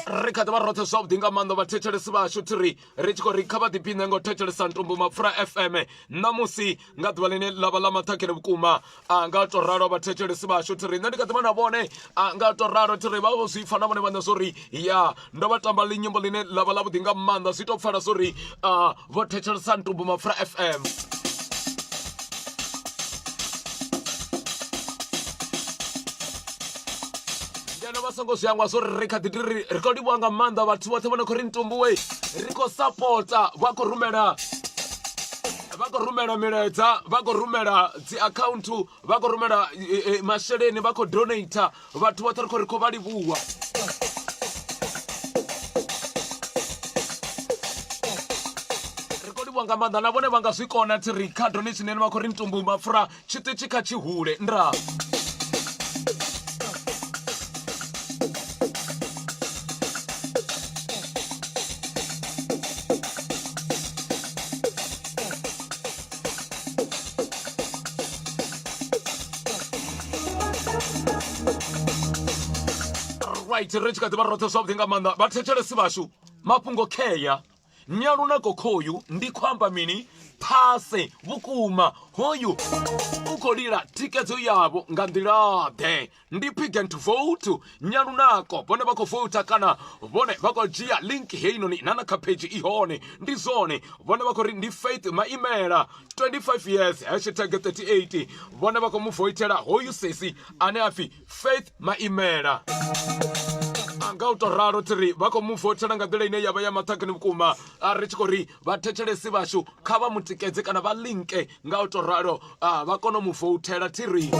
Ri kha ḓi vha roṱhe zwavhuḓi nga maanḓa vhathetshelesi vhashu thiri ri tshi khou ri kha vha ḓiphine ngo thetshelesa Ntumbu Mapfura FM ṋamusi nga ḓuvha ḽine ḽavha ḽa maṱhakheni vhukuma. Nga to ralo vhathetshelesi vhashu thiri nṋe ndi kha ḓi vha na vhone nga to ralo thiri vha vho zwi pfa na vhone vhaṋe zwori ya ndo vha tamba nyimbo ḽine ḽavha ḽavhuḓi nga maanḓa zwi to pfala zwori vho thetshelesa Ntumbu Mapfura FM. Songo zwiangwa zwori ri kha ḓi ri khou livhuwa nga maanḓa vhathu vhoṱhe vho no khou ri Ntumbu we ri khou sapota vha khou rumela milaedza, vha khou rumela dzi account, vha khou rumela masheleni, vha khou donate. Vhathu vhoṱhe ri khou vha livhuwa. Ri khou livhuwa nga maanḓa na vhone vha nga zwi kona thiri kha donation ine vha khou ri Ntumbu Mapfura tshiṱitshi kha Tshihule nda. Right, ri tshi kha ḓi vha roṱhe zwavhuḓi nga maanḓa vhathetshelesi vhashu mafhungo kheya nyalu na kokhoyu ndi khou amba mini phase vhukuma hoyu u khou lila thikedzo yavho nga nḓila ḓe. Ndi Pick and Vote nyalu nako vhone vha khou vouta kana vhone vha khou dzhia link heinoni na kha page I hone ndi zwone vhone vha khou ri ndi Faith Maimela 25 years #38 vhone vha khou mu voitela hoyu sesi ane apfi Faith Maimela. Nga u to ralo thiri vha khou mu voitela nga nḓila ine yavha ya maṱhakheni vhukuma. Ri tshi khou ri vhathetshelesi vhashu kha vha mutikedze kana vha linke nga u to ralo vha kone u mu voutela thiri.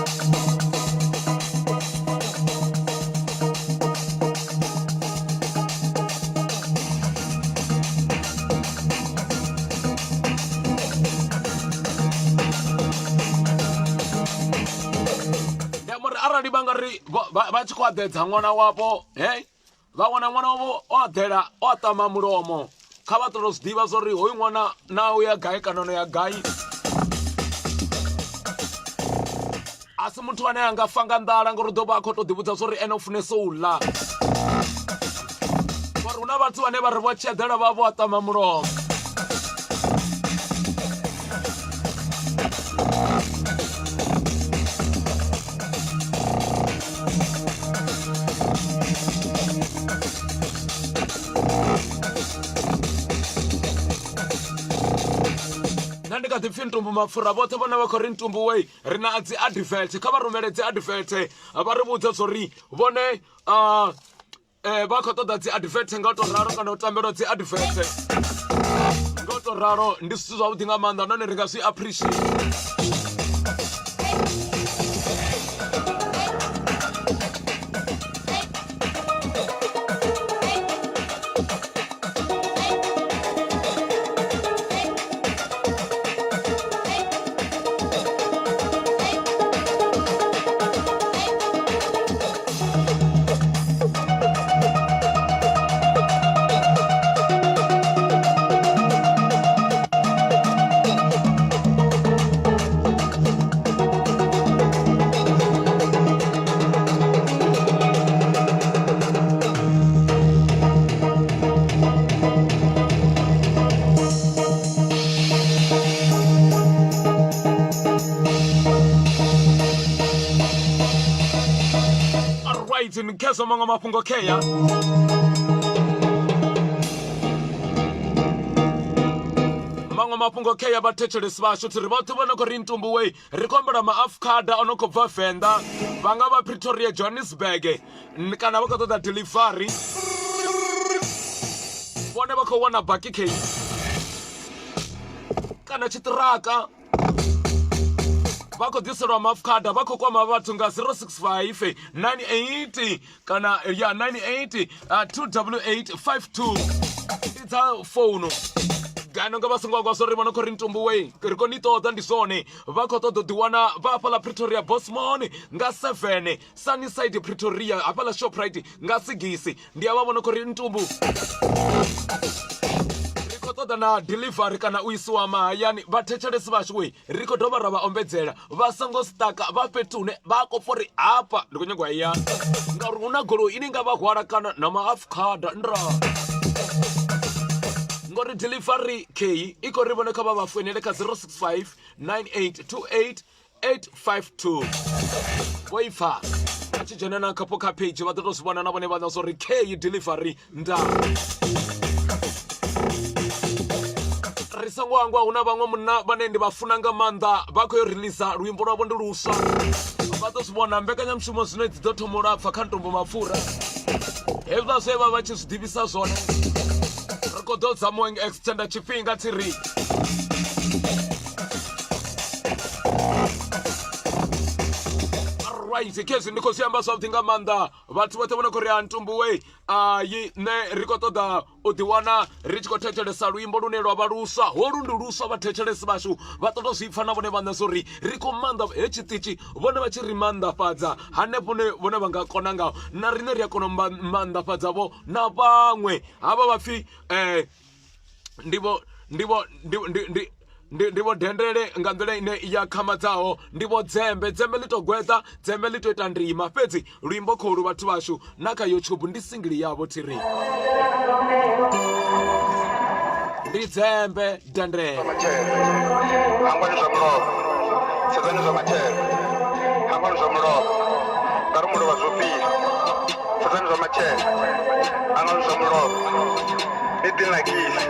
Arali vha nga ri vha tshi khou aḓedza ṅwana wavho vha wana ṅwana wavho o aḓela o ṱama mulomo kha vha ṱoḓo zwi ḓivha zwori hoyu ṅwana na u ya gai kana no ya gai. A si muthu ane a nga fa nga nḓala ngori ḓo vha a khou tou ḓivhudza zwori ene u funesa u ḽa. Ngori hu na vhathu vhane vha ri vho tshi eḓela vha vho a ṱama mulomo. Ndi kha ḓi pfi Ntumbu Mapfura vhoṱhe vhone vha khou ri Ntumbu we ri na dzi advert kha vha rumele dzi advert vha ri vhudze zwori vhone vha khou ṱoḓa dzi advert nga u to ralo kana u tambelwa dzi advert nga u to ralo. Ndi zwithu zwavhuḓi nga maanḓa nahone ri nga zwi appreciate. Alright, nikezo manga mapungo keya. Manga mapungo keya batechere sibasho tiri batu bana ko rintumbu we rikombera ma afkada onoko va Venda vanga ba Pretoria Johannesburg kana ba kota delivery bone ba ko wana baki ke kana chitraka bako disera mafkada bako kwa mabatu nga 065 980 kana ya 980 28852 it's a phone gano nga basengwa kwa sorry bana ko rintumbu we riko ni tota ndisone bako to diwana ba pala Pretoria Bosmon nga 7 Sunnyside Pretoria apala Shoprite nga 6 ndi ababona ko rintumbu na delivery kana uisiwa mahayani bathethelesi vashwe riko dova ra vaombedzela vasango staka vapetune vako fori apa ndikunyengwa iya ngauri una golo ini nga vahwara kana na maafkada ndra ngori delivery k iko rivoneka va vafonele ka 065 9828 852 voifa achijenana kapo ka page vatotosivona na vone vana sori k delivery nda risango wangu una vamwe munna vanendi vafunanga manda vako yo release luimbo lwavo ndi luswa vatosivona mbekanyamishumo zwine dzidothomora pfa kha ntombo mapfura hezwa zweva va chizwidivisa zwone rikodo dzamo extenda chifhinga tiri right kezi ndiko siyamba something amanda vatu vote vona kuri antumbu we yi ne rikotoda udiwana richiko thetshelesa luimbo lune lwa valuswa holu ndi luswa vathetshelesi vashu vatotozipfa na vone vana sori riko manda hechitichi vone va chiri mandafadza hanepo ne vone va nga kona ngaho na rine ri ya kona mandafadzavo na vamwe hava vapfi ndivo dendele nga nḓila ine ya khamadzaho ndivo dzembe lito gweta dzembe lito ita ndima fhedzi luimbo kholu vhathu vashu na kha YouTube ndi singili yavo tiri ndi dzembe dendele angwani zwa mulomo sedzani zwa mathere angwani zwa mulomo ngari mulo wa zwofhia sedzani zwa mathere angwani zwa mulomo anything like this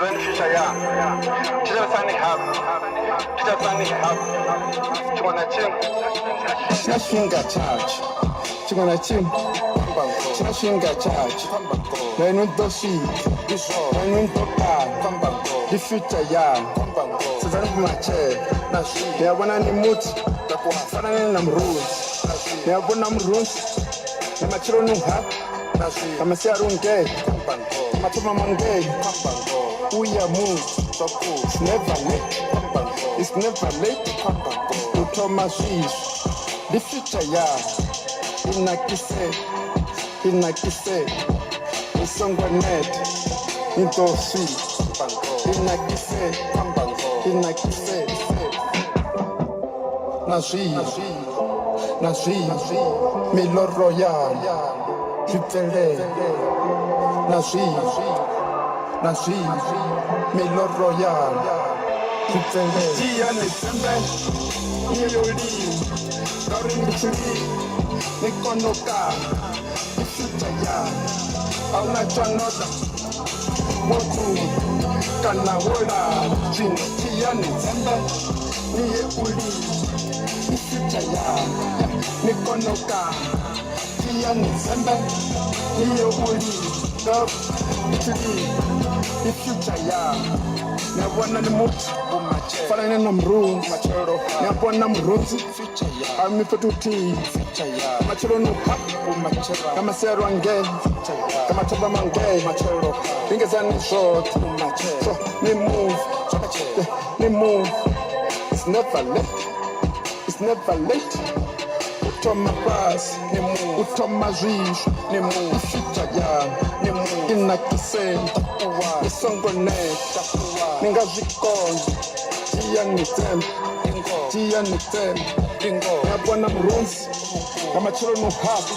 when future young teacher sunny have chimwana chim chashinga charge chimwana chim chashinga charge nenu dosi nenu toka the future young sasa kumache na shi yabona ni muti takufanana na mruzi yabona mruzi na machiro nuha na shi kama si arunge matuma mange we are moved, it's never late, it's never late, Thomas is the future, yeah, inakise, isongwa net, into sweet, inakise, nashi, Milo Royal, Jupele, nashi, Milo Royal, Tia Nisembe, Nioli, Karim Chili, Nikonoka, Ifutaya, Auna Chanota, Moku, Kanawola, Tia Nisembe, Nioli, Ifutaya, Nikonoka, Tia Nisembe, Nioli, the future, yeah. Never na muti fana na mruzi never na mruzi ami petuti machero no kama sero ange kama toba mange ingezani short so me move it's never late utoma pass utoma zisho future, yeah. Inakise isongoneta ningazvikonza tia nitembe yabona mrunzi kamachiro nuhabu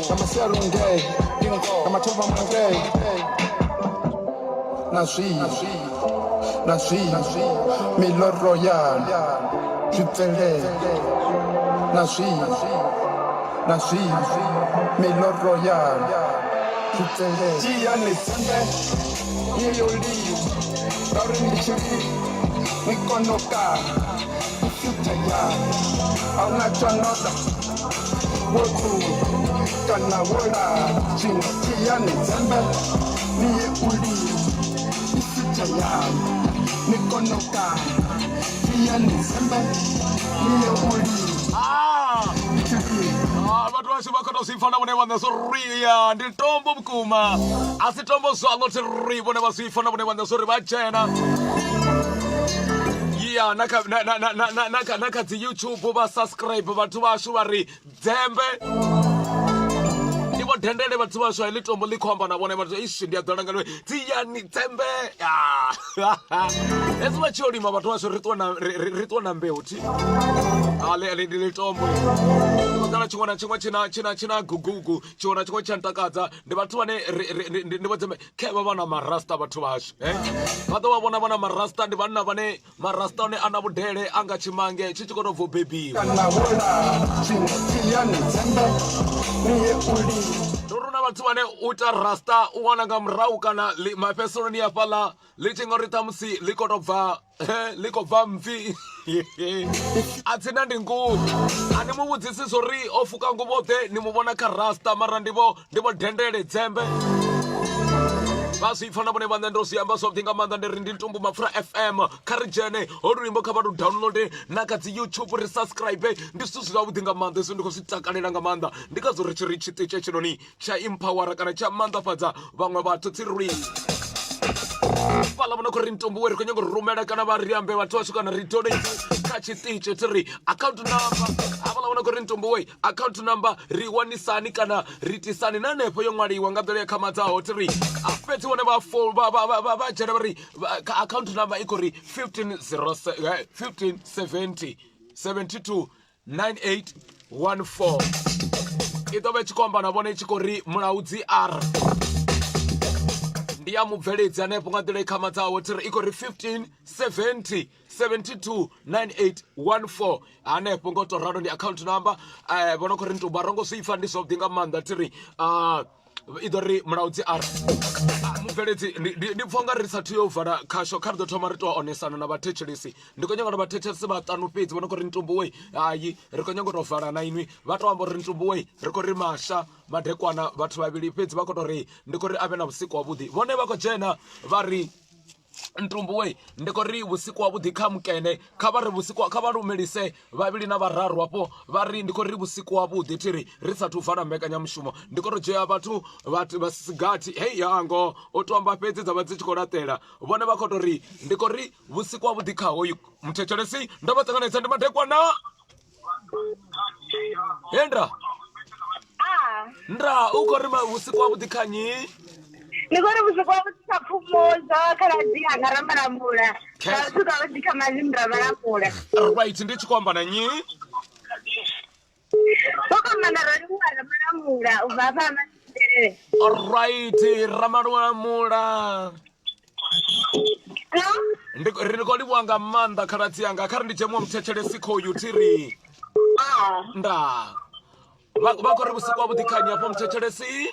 kamasiarunge kamatova mange nashi Milo Royal Jupele nashi na zwi miloro ya Tiani Zembe Iyo liu Gauri ndichiri Nikonoka Future ya Auna chanoda Woku Kana wola Chino Tiani Zembe Niye uliu Future ya Nikonoka Tiani Zembe Niye uliu Vatu vashi vakota usifana vone vane soria ndi tombo mkuma asi tombo zalo tiri vone vasifana vone vane sori vachena yeah naka zi YouTube va subscribe vatu vashu vari Dzembe nivo dhendele vatu vashu ili tombo likhomba na vone vatu ishi ndiya dhanangalwe Tiani Dzembe ezi vachiyolima vatu vashu ritwa na mbeu ti ale ndile tombo kana chingwana chingwa china gugugu chiona chingwa chantakadza ndi vatu vane ndi Dzembe kheva vana marasta vatu vashu vato vavona vana marasta ndi vanna vane marasta one ana vudele anga chimange chichikotovho bebiwa ndoruna vatu vane uta rasta uwananga mrau kana mapesononi yapala lichingarita musi likobva mvi atsina ndi nguvu ani muvudzisi zori ofuka nguvothe ni muvona kha rasta mara ndivo dhendele Dzembe vasifana vone vane ndosiyamba softinga manda ndiri ndi Ntumbu Mafura FM kharijene horuimbo kha vatu download naka dzi YouTube ri subscribe ndi zwithu zwavhuḓi nga maanḓa izvo ndi khou zwi takalela nga maanḓa ndi kha zwo ri tshi ri tshiṱitshi tshinoni tsha empowera kana tsha maanḓafhadza vhaṅwe vhathu tsiri fala vona khou ri Ntumbu we ri khou nyanga u rumela kana vha ri ambe vhathu vashu kana ri donate kha tshiṱitshi tsiri account number avala vona khou ri Ntumbu we account number ri wanisani kana ri tisani na hanefho yo ṅwaliwa nga nḓila ya khamadzaho tiri fhedzi vhone vha dzhena vha ri account number i khou ri 1570 72 9814 i ḓo vha i tshi khou amba na vhone i tshi khou ri Mulaudzi R ndi ya mubveledzi hanefho nga nḓila i khamadzaho tiri i khou ri 1570 72 9814 hanefho ngo to ralo ndi account number vhona khou ri Ntumbu arongo zwifa ndi zwavhuḓi nga maanḓa tiri i ḓo ri Mulaudzi R mubveledzi ndi pfha nga ri sathu yo vala khasho kha ri ḓo thoma ri to onesana na vhathetshelesi ndi khou nyanga na vhathetshelesi vhaṱanu fhedzi vhona khou ri Ntumbu we hayi ri khou nyanga u to vala na inwi vha to amba uri Ntumbu we ri khou ri masha madekwana vhathu vhavhili fhedzi vha khou to ri ndi khou ri avhe na vhusiku wavhuḓi vhone vha khou dzhena vha ri Ntumbu we ndi khou ri vhusiku wavhuḓi kha mukene kha vha ri vhusiku kha vha lumelise vhavhili na vhararu hapo vha ri ndi khou ri vhusiku wavhuḓi tiri ri sathu vala mbekanyamushumo ndi khou ri dzhia vhathu vha sigathi hei yango o to amba fhedzi dza vha dzi tshi khou laṱela vhone vha khou to ri ndi khou ri vhusiku wavhuḓi kha hoyu muthetshelesi ndo vha ṱanganedza ndi madekwana yenda ndra u khou ri vhusiku wavhuḓi kha nyi ni khou ri vhusiku wavhuḓi kha Phumuzo khaladzi anga Ramalamula na vhusiku wavhuḓi kha Mazimbi Ramalamula right ndi tshi khou amba na nyi vho kamba na Raliwa Ramalamula u bva hafha Masindelele alright Ramalamula ri khou livhuwa nga maanḓa khaladzi anga kha ri ndi dzhemuwa muthetshelesi khoyu tiri nda vha khou ri vhusiku wavhuḓi kha nyi hafho muthetshelesi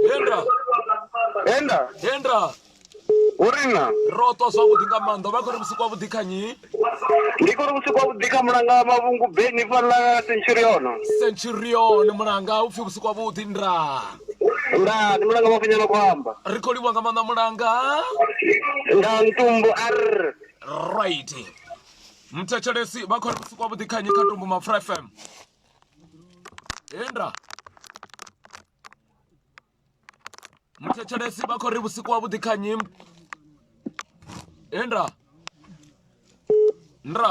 Yenda urina roto zwavhuḓi nga maanḓa vha khou ri vhusiku wavhuḓi kha nyi ndi khou ri vhusiku wavhuḓi kha Mulanga Mavhungu Beni fhaḽa Centurion Mulanga upfhi vhusiku wavhuḓi ndra ndi Mulanga Mafanyana khou amba ri khou livhuwa nga maanḓa Mulanga nda Ntumbu R right muthetshelesi vha khou ri vhusiku wavhuḓi kha nyi kha Ntumbu Mafura FM yenda muthetshelesi vha khou ri vhusiku wavhuḓi kha nyi yenda ndra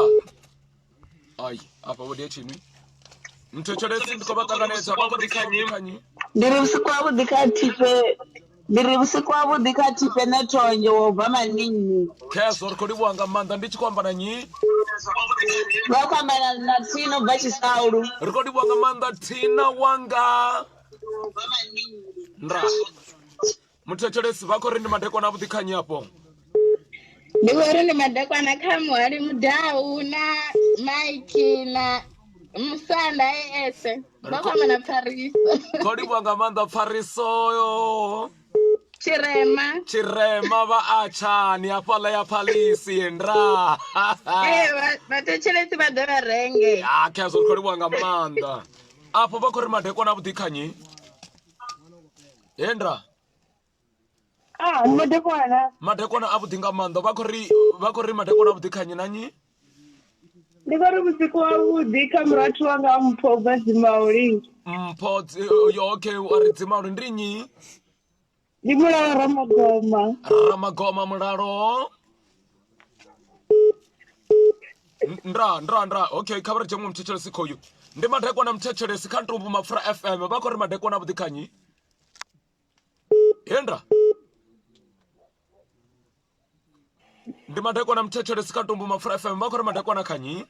ai apa vho dia chinwi muthetshelesi ndi khou vha ṱanganedza vhavhuḓi kha nyi ndi ri vhusiku wavhuḓi kha Thipe ndi ri vhusiku wavhuḓi kha Thipe na Thonje wo bva Maningi khezo ri khou livhuwa nga maanḓa ndi tshi khou amba na nyi vha khou amba na Thino bva Tshisaulu ri khou livhuwa nga maanḓa Thina wanga ndra muthetshelesi vha khou ri ndi madekwana avhuḓi kha nyi hapo ndi khou ri ndi madekwana kha Muhali Mudau na Mike na Musanda ese. Bakama na Paris. Kodi wanga manda Parisoyo. Chirema va achani apala ya palisi endra. Batechelesi badora renge. Ya kezo kodi wanga manda. Apo bakori madeko na budikanyi. Endra. Madeko na abudinga manda bakori madeko na budikanyi nanyi. Ndikori busiku wabudika muratu wanga mpo bazimauri. Mpo okay arizimauri ndrinyi. Ndimura Ramagoma. Ramagoma muraro. Ndra. Okay, kabra jamu mchechele sikoyu. Ndi madeko na mchechele sikantumbu mafura FM. Bakori madeko na budikanyi. Endra. Ndi madeko na mchechele sikantumbu mafura FM. Bakori madeko na kanyi.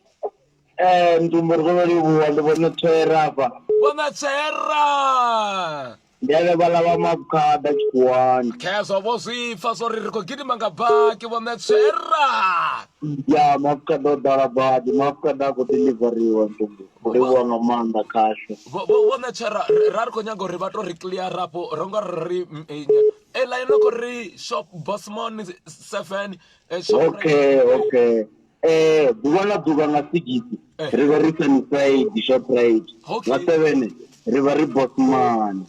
Ndumurgoli buwande bonetera pa. Bonetera. Ndele balaba mabukada chikuwani. Kezo bosi fasori riko gidi mangabaki bonetera. Ya mabukada darabadi mabukada kutiliveriwa ndumbu. Kuliwa ngamanda kasho. Bonetera rariko nyango ribato riclear rapo rongo ri ela inoko ri shop Bossman 7 shop. Okay. Buwana duga ngasigiti. Riva Riverside shop right. Na 7 Riva Bossman.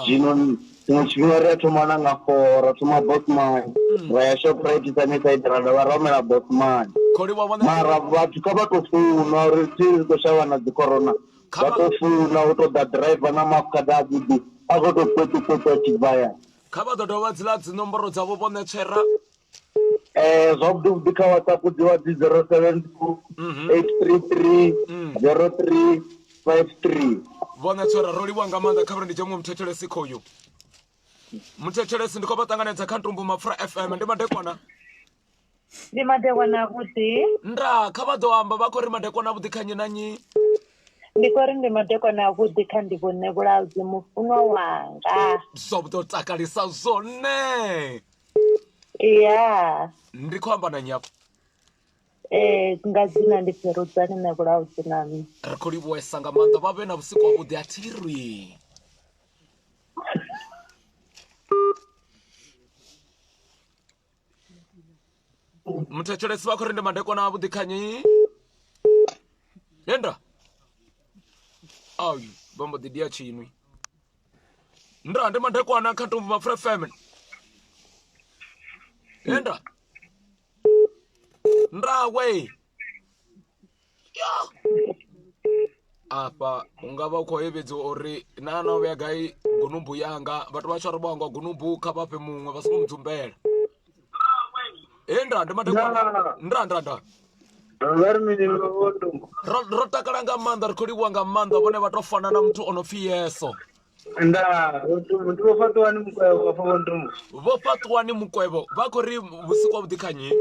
Jino tunachimara tumana ngafora tuma Bossman. Raya shop right sanita idrada waromera Bossman. Mara watu kaba tofuna riti kushawa na corona. Batofuna uto da driver na mafkada budi. Agoto kwetu chibaya. Kaba dodo wazila zinomboro zabo bonetera. Zobdu bika WhatsApp diwa 072 833 0353. Bonetera roli wanga manda kabra ndi jamu mchechele sikoyo. Mchechele sindiko batanganeza kantumbu mafura FM ndi madekwana. Ndi madekwana kuti Ndra kaba doamba bakori madekwana budikanyi nanyi. Ndikori ndi madekwana kuti kandi bone bulazi mufuno wanga. Zobdo takalisa zone. Yeah. Ndikwamba na nyapo. Ngazina ndiperudzani na bulazi nami. Rikoli bwesanga manda babe na busiku wabudi atiri. Mutechele sibakori ndi madeko na budikanyi. Yenda. Ayu, bombo didia chinwi. Ndra ndi madeko ana kantumbu mafura family. Yenda. Ndra we. Apa ungaba uko ebedzo ori nana wegai gunumbu yanga batu basharo bangwa gunumbu kabape mumwe basikumtsumbela. Ndra ndi madeko. Ndra. Rotakalanga manda rikoli wanga manda bone batofana na mtu onofieso. Nda mtu wafatwa ni mkwebo wafawandumu. Wafatwa ni mkwebo bakori busikwa budikanyi.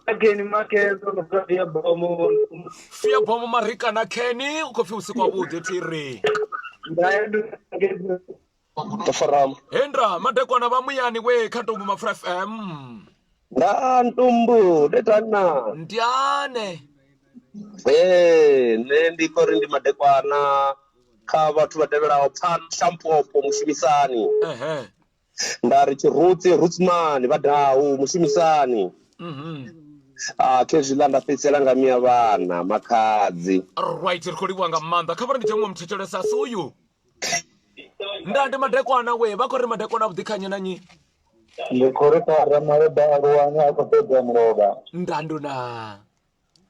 Ageni makezo nofia bomo. Fia bomo marika na Kenny ukofi usikwa budi tiri. Ndayendu ageni tafaram. Endra madeko na bamuyani we kantumbu mafura FM. Nda ntumbu detana. Ndiane. Ndikori ndi madekwana. Ka vhathu vha tevhelaho Pfano Shampopo mushumisani. Ndari Rootsman vhadau mushumisani. Kezvila ndapedzisela nga mia vana makhadzi. Right rikoli wanga manda kabara ndi jamwe mthethele sasa uyu. Ndandi madekwana we bakori madekwana budikanyi nanyi. Ndikori para marabaro wana akapedza mroba. Ndanduna.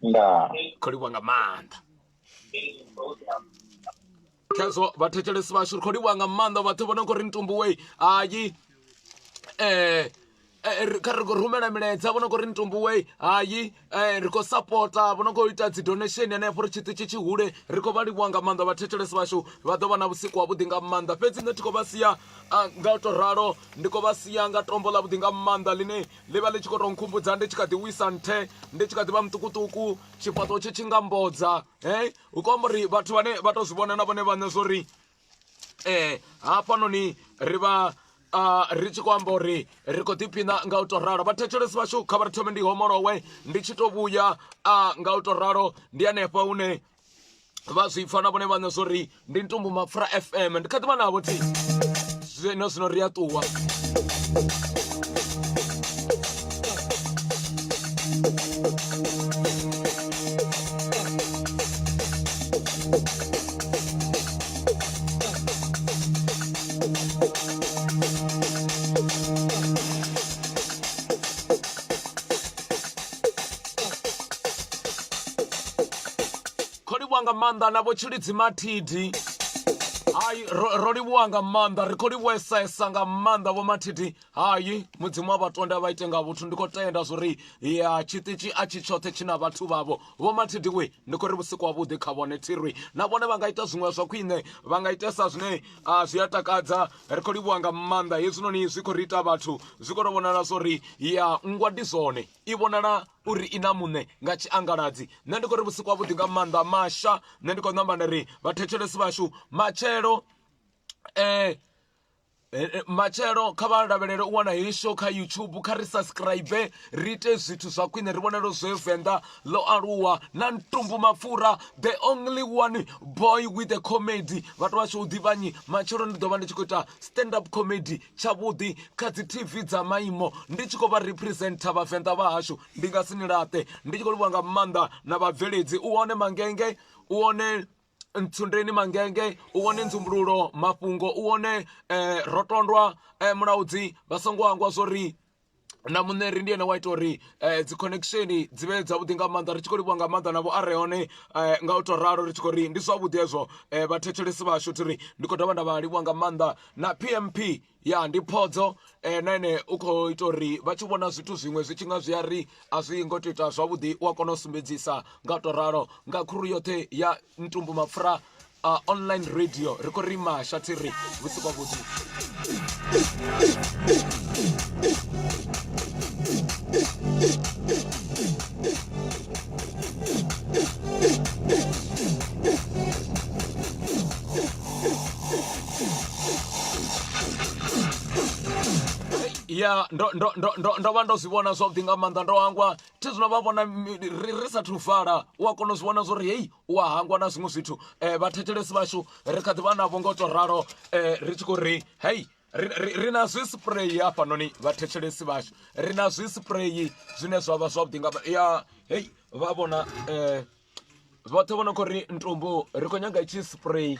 Nda. Koli wanga manda. Kezo batechele sibashu kodi wanga manda batobona ko rintumbu we ayi kariko rumela miledza bona ko rintumbu we ayi riko supporta bona ko ita donation ene for chitichi chihule riko bali wanga manda batechele sibashu badoba na busiku wa budinga manda pezi netiko basiya ngato raro ndiko basiya ngatombola budinga manda line lebale chikoro nkumbudza ndechikadi wisante ndechikadi ba mtukutuku chipato chingambodza ukombori bathu vane vatozvibona na vone vane zori hapa noni riva richikwambori rikotipina ngautoraro vatechelesi vashu khavari thome ndi homorowe ndichitovuya ngautoraro ndianepa une vha zwi pfa na vhone vhaṋe zwori ndi Ntumbu Mapfura FM ndi kha ḓivha navho ti zwino ri a ṱuwa. Nga maanḓa na vho Tshilidzi Mathidi hayi ro livhuwa nga maanḓa ri khou livhuesesa nga maanḓa vho Mathidi hayi mudzimu wa vhatonda vha ite nga vhuthu ndi khou tenda zwori ya tshiṱitshi a tshi tshoṱhe tshi na vhathu vhavho vho Mathidi we ndi khou ri vhusiku havhuḓi kha vhone thirwi na vhone vha nga ita zwiṅwe zwa khwine vha nga itesa zwine zwi a takadza ri khou livhuwa nga maanḓa hezwinoni zwi khou ri ita vhathu zwi khou to vhonala zwori ya nngwa ndi zwone i vhonala uri ina muṋe nga tshiangaladzi nṋe ndi khou ri vhusiku havhuḓi nga maanḓa masha nṋe ndi khou namba nda ri vhathetshelesi vhashu matshelo kha vha lavhelele u wana heyi show kha YouTube kha ri subscribe ri ite zwithu zwa khwine ri vhonele zwe Venḓa ḽo aluwa na Ntumbu Mapfura the only one boy with a comedy vhathu vhashu u ḓivhanyi matshelo ndi ḓo vha ndi tshi khou ita stand up comedy tshavhuḓi kha dzi TV dza maimo ndi tshi khou vha representa vhavenḓa vha hashu ndi nga si ni laṱe ndi tshi khou livhuwa nga maanḓa na vhabveledzi u wane Mangenge u wane Ntsundeni Mangenge u wane Nzumbululo Mafhungo u wane Rotondwa Mulaudzi vha songo hangwa zwori na muṋe ri ndi ene wa ita uri dzi connection dzi vhe dzavhuḓi nga maanḓa ri tshi khou livhuwa nga maanḓa navho are hone nga u to ralo ri tshi khou ri ndi zwavhuḓi hezwo vhathetshelesi vhashu thiri ndi khou dovha nda vha livhuwa nga maanḓa na PMP ya ndi Phodzo na ene u khou ita uri vha tshi vhona zwithu zwiṅwe zwi tshi nga zwi a ri a zwi ngo to ita zwavhuḓi u a kona u sumbedzisa nga u to ralo nga khuru yoṱhe ya Ntumbu Mapfura online radio ri khou ri masha thiri vhusiku havhuḓi. ya ndo vha ndo zwi vhona zwavhuḓi nga maanḓa ndo hangwa thi zwino vha vhona ri sathu vala u a kona u zwi vhona zwori hei u a hangwa na zwiṅwe zwithu vhathetshelesi vhashu ri kha ḓivha navho nga u to ralo ri tshi khou ri hei ri na zwi spray hafhanoni vhathetshelesi vhashu ri na zwi spray zwine zwa vha zwavhuḓi nga ya hei vha vhona vhoṱhe vhona khou ri Ntumbu ri khou nyaga itshi spray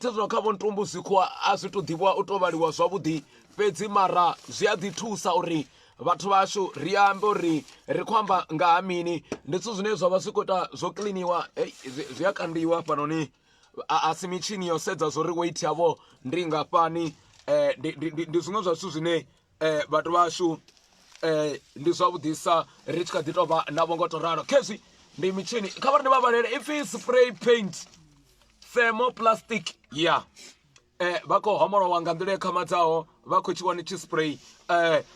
thizwo kha vho Ntumbu zwikhwa a zwi to ḓivhiwa u to vhaliwa zwavhuḓi fhedzi mara zwi a ḓi thusa uri vhathu vhashu ri ambe uri ri khou amba nga ha mini ndi zwithu zwine zwa vha zwi khou ita zwo kiliniwa zwi a kandiwa hafhanoni a si mitshini yo sedza zwori weight yavho ndi ngafhani ndi zwiṅwe zwa zwithu zwine vhathu vhashu ndi zwavhuḓisa ri tshi kha ḓi tou vha navho ngo to ralo khezwi ndi mitshini kha vha ri ndi vha vhalele if spray paint thermoplastic ya vha khou homolowa nga nḓila kha madzaho vha khou tshi wane tshi spray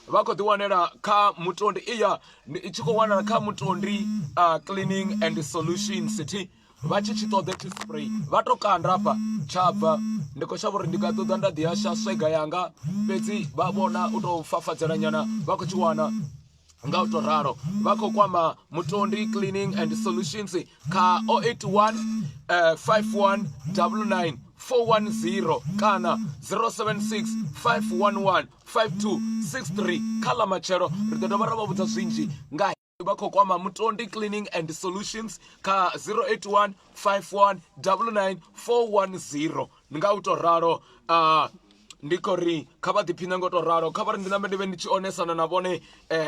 vha khou ḓi wanela kha Mutondi iya i tshi khou wanala kha Mutondi cleaning and solutions thi vha tshi ṱoḓa tshi spray vha to kanda hafha tshabva ndi khou shavha uri ndi nga ṱoḓa nda ḓi hasha swega yanga fhedzi vha vhona u tou fafadzela nyana vha khou tshi wana nga u to ralo vha khou kwama Mutondi cleaning and solutions kha 081 5199 410 kana 076 511 5263 kha ḽa matshelo ri ḓo dovha ra vha vhudza zwinzhi nga vha khou kwama Mutondi cleaning and solutions kha 081 5199 410 ndi nga u to ralo ndi khou ri kha vha ḓiphine nga u to ralo kha vha ri ndi nambe ndi vhe ndi tshi onesana na vhone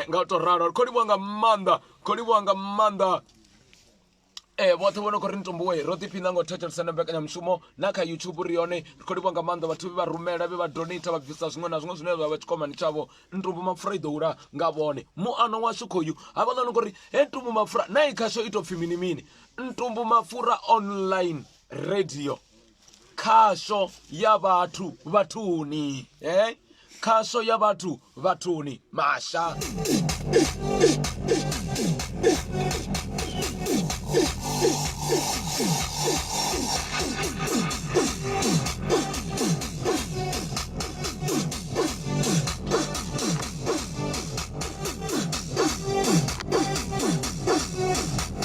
nga u to ralo ri khou livhuwa nga maanḓa khou livhuwa nga maanḓa vhoṱhe vhono khou ri Ntumbu we ro ḓiphina ngo thetshelesana mbekanyamushumo na kha YouTube ri yone ri khou livhuwa nga maanḓa vhathu vhe vha rumela vhe vha donate vha bvisa zwiṅwe na zwiṅwe zwine zwa vha tshikwamani tshavho Ntumbu Mapfura i ḓo hula nga vhone muano washu khoyu havhaḽani khou ri Ntumbu Mapfura na i khasho ito pfhi mini mini Ntumbu Mapfura online radio khasho ya vhathu vhathuni khasho ya vhathu vhathuni masha